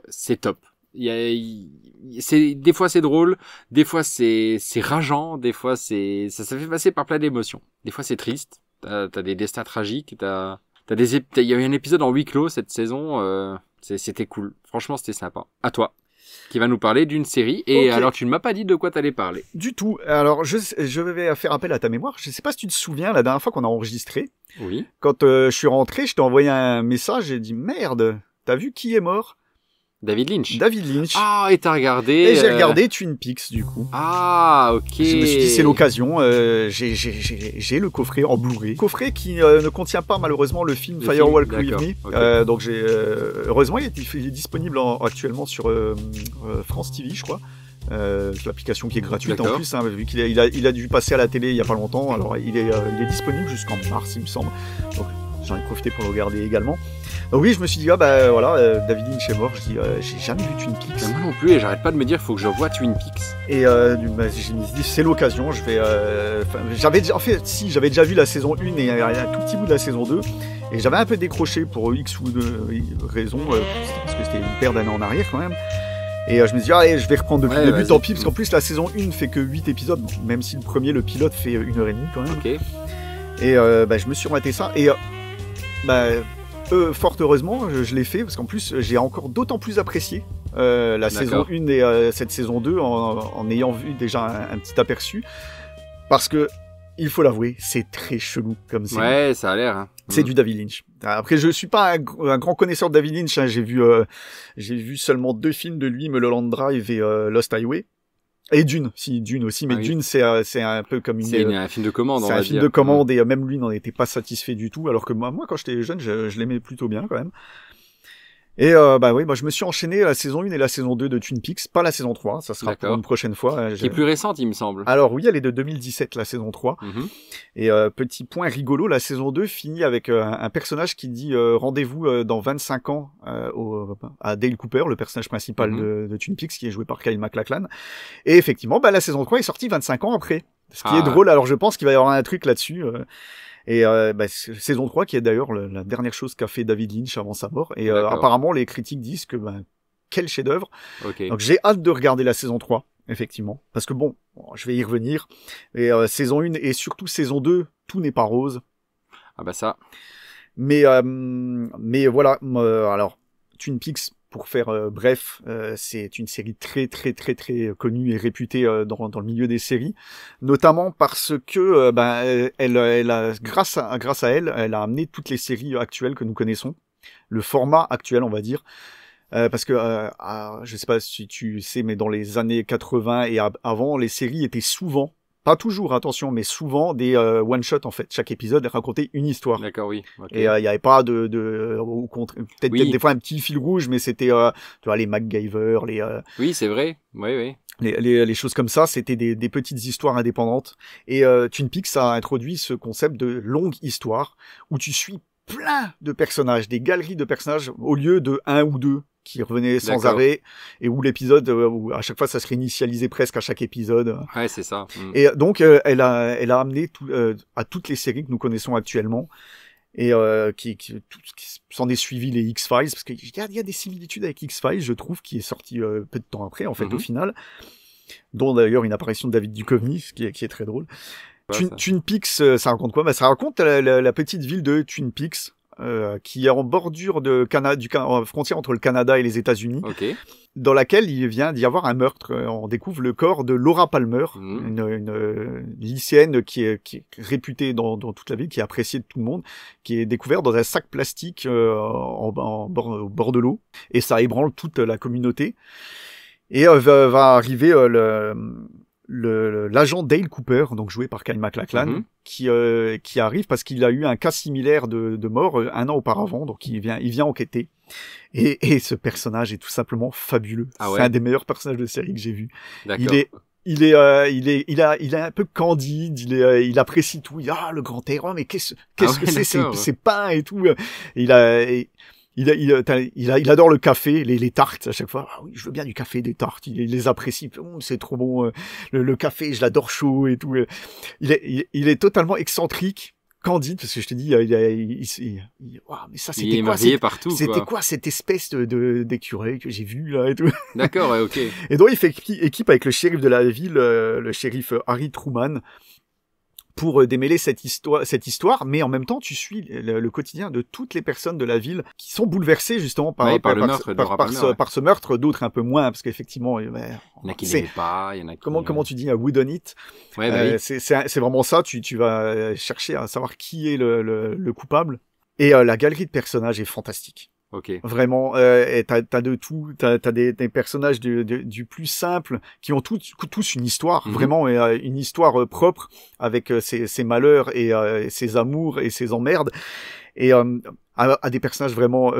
[SPEAKER 2] c'est top. Des fois c'est drôle, des fois c'est rageant, des fois ça fait passer par plein d'émotions. Des fois c'est triste, t'as des destins tragiques, il y a eu un épisode en huis clos cette saison. C'était cool. Franchement, c'était sympa. À toi, qui va nous parler d'une série. Et okay. Alors, tu ne m'as pas dit de quoi t'allais parler.
[SPEAKER 3] Du tout. Alors, je vais faire appel à ta mémoire. Je sais pas si tu te souviens, la dernière fois qu'on a enregistré.
[SPEAKER 2] Oui.
[SPEAKER 3] Quand je suis rentré, je t'ai envoyé un message. J'ai dit, merde, t'as vu qui est mort?
[SPEAKER 2] David Lynch.
[SPEAKER 3] Ah,
[SPEAKER 2] et t'as regardé.
[SPEAKER 3] Et j'ai regardé Twin Peaks, du coup.
[SPEAKER 2] Ah, ok.
[SPEAKER 3] Je me suis dit, c'est l'occasion. J'ai le coffret en Blu-ray. Coffret qui ne contient pas, malheureusement, le film Firewalk With Me. Okay. Donc, heureusement, il est disponible actuellement sur France TV, je crois. L'application qui est gratuite en plus, hein, vu qu'il a dû passer à la télé il y a pas longtemps. Alors, il est disponible jusqu'en mars, il me semble. Donc, j'en ai profité pour le regarder également. Donc oui, je me suis dit, David Lynch est mort. Je dis, j'ai jamais vu Twin Peaks.
[SPEAKER 2] Moi non plus, et j'arrête pas de me dire, faut que je voie Twin Peaks.
[SPEAKER 3] Et j'ai dit, c'est l'occasion, je vais... j'avais déjà vu la saison 1 et un tout petit bout de la saison 2. Et j'avais un peu décroché pour X ou de raisons, parce que c'était une paire d'années en arrière quand même. Et je me suis dit, allez, je vais reprendre depuis le début, tant pis, parce qu'en plus la saison 1 fait que 8 épisodes, même si le pilote fait 1h30 quand même.
[SPEAKER 2] Okay.
[SPEAKER 3] Et je me suis rematé ça, et fort heureusement, je l'ai fait, parce qu'en plus, j'ai encore d'autant plus apprécié la saison 1 et cette saison 2 en ayant vu déjà un petit aperçu. Parce que, il faut l'avouer, c'est très chelou comme série.
[SPEAKER 2] Ouais, ça a l'air. Hein.
[SPEAKER 3] C'est du David Lynch. Après, je suis pas un grand connaisseur de David Lynch. Hein. J'ai vu seulement 2 films de lui, Mulholland Drive et Lost Highway. Et Dune aussi, mais Dune c'est un peu comme
[SPEAKER 2] un film de commande,
[SPEAKER 3] c'est un film de commande et même lui n'en était pas satisfait du tout, alors que moi quand j'étais jeune, je l'aimais plutôt bien quand même. Et je me suis enchaîné la saison 1 et la saison 2 de Twin Peaks, pas la saison 3, ça sera pour une prochaine fois.
[SPEAKER 2] Qui est plus récente, il me semble.
[SPEAKER 3] Alors oui, elle est de 2017, la saison 3. Et petit point rigolo, la saison 2 finit avec un personnage qui dit rendez-vous dans 25 ans à Dale Cooper, le personnage principal de Twin Peaks, qui est joué par Kyle MacLachlan. Et effectivement, la saison 3 est sortie 25 ans après. Ce qui est drôle, alors je pense qu'il va y avoir un truc là-dessus. Saison 3 qui est d'ailleurs la dernière chose qu'a fait David Lynch avant sa mort. Et apparemment, les critiques disent que quel chef-d'œuvre.
[SPEAKER 2] Okay.
[SPEAKER 3] Donc j'ai hâte de regarder la saison 3, effectivement. Parce que bon, je vais y revenir. Et saison 1 et surtout saison 2, tout n'est pas rose.
[SPEAKER 2] Ah bah ça.
[SPEAKER 3] Mais voilà, alors Twin Peaks, pour faire bref, c'est une série très très très très connue et réputée dans le milieu des séries, notamment parce que elle a grâce à elle, elle a amené toutes les séries actuelles que nous connaissons, le format actuel, on va dire. Parce que je sais pas si tu sais, mais dans les années 80 et avant, les séries étaient souvent, pas toujours, attention, mais souvent des one-shot en fait. Chaque épisode racontait une histoire.
[SPEAKER 2] D'accord, oui. Okay.
[SPEAKER 3] Et il y avait pas au contraire, peut-être des fois un petit fil rouge, mais c'était, tu vois, les MacGyver, les.
[SPEAKER 2] Oui, c'est vrai. Oui.
[SPEAKER 3] Les choses comme ça, c'était des petites histoires indépendantes. Et Twin Peaks a introduit ce concept de longue histoire où tu suis plein de personnages, des galeries de personnages au lieu de un ou deux qui revenaient sans arrêt, et où l'épisode, où à chaque fois ça se réinitialisait presque à chaque épisode.
[SPEAKER 2] Ouais, c'est ça.
[SPEAKER 3] Et donc elle a amené à toutes les séries que nous connaissons actuellement, et qui s'en est suivi les X-Files, parce qu'il y a des similitudes avec X-Files, je trouve, qui est sorti peu de temps après, en fait, au final, dont d'ailleurs une apparition de David Duchovny, qui est très drôle. Twin Peaks, ça raconte quoi? Ça raconte la petite ville de Twin Peaks, qui est en bordure frontière entre le Canada et les États-Unis, dans laquelle il vient d'y avoir un meurtre. On découvre le corps de Laura Palmer, une lycéenne qui est réputée dans toute la ville, qui est appréciée de tout le monde, qui est découverte dans un sac plastique au bord de l'eau, et ça ébranle toute la communauté. Et va arriver l'agent Dale Cooper, donc joué par Kyle MacLachlan, qui arrive parce qu'il a eu un cas similaire de mort un an auparavant, donc il vient enquêter. Et ce personnage est tout simplement fabuleux. Ah ouais. C'est un des meilleurs personnages de série que j'ai vu. Il est un peu candide, il apprécie tout. Le grand héros, mais qu'est-ce que c'est peint et tout. Il adore le café, les tartes à chaque fois. Ah oui, je veux bien du café, des tartes. Il les apprécie. C'est trop bon. Le café, je l'adore chaud et tout. Il est totalement excentrique, candide, parce que je te dis, mais ça c'était quoi? C'était quoi cette espèce d'écureuil que j'ai vu là et tout?
[SPEAKER 2] D'accord, ouais, ok.
[SPEAKER 3] Et donc il fait équipe avec le shérif de la ville, le shérif Harry Truman, pour démêler cette histoire, mais en même temps, tu suis le quotidien de toutes les personnes de la ville qui sont bouleversées justement par ce meurtre, d'autres un peu moins, parce qu'effectivement,
[SPEAKER 2] il y en a qui n'aimaient pas, il y en a qui...
[SPEAKER 3] Comment tu dis, who done it? Ouais, c'est vraiment ça, tu vas chercher à savoir qui est le coupable, et la galerie de personnages est fantastique.
[SPEAKER 2] Okay.
[SPEAKER 3] Vraiment, t'as de tout, t'as des personnages du plus simple qui ont tous une histoire, vraiment une histoire propre avec ses malheurs et ses amours et ses emmerdes, et à des personnages vraiment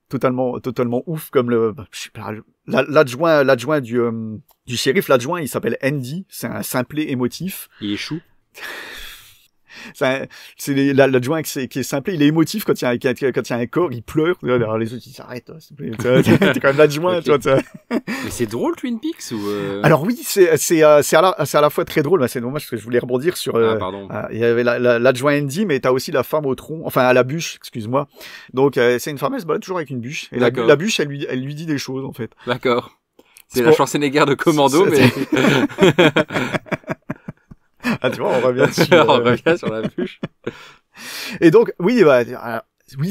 [SPEAKER 3] totalement ouf, comme l'adjoint du shérif. L'adjoint, il s'appelle Andy, c'est un simplet émotif.
[SPEAKER 2] Il est chou.
[SPEAKER 3] C'est l'adjoint qui est simple, il est émotif quand il y a un corps, il pleure. Alors les autres ils s'arrêtent, s'il te plaît. T'es quand même l'adjoint, tu vois.
[SPEAKER 2] Mais c'est drôle Twin Peaks ou
[SPEAKER 3] Alors oui, c'est à la fois très drôle, mais c'est dommage parce que je voulais rebondir sur. Il y avait l'adjoint Andy, mais t'as aussi la femme au tronc, enfin à la bûche, excuse-moi. Donc c'est une femme, elle se balade toujours avec une bûche, et la bûche elle lui dit des choses en fait.
[SPEAKER 2] D'accord. C'est la Schwarzenegger de Commando, mais.
[SPEAKER 3] Ah, tu vois, on revient dessus.
[SPEAKER 2] On revient sur la bûche.
[SPEAKER 3] Et donc, oui,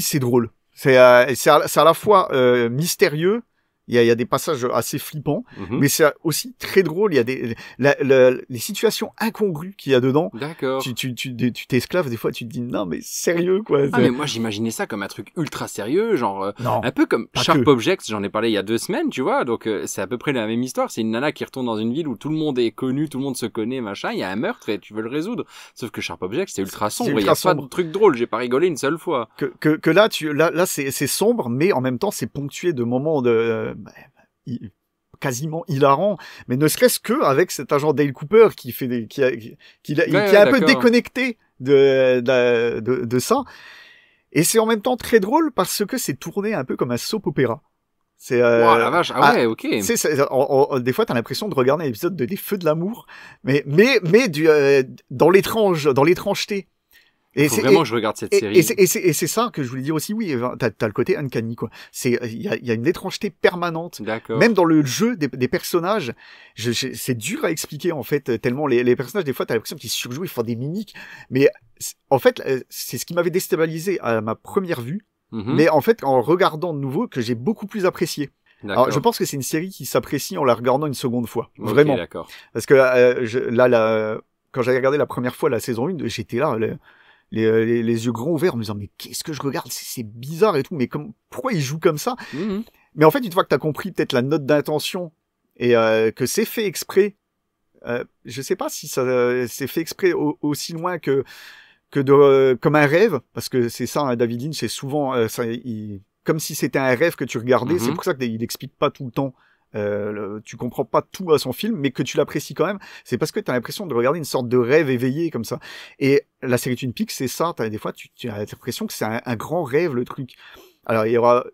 [SPEAKER 3] c'est drôle. C'est à la fois mystérieux. Il y a des passages assez flippants, mais c'est aussi très drôle. Il y a les situations incongrues qu'il y a dedans.
[SPEAKER 2] D'accord.
[SPEAKER 3] Tu t'esclaves des fois, tu te dis non mais sérieux quoi.
[SPEAKER 2] Ah mais moi j'imaginais ça comme un truc ultra sérieux, genre un peu comme Sharp Objects, j'en ai parlé il y a 2 semaines, tu vois. Donc c'est à peu près la même histoire. C'est une nana qui retourne dans une ville où tout le monde est connu, tout le monde se connaît, machin. Il y a un meurtre et tu veux le résoudre. Sauf que Sharp Objects c'est ultra sombre. Il y a pas de truc drôle. J'ai pas rigolé une seule fois.
[SPEAKER 3] Que là c'est sombre, mais en même temps c'est ponctué de moments quasiment hilarant, mais ne serait-ce que avec cet agent Dale Cooper qui est un peu déconnecté de ça, et c'est en même temps très drôle parce que c'est tourné un peu comme un soap opéra. C'est
[SPEAKER 2] la vache. Ah ouais, ok.
[SPEAKER 3] Des fois, t'as l'impression de regarder un épisode de Des Feux de l'amour, mais dans l'étrangeté.
[SPEAKER 2] Il faut vraiment que je regarde cette série.
[SPEAKER 3] Et c'est ça que je voulais dire aussi. Oui, t'as le côté uncanny, quoi. Il y a une étrangeté permanente.
[SPEAKER 2] D'accord.
[SPEAKER 3] Même dans le jeu des personnages, c'est dur à expliquer en fait. Tellement les personnages, des fois, t'as l'impression qu'ils surjouent, ils font des mimiques. Mais en fait, c'est ce qui m'avait déstabilisé à ma première vue. Mais en fait, en regardant de nouveau, que j'ai beaucoup plus apprécié. Alors, je pense que c'est une série qui s'apprécie en la regardant une seconde fois. Vraiment.
[SPEAKER 2] D'accord.
[SPEAKER 3] Parce que quand j'avais regardé la première fois la saison 1, j'étais là, les yeux grands ouverts, en me disant, mais qu'est-ce que je regarde? C'est bizarre et tout, mais pourquoi ils jouent comme ça? Mais en fait, une fois que t'as compris peut-être la note d'intention et que c'est fait exprès, je sais pas si ça c'est fait exprès aussi loin que comme un rêve, parce que c'est ça, hein, David Lynch, c'est souvent comme si c'était un rêve que tu regardais. C'est pour ça qu'il explique pas tout le temps. Tu comprends pas tout à son film, mais que tu l'apprécies quand même. C'est parce que t'as l'impression de regarder une sorte de rêve éveillé comme ça. Et la série Twin Peaks, c'est ça. Des fois, tu as l'impression que c'est un grand rêve, le truc. Alors, il y aura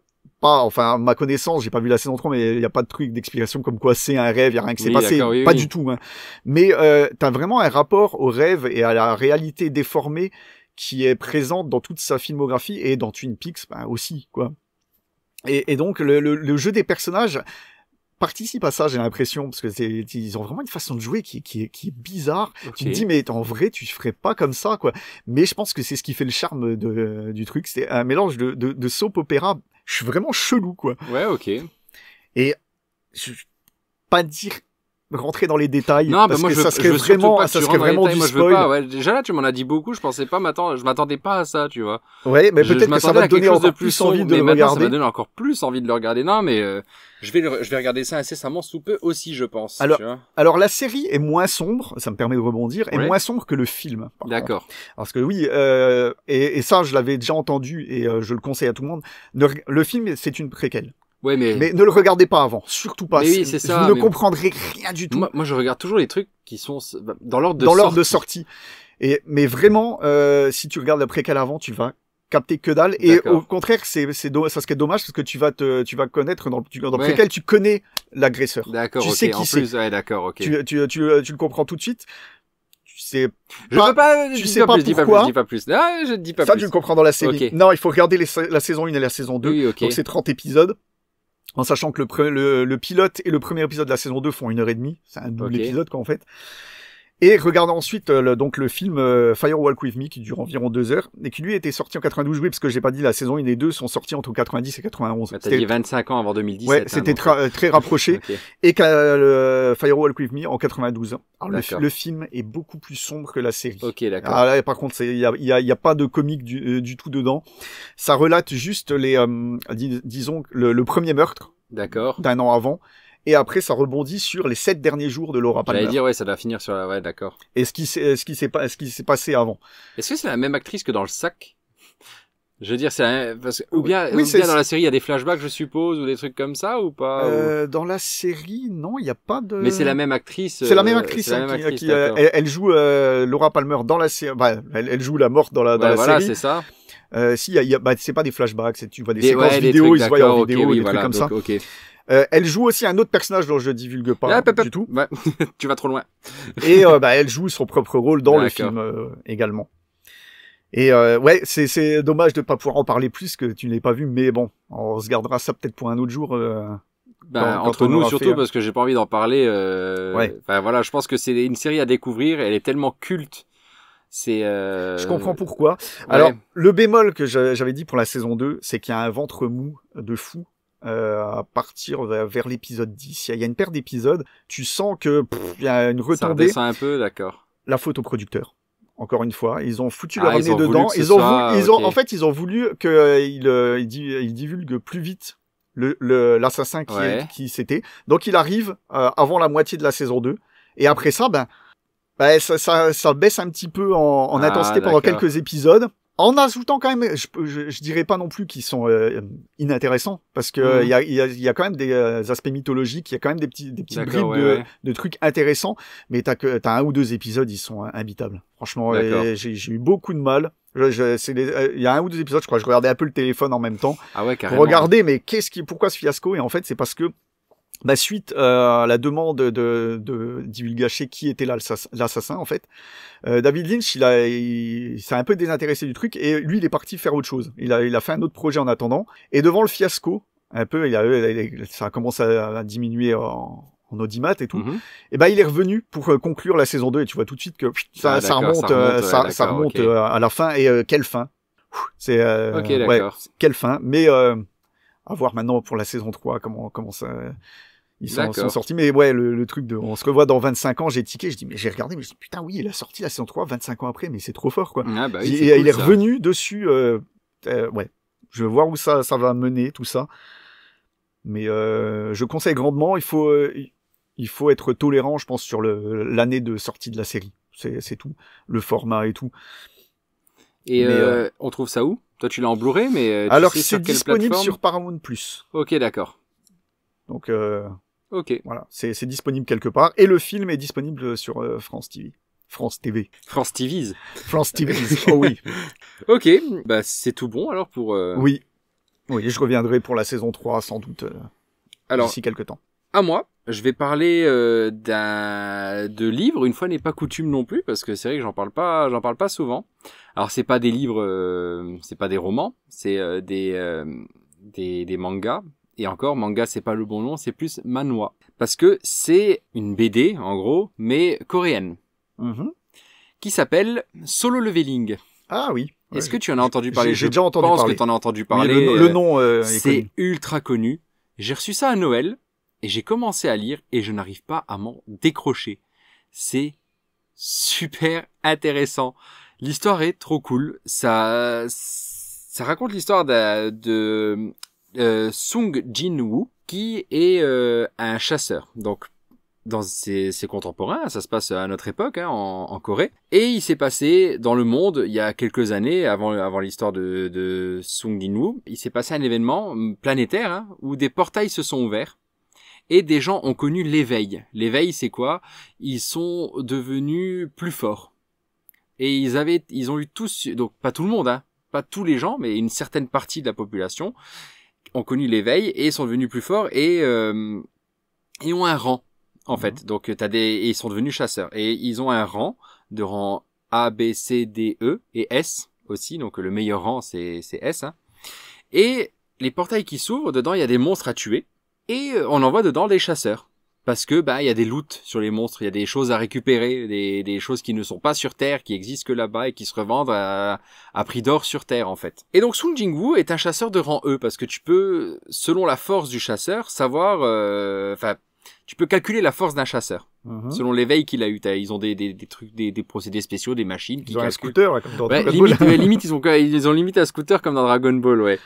[SPEAKER 3] pas, enfin, à ma connaissance, j'ai pas vu la saison 3, mais il y a pas de truc d'explication comme quoi c'est un rêve, il y a rien que c'est passé. Pas du tout, hein. Mais, t'as vraiment un rapport au rêve et à la réalité déformée qui est présente dans toute sa filmographie et dans Twin Peaks, aussi, quoi. Et donc, le jeu des personnages participe à ça, j'ai l'impression, parce que ils ont vraiment une façon de jouer qui est bizarre. Tu te dis, mais en vrai, tu ferais pas comme ça, quoi. Mais je pense que c'est ce qui fait le charme du truc. C'est un mélange de soap opéra. Je suis vraiment chelou, quoi.
[SPEAKER 2] Ouais, ok.
[SPEAKER 3] Et pas dire rentrer dans les détails,
[SPEAKER 2] non,
[SPEAKER 3] parce
[SPEAKER 2] moi,
[SPEAKER 3] que ça serait vraiment du spoil.
[SPEAKER 2] Ouais, déjà là, tu m'en as dit beaucoup, je m'attendais pas à ça, tu vois.
[SPEAKER 3] Ouais, mais peut-être que ça va te donner encore plus envie de le regarder.
[SPEAKER 2] Ça va donner encore plus envie de le regarder. Non, mais je vais regarder ça incessamment sous peu aussi, je pense.
[SPEAKER 3] Alors la série est moins sombre, ça me permet de rebondir, est moins sombre que le film.
[SPEAKER 2] D'accord.
[SPEAKER 3] Parce que oui, et ça je l'avais déjà entendu et je le conseille à tout le monde. Le film, c'est une préquelle.
[SPEAKER 2] Ouais, mais
[SPEAKER 3] ne le regardez pas avant, surtout pas.
[SPEAKER 2] Mais oui, c'est ça.
[SPEAKER 3] Vous ne comprendrez rien du tout.
[SPEAKER 2] Moi, je regarde toujours les trucs qui sont dans l'ordre de sortie.
[SPEAKER 3] Mais vraiment, si tu regardes la préquelle avant, tu vas capter que dalle. Et au contraire, ça serait dommage parce que tu vas connaître dans préquelle, tu connais l'agresseur.
[SPEAKER 2] D'accord.
[SPEAKER 3] Tu sais qui c'est.
[SPEAKER 2] Ouais, d'accord. Ok.
[SPEAKER 3] Tu le comprends tout de suite. Tu sais
[SPEAKER 2] dis pas plus. Ah, je dis pas
[SPEAKER 3] ça,
[SPEAKER 2] plus.
[SPEAKER 3] tu le comprends dans la série. Okay. Non, il faut regarder la saison 1 et la saison 2.
[SPEAKER 2] Oui, okay.
[SPEAKER 3] Donc c'est 30 épisodes. En sachant que le pilote et le premier épisode de la saison 2 font 1h30. C'est un double épisode, quoi, en fait. Et regarde ensuite le film Fire Walk With Me qui dure environ 2 heures et qui lui était sorti en 92. Oui, parce que j'ai pas dit la saison 1 et 2 sont sortis entre 90 et 91.
[SPEAKER 2] T'as dit 25 ans avant 2017.
[SPEAKER 3] Ouais, c'était très rapproché. Okay. Et Fire Walk With Me en 92. Alors le film est beaucoup plus sombre que la série.
[SPEAKER 2] Ok, d'accord.
[SPEAKER 3] Alors là, par contre, il y a pas de comique du tout dedans. Ça relate juste disons le premier meurtre.
[SPEAKER 2] D'accord.
[SPEAKER 3] D'un an avant. Et après, ça rebondit sur les 7 derniers jours de Laura Palmer.
[SPEAKER 2] J'allais dire, ouais, ça doit finir sur ouais, d'accord.
[SPEAKER 3] Et ce qui s'est passé avant.
[SPEAKER 2] Est-ce que c'est la même actrice que dans le sac? Je veux dire, ou bien dans la série, il y a des flashbacks, je suppose, ou des trucs comme ça, ou pas?
[SPEAKER 3] Dans la série, non, il n'y a pas de...
[SPEAKER 2] Mais c'est la même actrice.
[SPEAKER 3] C'est la même actrice, qui elle joue, Laura Palmer dans la série, elle joue la morte dans la série.
[SPEAKER 2] Voilà, c'est ça.
[SPEAKER 3] Si, c'est pas des flashbacks, tu vois des séquences vidéo, ils se voient en vidéo, des trucs comme ça. Elle joue aussi un autre personnage dont je divulgue pas du tout.
[SPEAKER 2] Ouais. Tu vas trop loin.
[SPEAKER 3] Et elle joue son propre rôle dans le film également. Et ouais, c'est dommage de pas pouvoir en parler plus que tu ne l'aies pas vu, mais bon, on se gardera ça peut-être pour un autre jour.
[SPEAKER 2] Entre nous surtout parce que j'ai pas envie d'en parler. Ouais. Enfin voilà, je pense que c'est une série à découvrir. Elle est tellement culte.
[SPEAKER 3] Je comprends pourquoi. Ouais. Alors le bémol que j'avais dit pour la saison 2, c'est qu'il y a un ventre mou de fou. À partir vers l'épisode 10, il y a une paire d'épisodes, tu sens que il y a une retombée.
[SPEAKER 2] Ça redescend un peu, d'accord.
[SPEAKER 3] La faute au producteur. Encore une fois, ils ont foutu leur nez dedans. En fait, ils ont voulu qu'il divulgue plus vite l'assassin qui c'était. Donc il arrive avant la moitié de la saison 2 et après ça ça baisse un petit peu en intensité pendant quelques épisodes. En ajoutant quand même, je dirais pas non plus qu'ils sont inintéressants parce que il y a quand même des aspects mythologiques, il y a quand même des petites bribes de trucs intéressants, mais t'as un ou deux épisodes, ils sont imbitables. Franchement, j'ai eu beaucoup de mal Il y a un ou deux épisodes, je crois, je regardais un peu le téléphone en même temps.
[SPEAKER 2] Ah ouais, carrément.
[SPEAKER 3] Pour regarder, mais pourquoi ce fiasco? Et en fait, c'est parce que, suite à la demande de divulgacher qui était l'assassin, en fait, David Lynch, il s'est un peu désintéressé du truc et lui, il est parti faire autre chose. Il a fait un autre projet en attendant. Et devant le fiasco, un peu, ça a commencé à diminuer en audimat et tout. Et il est revenu pour conclure la saison 2 et tu vois tout de suite que ça remonte okay. À la fin et quelle fin. C'est quelle fin, mais à voir maintenant pour la saison 3 comment ça ils sont sortis, mais ouais, le truc on se revoit dans 25 ans, j'ai tiqué, j'ai regardé, mais je dis, putain, oui, il a sorti la saison 3 25 ans après, mais c'est trop fort, quoi.
[SPEAKER 2] Ah bah oui,
[SPEAKER 3] il est revenu dessus, ouais. Je veux voir où ça va mener, tout ça. Mais, je conseille grandement, il faut être tolérant, je pense, sur l'année de sortie de la série. C'est tout. Le format et tout.
[SPEAKER 2] Et, on trouve ça où? Toi, tu l'as en Blu-ray, mais,
[SPEAKER 3] alors, c'est disponible sur Paramount+.
[SPEAKER 2] Ok, d'accord.
[SPEAKER 3] Donc, voilà, c'est disponible quelque part. Et le film est disponible sur France TV. France TVs.
[SPEAKER 2] France TVs,
[SPEAKER 3] oh oui.
[SPEAKER 2] Ok, bah c'est tout bon alors pour...
[SPEAKER 3] Oui, je reviendrai pour la saison 3 sans doute d'ici quelques temps.
[SPEAKER 2] À moi, je vais parler de livres, une fois n'est pas coutume non plus, parce que c'est vrai que j'en parle pas souvent. Alors c'est pas des livres, c'est pas des romans, c'est des mangas. Et encore, manga, c'est pas le bon nom, c'est plus manhwa. Parce que c'est une BD, en gros, mais coréenne. Qui s'appelle Solo Leveling.
[SPEAKER 3] Ah oui.
[SPEAKER 2] Est-ce que tu en as entendu parler?
[SPEAKER 3] J'ai déjà entendu parler.
[SPEAKER 2] Je pense que tu en as entendu parler.
[SPEAKER 3] Oui, le nom
[SPEAKER 2] c'est ultra connu. J'ai reçu ça à Noël et j'ai commencé à lire et je n'arrive pas à m'en décrocher. C'est super intéressant. L'histoire est trop cool. Ça raconte l'histoire de Sung Jin-woo, qui est un chasseur. Donc, dans ses contemporains, ça se passe à notre époque, en Corée. Et il s'est passé dans le monde, il y a quelques années, avant l'histoire de Sung Jin-woo, il s'est passé un événement planétaire où des portails se sont ouverts. Et des gens ont connu l'éveil. L'éveil, c'est quoi? Ils sont devenus plus forts. Et ils ont eu tous, donc pas tout le monde, pas tous les gens, mais une certaine partie de la population ont connu l'éveil et sont devenus plus forts et ont un rang, en fait. Donc ils sont devenus chasseurs et ils ont un rang de rang A, B, C, D, E et S aussi. Donc le meilleur rang c'est S. Et les portails qui s'ouvrent, dedans il y a des monstres à tuer. Et on envoie dedans des chasseurs. Parce que il y a des loots sur les monstres, il y a des choses à récupérer, des choses qui ne sont pas sur Terre, qui existent que là-bas et qui se revendent à prix d'or sur Terre en fait. Et donc Sung Jin-woo est un chasseur de rang E parce que tu peux, selon la force du chasseur, savoir, tu peux calculer la force d'un chasseur. Selon l'éveil qu'il a eu. Ils ont des trucs, des procédés spéciaux, des machines qui
[SPEAKER 3] calculent.
[SPEAKER 2] Un
[SPEAKER 3] scooter là, comme dans Dragon Ball.
[SPEAKER 2] Limite ils ont limite un scooter comme dans Dragon Ball, ouais.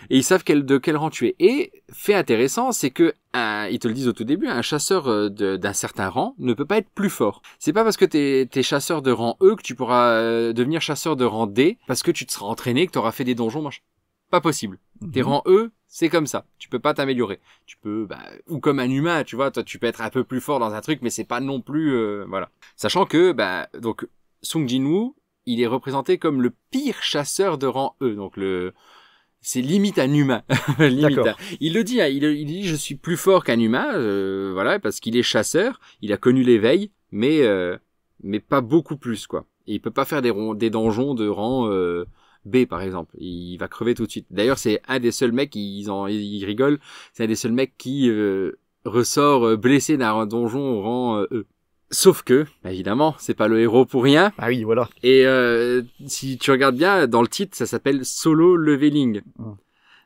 [SPEAKER 2] Et ils savent de quel rang tu es. Et fait intéressant, c'est que ils te le disent au tout début, un chasseur d'un certain rang ne peut pas être plus fort. C'est pas parce que t'es chasseur de rang E que tu pourras devenir chasseur de rang D parce que tu te seras entraîné, que t'auras fait des donjons, machin. Pas possible. T'es rang E, c'est comme ça. Tu peux pas t'améliorer. Tu peux, ou comme un humain, tu vois, toi, tu peux être un peu plus fort dans un truc, mais c'est pas non plus, voilà. Sachant que, donc, Sung Jin-woo, il est représenté comme le pire chasseur de rang E. Donc c'est limite un humain. Limite. Il le dit, il dit, je suis plus fort qu'un humain, voilà, parce qu'il est chasseur, il a connu l'éveil, mais pas beaucoup plus, quoi. Et il peut pas faire des donjons de rang, B, par exemple. Il va crever tout de suite. D'ailleurs, c'est un des seuls mecs, ils rigolent, c'est un des seuls mecs qui, ressort blessé d'un donjon au rang E. Sauf que, évidemment, c'est pas le héros pour rien.
[SPEAKER 3] Ah oui, voilà.
[SPEAKER 2] Et si tu regardes bien, dans le titre, ça s'appelle Solo Leveling.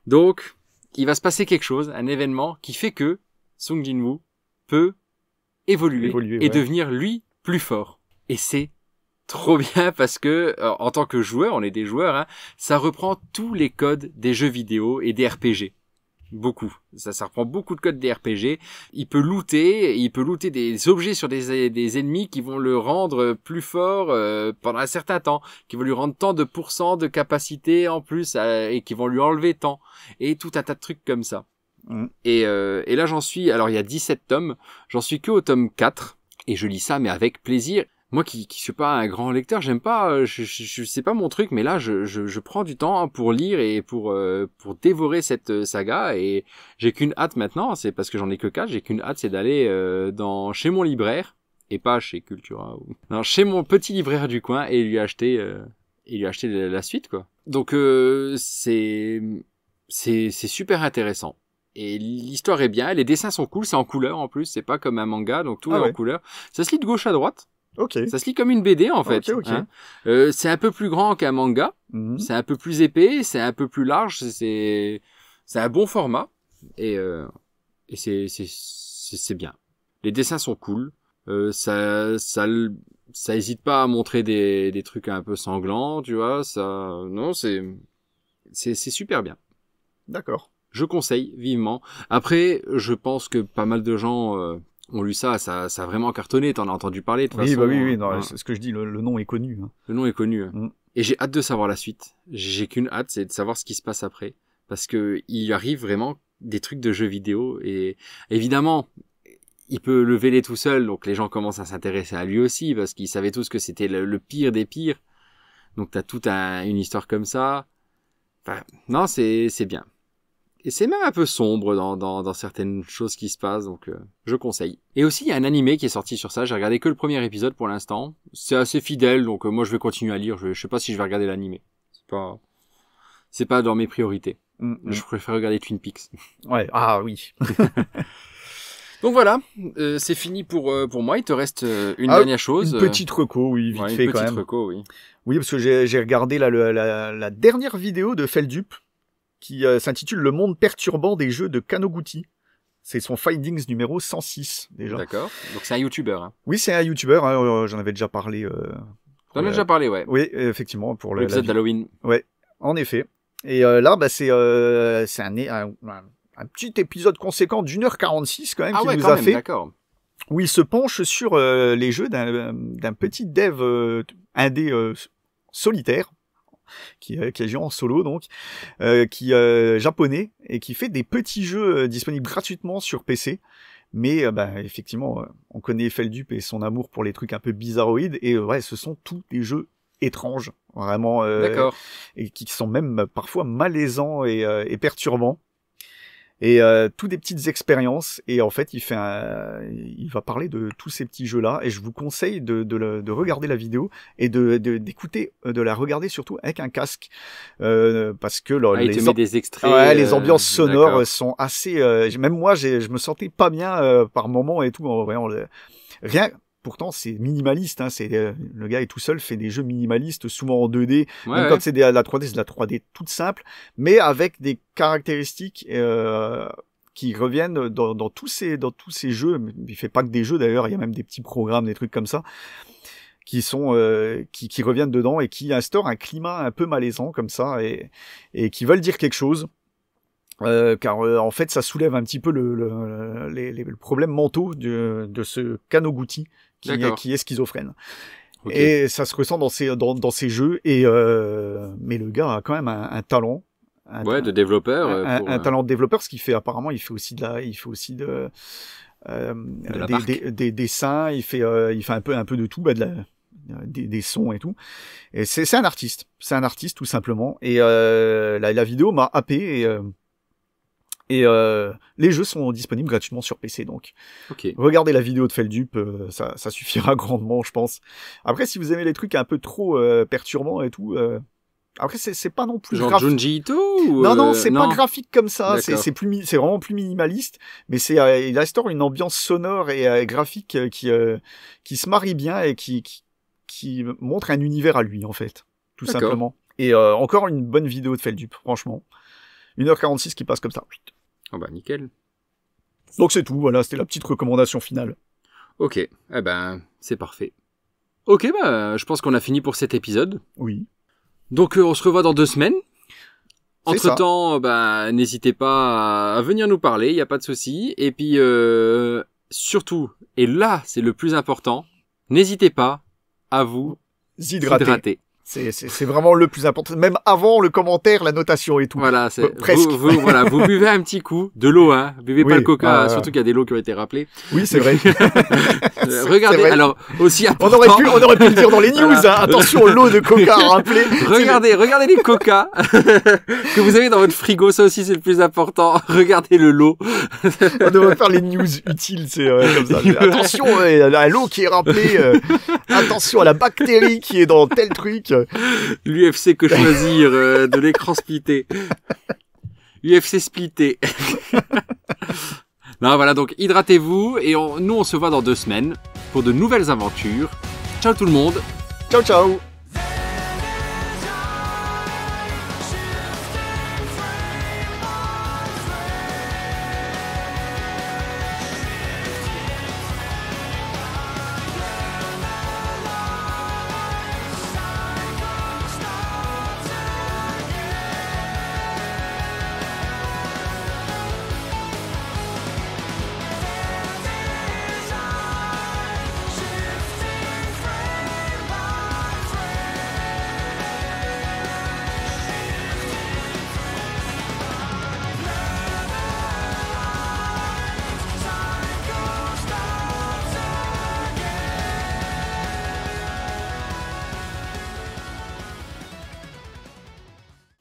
[SPEAKER 2] Donc, il va se passer quelque chose, un événement qui fait que Sung Jin-woo peut évoluer et devenir, lui, plus fort. Et c'est trop bien parce que, en tant que joueur, on est des joueurs, ça reprend tous les codes des jeux vidéo et des RPG. Beaucoup. Ça reprend beaucoup de codes des RPG. Il peut looter des objets sur des ennemis qui vont le rendre plus fort pendant un certain temps, qui vont lui rendre tant de pourcents de capacité en plus et qui vont lui enlever tant. Et tout un tas de trucs comme ça. Et là alors il y a 17 tomes, j'en suis que au tome 4 et je lis ça mais avec plaisir. moi qui suis pas un grand lecteur, j'aime pas, je c'est pas mon truc, mais là je prends du temps pour lire et pour dévorer cette saga, et j'ai qu'une hâte maintenant, c'est parce que j'en ai que 4, j'ai qu'une hâte, c'est d'aller chez mon libraire, et pas chez Cultura, non, chez mon petit libraire du coin, et lui acheter la suite, quoi. Donc c'est super intéressant. Et l'histoire est bien, les dessins sont cool, c'est en couleur en plus, c'est pas comme un manga, donc tout est en couleur. Ça se lit de gauche à droite.
[SPEAKER 3] Ok.
[SPEAKER 2] Ça se lit comme une BD en fait.
[SPEAKER 3] Ok.
[SPEAKER 2] Hein. C'est un peu plus grand qu'un manga, c'est un peu plus épais, c'est un peu plus large, c'est un bon format, et c'est bien. Les dessins sont cool, ça hésite pas à montrer des trucs un peu sanglants, tu vois, non, c'est super bien.
[SPEAKER 3] D'accord.
[SPEAKER 2] Je conseille vivement. Après, je pense que pas mal de gens ont lu ça a vraiment cartonné. T'en as entendu parler de toute façon.
[SPEAKER 3] Oui, non, c'est ce que je dis, le nom est connu. Hein.
[SPEAKER 2] Le nom est connu. Et j'ai hâte de savoir la suite. J'ai qu'une hâte, c'est de savoir ce qui se passe après. Parce que il arrive vraiment des trucs de jeux vidéo, et évidemment, il peut le véler tout seul, donc les gens commencent à s'intéresser à lui aussi, parce qu'ils savaient tous que c'était le pire des pires. Donc t'as toute une histoire comme ça. Enfin, non, c'est bien. Et c'est même un peu sombre dans certaines choses qui se passent, donc je conseille. Et aussi, il y a un animé qui est sorti sur ça. J'ai regardé que le premier épisode pour l'instant. C'est assez fidèle, donc moi je vais continuer à lire. Je sais pas si je vais regarder l'animé. C'est pas dans mes priorités. Je préfère regarder Twin Peaks.
[SPEAKER 3] Ouais, ah oui.
[SPEAKER 2] Donc voilà, c'est fini pour moi. Il te reste une dernière chose.
[SPEAKER 3] Une petite reco, oui, vite fait quand même.
[SPEAKER 2] Une petite reco, oui.
[SPEAKER 3] Oui, parce que j'ai regardé la dernière vidéo de Feldup, qui s'intitule « Le monde perturbant des jeux de Kanoguchi ». C'est son Findings numéro 106, déjà.
[SPEAKER 2] D'accord. Donc c'est un YouTuber. Hein.
[SPEAKER 3] Oui, c'est un YouTuber. Hein, j'en avais déjà parlé.
[SPEAKER 2] T'en as déjà parlé, ouais.
[SPEAKER 3] Oui, effectivement. Pour
[SPEAKER 2] l'épisode d'Halloween.
[SPEAKER 3] Ouais, en effet. Et là, c'est un petit épisode conséquent d'1h46 quand même qu'il nous a fait.
[SPEAKER 2] D'accord.
[SPEAKER 3] Où il se penche sur les jeux d'un petit dev indé solitaire, qui est joué en solo donc, qui japonais, et qui fait des petits jeux disponibles gratuitement sur PC. Mais effectivement, on connaît Feldup et son amour pour les trucs un peu bizarroïdes, et ouais, ce sont tous des jeux étranges, vraiment, et qui sont même parfois malaisants et perturbants. Et tout des petites expériences, et en fait il va parler de tous ces petits jeux là, et je vous conseille de regarder la vidéo et d'écouter, de la regarder surtout avec un casque, parce que
[SPEAKER 2] des extraits,
[SPEAKER 3] les ambiances sonores sont assez, même moi je me sentais pas bien par moment et tout, vraiment rien. Pourtant, c'est minimaliste, hein, le gars est tout seul, fait des jeux minimalistes, souvent en 2D. Même quand c'est de la 3D, c'est de la 3D toute simple, mais avec des caractéristiques qui reviennent dans tous ces jeux. Il fait pas que des jeux d'ailleurs, il y a même des petits programmes, des trucs comme ça, qui sont qui reviennent dedans et qui instaurent un climat un peu malaisant comme ça, et qui veulent dire quelque chose. Car en fait ça soulève un petit peu les problèmes mentaux de ce Kanoguchi qui est schizophrène. Okay. Et ça se ressent dans ces jeux, et mais le gars a quand même un talent,
[SPEAKER 2] de développeur,
[SPEAKER 3] un talent de développeur, ce qu'il fait apparemment, il fait aussi des dessins, il fait un peu de tout, des sons et tout, et c'est un artiste tout simplement, et la vidéo m'a happé, et les jeux sont disponibles gratuitement sur PC, donc regardez la vidéo de Feldup, ça suffira grandement, je pense. Après, si vous aimez les trucs un peu trop perturbants et tout, après c'est pas non plus
[SPEAKER 2] genre Junji Ito
[SPEAKER 3] non, c'est pas graphique comme ça, c'est vraiment plus minimaliste, mais il instaure une ambiance sonore et graphique qui se marie bien, et qui montre un univers à lui en fait, tout simplement. Et encore une bonne vidéo de Feldup, franchement. 1h46 qui passe comme ça.
[SPEAKER 2] Oh bah nickel.
[SPEAKER 3] Donc c'est tout, voilà, c'était la petite recommandation finale.
[SPEAKER 2] Ok, c'est parfait. Ok, je pense qu'on a fini pour cet épisode.
[SPEAKER 3] Oui.
[SPEAKER 2] Donc on se revoit dans 2 semaines. Entre-temps, n'hésitez pas à venir nous parler, il n'y a pas de souci. Et puis surtout, et là c'est le plus important, n'hésitez pas à vous hydrater.
[SPEAKER 3] C'est vraiment le plus important. Même avant le commentaire, la notation et tout.
[SPEAKER 2] Voilà,
[SPEAKER 3] presque.
[SPEAKER 2] Vous buvez un petit coup de l'eau, hein. Buvez pas le coca, surtout qu'il y a des lots qui ont été rappelés.
[SPEAKER 3] Oui, c'est vrai.
[SPEAKER 2] Regardez, c'est vrai. Alors, aussi important.
[SPEAKER 3] On aurait pu le dire dans les news, hein. Attention, l'eau de coca à rappeler.
[SPEAKER 2] Regardez les coca que vous avez dans votre frigo, ça aussi c'est le plus important. Regardez le lot.
[SPEAKER 3] On devrait faire les news utiles, c'est comme ça. Attention, à l'eau qui est rappelée. Attention à la bactérie qui est dans tel truc.
[SPEAKER 2] L'UFC que choisir de l'écran splitté. UFC splitté. Non, voilà, donc hydratez-vous et nous on se voit dans 2 semaines pour de nouvelles aventures. Ciao tout le monde.
[SPEAKER 3] Ciao ciao.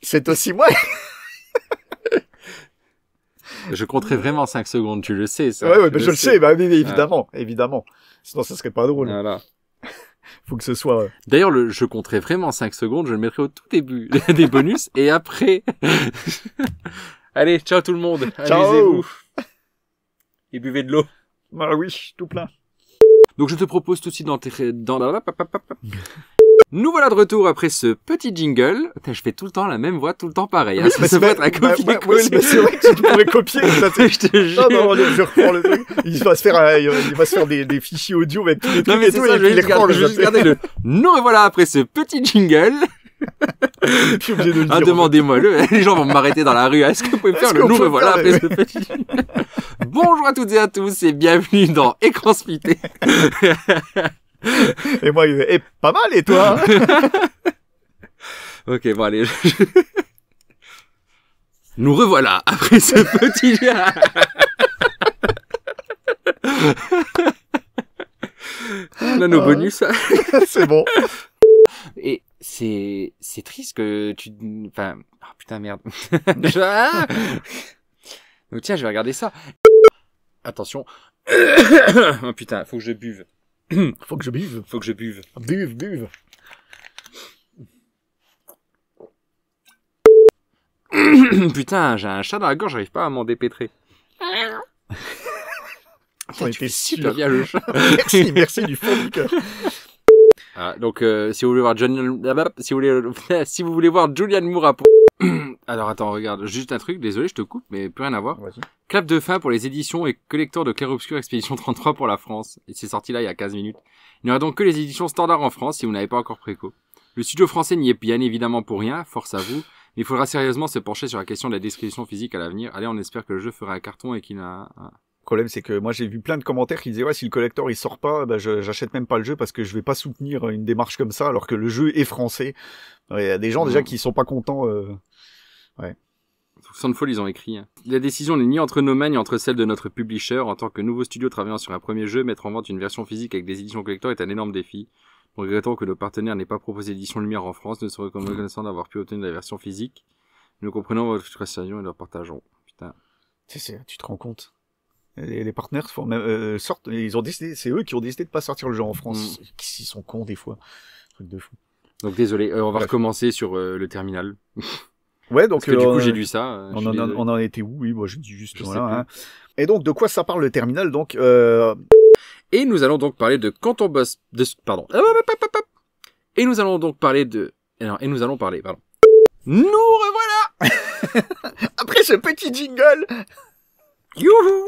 [SPEAKER 3] C'est aussi moi.
[SPEAKER 2] Je compterai vraiment 5 secondes, tu le sais, ça.
[SPEAKER 3] Ouais, je le sais, bah oui, évidemment, évidemment. Sinon, ça serait pas drôle.
[SPEAKER 2] Voilà.
[SPEAKER 3] Faut que ce soit...
[SPEAKER 2] D'ailleurs, je compterai vraiment 5 secondes, je le mettrai au tout début des bonus, et après... Allez, ciao tout le monde.
[SPEAKER 3] Ciao.
[SPEAKER 2] Amusez-vous. Et buvez de l'eau.
[SPEAKER 3] Ah oui, tout plein.
[SPEAKER 2] Donc, je te propose tout de suite Nous voilà de retour après ce petit jingle. Putain, je fais tout le temps la même voix, tout le temps pareil. Hein.
[SPEAKER 3] Oui,
[SPEAKER 2] ça peut être un copier.
[SPEAKER 3] Oui, mais c'est vrai que tu pourrais copier.
[SPEAKER 2] Je te jure.
[SPEAKER 3] Non, je reprends le truc. Il va se faire des fichiers audio avec tous les trucs
[SPEAKER 2] et tout.
[SPEAKER 3] Ça,
[SPEAKER 2] et puis je vais juste garder le. Nous revoilà après ce petit jingle.
[SPEAKER 3] Je suis obligé de le dire.
[SPEAKER 2] Demandez-moi-le. Les gens vont m'arrêter dans la rue. Est-ce que vous pouvez faire le nous revoilà après ce petit jingle? Bonjour à toutes et à tous et bienvenue dans Écran Splitté.
[SPEAKER 3] Et moi, pas mal, et toi?
[SPEAKER 2] Ok, bon, allez. Nous revoilà après ce petit... On a nos bonus.
[SPEAKER 3] C'est bon.
[SPEAKER 2] Et c'est triste que tu... Enfin... Oh, putain, merde. Donc tiens, je vais regarder ça. Attention. Oh putain, faut que je buve.
[SPEAKER 3] Faut que je buve.
[SPEAKER 2] Faut que je buve.
[SPEAKER 3] Buve.
[SPEAKER 2] Putain, j'ai un chat dans la gorge, j'arrive pas à m'en dépêtrer.
[SPEAKER 3] Ça a été
[SPEAKER 2] super bien le chat.
[SPEAKER 3] Merci du fond du cœur.
[SPEAKER 2] Ah, donc si vous voulez voir si vous voulez voir Julianne Moore pour... Alors attends, regarde, juste un truc, désolé, je te coupe, mais plus rien à voir.
[SPEAKER 3] Vas-y.
[SPEAKER 2] Clap de fin pour les éditions et collecteurs de Clair Obscur Expédition 33 pour la France. Et c'est sorti là il y a 15 minutes. Il n'y aura donc que les éditions standards en France si vous n'avez pas encore préco. Le studio français n'y est bien évidemment pour rien, force à vous. Mais il faudra sérieusement se pencher sur la question de la distribution physique à l'avenir. Allez, on espère que le jeu fera un carton et qu'il n'a...
[SPEAKER 3] Le problème, c'est que moi, j'ai vu plein de commentaires qui disaient, ouais, si le collector, il sort pas, bah, j'achète même pas le jeu parce que je vais pas soutenir une démarche comme ça alors que le jeu est français. Il y a des gens, déjà, qui sont pas contents, ouais.
[SPEAKER 2] Soundfall, ils ont écrit. Hein. La décision n'est ni entre nos mains ni entre celles de notre publisher. En tant que nouveau studio travaillant sur un premier jeu, mettre en vente une version physique avec des éditions collector est un énorme défi. Nous regrettons que nos partenaires n'aient pas proposé d'édition Lumière en France, ne serait comme reconnaissant d'avoir pu obtenir la version physique. Nous comprenons votre frustration et leur partageons. Putain.
[SPEAKER 3] Tu te rends compte? Les partenaires sortent, ils ont décidé, c'est eux qui ont décidé de pas sortir le jeu en France. Ils sont cons des fois. Truc de fou.
[SPEAKER 2] Donc désolé, on va recommencer sur le terminal.
[SPEAKER 3] Ouais, donc
[SPEAKER 2] parce que du coup j'ai lu ça.
[SPEAKER 3] On en était où? Oui, moi j'ai dit juste voilà. Hein. Et donc de quoi ça parle le terminal? Donc
[SPEAKER 2] et nous allons donc parler de quand on bosse de pardon. Et nous allons donc parler de pardon. Nous revoilà.
[SPEAKER 3] Après ce petit jingle.
[SPEAKER 2] Youhou.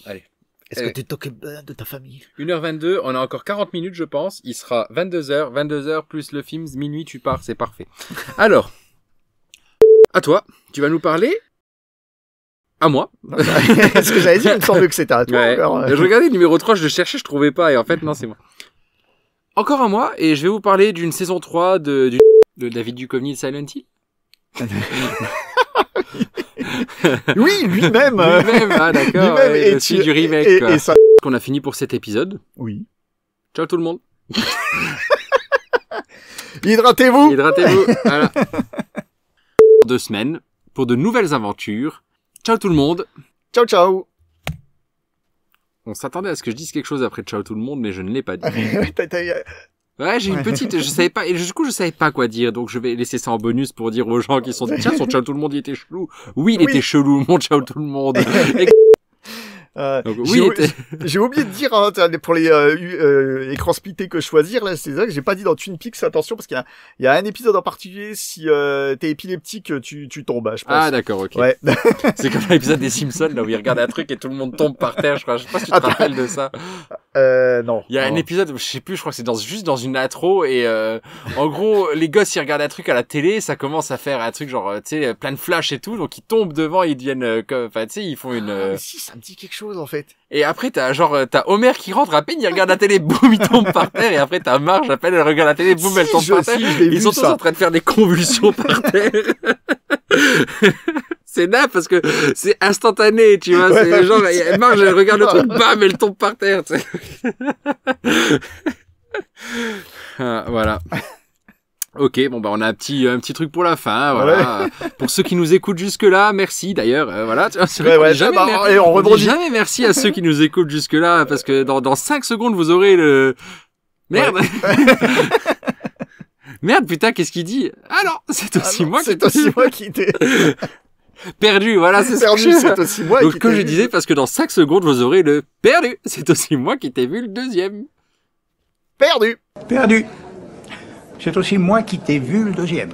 [SPEAKER 2] Allez.
[SPEAKER 3] Est-ce que tu t'occupes de ta famille?
[SPEAKER 2] 1h22, on a encore 40 minutes je pense. Il sera 22h plus le film, minuit tu pars, c'est parfait. Alors, à toi, tu vas nous parler... À moi.
[SPEAKER 3] Ce que j'avais dit, il me semble que c'était à toi.
[SPEAKER 2] Ouais.
[SPEAKER 3] Encore.
[SPEAKER 2] Je regardais le numéro 3, je le cherchais, je trouvais pas, et en fait non, c'est moi. encore un mois, et je vais vous parler d'une saison 3 de David Duchovny de Silent Hill.
[SPEAKER 3] Oui, lui-même.
[SPEAKER 2] Lui-même, ah d'accord.
[SPEAKER 3] Lui-même,
[SPEAKER 2] et aussi du remake.
[SPEAKER 3] Et ça...
[SPEAKER 2] qu'on a fini pour cet épisode.
[SPEAKER 3] Oui.
[SPEAKER 2] Ciao tout le monde.
[SPEAKER 3] Hydratez-vous.
[SPEAKER 2] Hydratez-vous. Voilà. 2 semaines pour de nouvelles aventures. Ciao tout le monde.
[SPEAKER 3] Ciao, ciao.
[SPEAKER 2] On s'attendait à ce que je dise quelque chose après ciao tout le monde, mais je ne l'ai pas dit. Ouais, j'ai une petite, je savais pas, et du coup, je savais pas quoi dire, donc je vais laisser ça en bonus pour dire aux gens qui sont dit, tiens, son ciao tout le monde, il était chelou. Oui, il était chelou, mon ciao tout le monde.
[SPEAKER 3] Donc, j'ai oublié de dire hein, pour les écrans splittés que choisir là, c'est ça que j'ai pas dit dans Twin Peaks, attention parce qu'il y a un épisode en particulier, si t'es épileptique tu tombes, je pense.
[SPEAKER 2] Ah d'accord, ok.
[SPEAKER 3] Ouais.
[SPEAKER 2] C'est comme l'épisode des Simpsons là où ils regardent un truc et tout le monde tombe par terre, je crois. Je sais pas si tu te rappelles de ça.
[SPEAKER 3] Non.
[SPEAKER 2] Il y a un épisode, je sais plus, je crois que c'est juste dans une intro et en gros les gosses ils regardent un truc à la télé, ça commence à faire un truc genre tu sais plein de flash et tout, donc ils tombent devant, ils deviennent enfin tu sais ils font une.
[SPEAKER 3] Si ça me dit quelque chose en fait.
[SPEAKER 2] Et après t'as Homer qui rentre à peine, il regarde la télé, boum il tombe par terre et après t'as Marge à peine elle regarde la télé, boum elle tombe par terre. Ils sont tous en train de faire des convulsions par terre. C'est nappe parce que c'est instantané, tu vois. Ouais, c'est genre, Marge, elle regarde le truc, bam, elle tombe par terre, tu sais. Ah, voilà. Ok, bon, bah, on a un petit truc pour la fin, voilà. Ouais. Pour ceux qui nous écoutent jusque-là, merci, d'ailleurs, voilà. C'est vrai on rebondit. Jamais merci à ceux qui nous écoutent jusque-là, parce que dans 5 secondes, vous aurez le... Merde! Ouais. Merde, putain, qu'est-ce qu'il dit? Ah non, c'est aussi moi
[SPEAKER 3] qui t'ai...
[SPEAKER 2] Perdu, voilà, c'est
[SPEAKER 3] perdu, c'est aussi moi
[SPEAKER 2] donc, comme je disais, parce que dans 5 secondes, vous aurez le perdu. C'est aussi moi qui t'ai vu le deuxième.
[SPEAKER 3] Perdu.
[SPEAKER 9] Perdu. C'est aussi moi qui t'ai vu le deuxième.